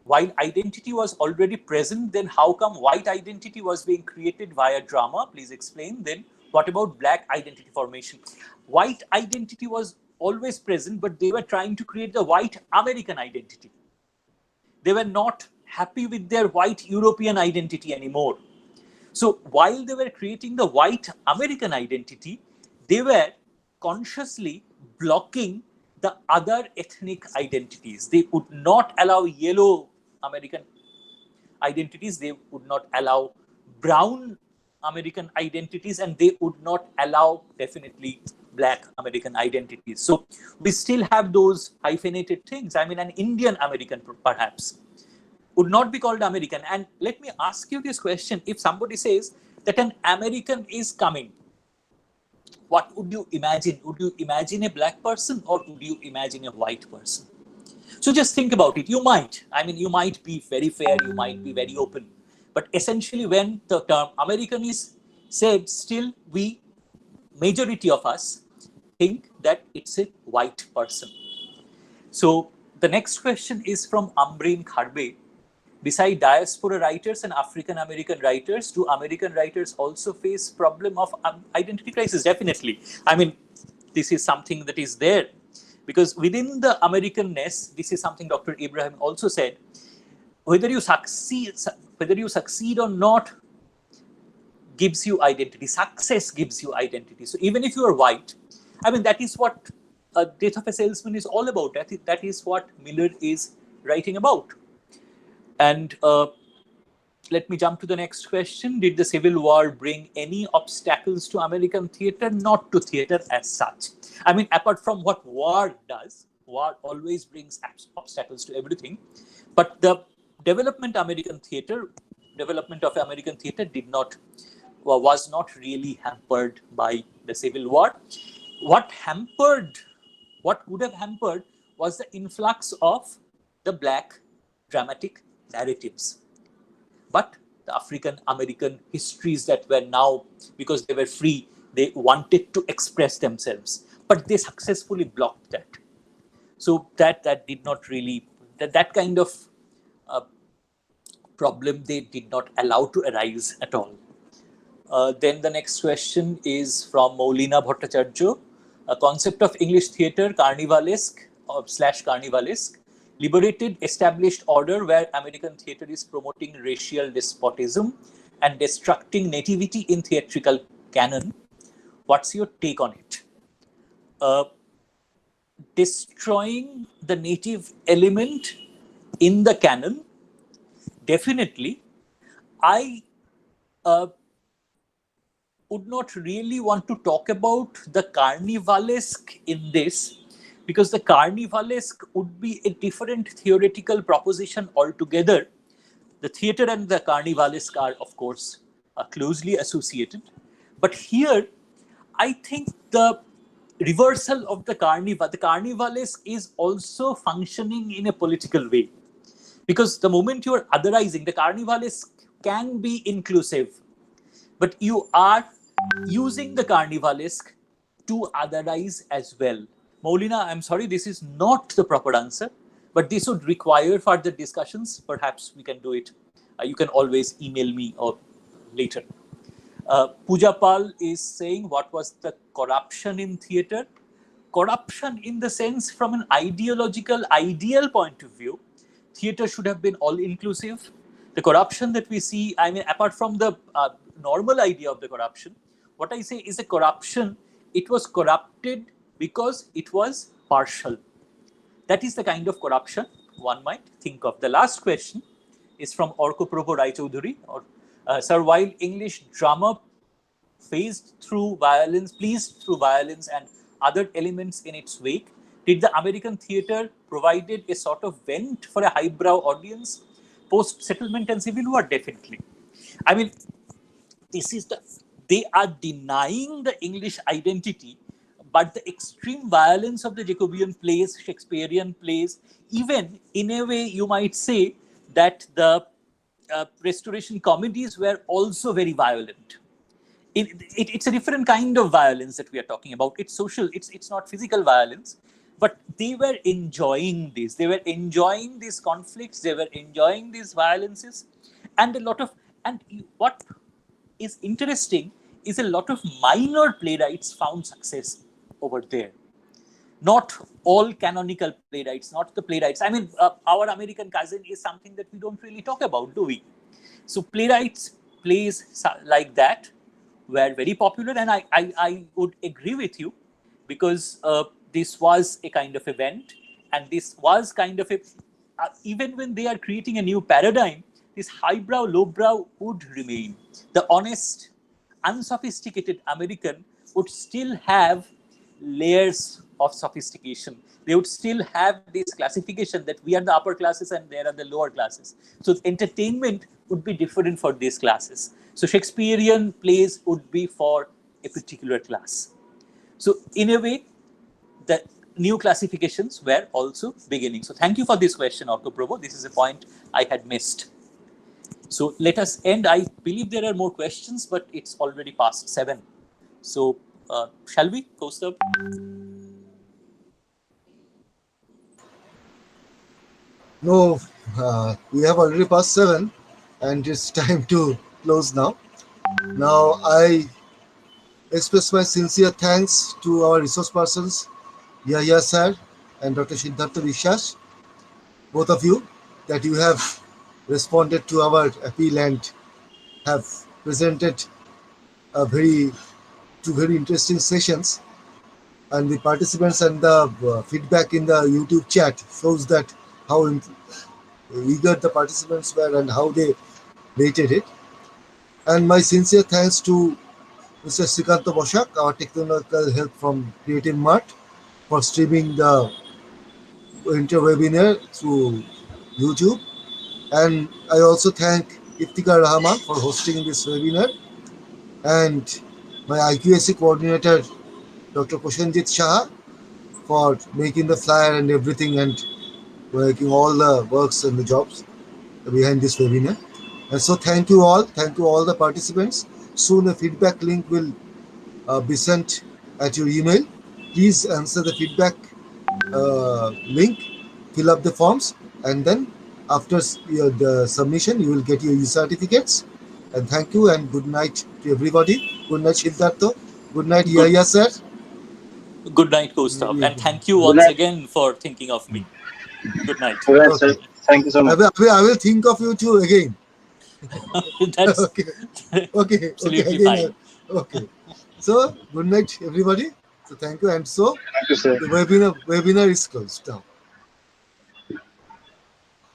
Speaker 4: while identity was already present, then how come white identity was being created via drama? Please explain. Then what about black identity formation? White identity was always present, but they were trying to create the white American identity. They were not happy with their white European identity anymore. So while they were creating the white American identity, they were consciously blocking the other ethnic identities. They would not allow yellow American identities, they would not allow brown American identities, and they would not allow definitely black American identities. So we still have those hyphenated things. I mean, an Indian American perhaps would not be called American. And let me ask you this question. If somebody says that an American is coming, what would you imagine? Would you imagine a black person or would you imagine a white person? So just think about it. You might. I mean, you might be very fair, you might be very open. But essentially, when the term American is said, still we, majority of us, think that it's a white person. So the next question is from Ambreen Kharbe. Beside diaspora writers and African American writers, do American writers also face problem of identity crisis? Definitely. I mean, this is something that is there. Because within the Americanness, this is something Dr. Abraham also said, whether you succeed or not gives you identity. Success gives you identity. So even if you are white, I mean, that is what Death of a Salesman is all about. That is what Miller is writing about. And let me jump to the next question. Did the Civil War bring any obstacles to American theater? Not to theater as such. I mean, apart from what war does, war always brings obstacles to everything. But the development of American theater was not really hampered by the Civil War. What hampered What would have hampered was the influx of the black dramatic narratives. But the African American histories that were now, because they were free, they wanted to express themselves, but they successfully blocked that. So that did not really, that kind of uh, problem they did not allow to arise at all. Then the next question is from Maulina Bhattacharya. A concept of English theatre, carnivalesque or slash carnivalesque, liberated established order where American theatre is promoting racial despotism and destructing nativity in theatrical canon. What's your take on it? Destroying the native element in the canon, definitely. I would not really want to talk about the carnivalesque in this, because the carnivalesque would be a different theoretical proposition altogether. The theater and the carnivalesque are, of course, closely associated. But here, I think the reversal of the carnivalesque is also functioning in a political way. Because the moment you are otherizing, the carnivalesque can be inclusive, but you are using the carnivalesque to otherize as well. Maulina, I'm sorry, this is not the proper answer, but this would require further discussions. Perhaps we can do it. You can always email me or later. Pooja Pal is saying, what was the corruption in theatre? Corruption in the sense from an ideological, ideal point of view, theatre should have been all-inclusive. The corruption that we see, I mean, apart from the normal idea of the corruption, what I say is a corruption, it was corrupted because it was partial. That is the kind of corruption one might think of. The last question is from Orko Provo Rai Chaudhuri. Sir, while English drama pleased through violence and other elements in its wake, did the American theatre provided a sort of vent for a highbrow audience post-settlement and civil war? Definitely. I mean, they are denying the English identity, but the extreme violence of the Jacobean plays, Shakespearean plays, even in a way you might say that the Restoration comedies were also very violent. It's a different kind of violence that we are talking about. It's social, it's not physical violence, but they were enjoying this. They were enjoying these conflicts, they were enjoying these violences, and what is interesting is a lot of minor playwrights found success over there. Not all canonical playwrights, not the playwrights. I mean, Our American Cousin is something that we don't really talk about, do we? So plays like that were very popular, and I would agree with you, because this was a kind of event, and this was kind of even when they are creating a new paradigm, this highbrow, lowbrow would remain. The honest, unsophisticated American would still have layers of sophistication. They would still have this classification that we are the upper classes and there are the lower classes. So entertainment would be different for these classes. So Shakespearean plays would be for a particular class. So in a way, the new classifications were also beginning. So thank you for this question, Orko Provo. This is a point I had missed. So let us end. I believe there are more questions, but it's already past 7. So shall we, Kaustav?
Speaker 1: No, we have already passed 7 and it's time to close now. Now, I express my sincere thanks to our resource persons, Yahya sir and Dr. Siddhartha Vishwas, both of you, that you have responded to our appeal and have presented two very interesting sessions. And the participants and the feedback in the YouTube chat shows that how eager the participants were and how they rated it. And my sincere thanks to Mr. Srikanto Boshak, our technical help from Creative Mart, for streaming the inter-webinar through YouTube. And I also thank Iftikhar Rahman for hosting this webinar, and my IQAC coordinator, Dr. Prashanjit Shah, for making the flyer and everything and making all the works and the jobs behind this webinar. And so thank you all the participants. Soon a feedback link will be sent at your email. Please answer the feedback link, fill up the forms, and then after the submission, you will get your e-certificates. And thank you and good night to everybody. Good night, Siddhartha. Good night,
Speaker 4: Good,
Speaker 1: Yaya sir.
Speaker 4: good night, Gustav. And thank you
Speaker 5: Good
Speaker 4: once
Speaker 5: night.
Speaker 4: again for thinking of me. Good night.
Speaker 5: Good night, sir.
Speaker 1: Okay.
Speaker 5: Thank you so much.
Speaker 1: I will think of you too again.
Speaker 4: That's
Speaker 1: Okay. Okay.
Speaker 4: absolutely
Speaker 1: Again.
Speaker 4: fine.
Speaker 1: Okay. So good night, everybody. So thank you. And so
Speaker 5: Thank you, sir.
Speaker 1: the webinar is closed now.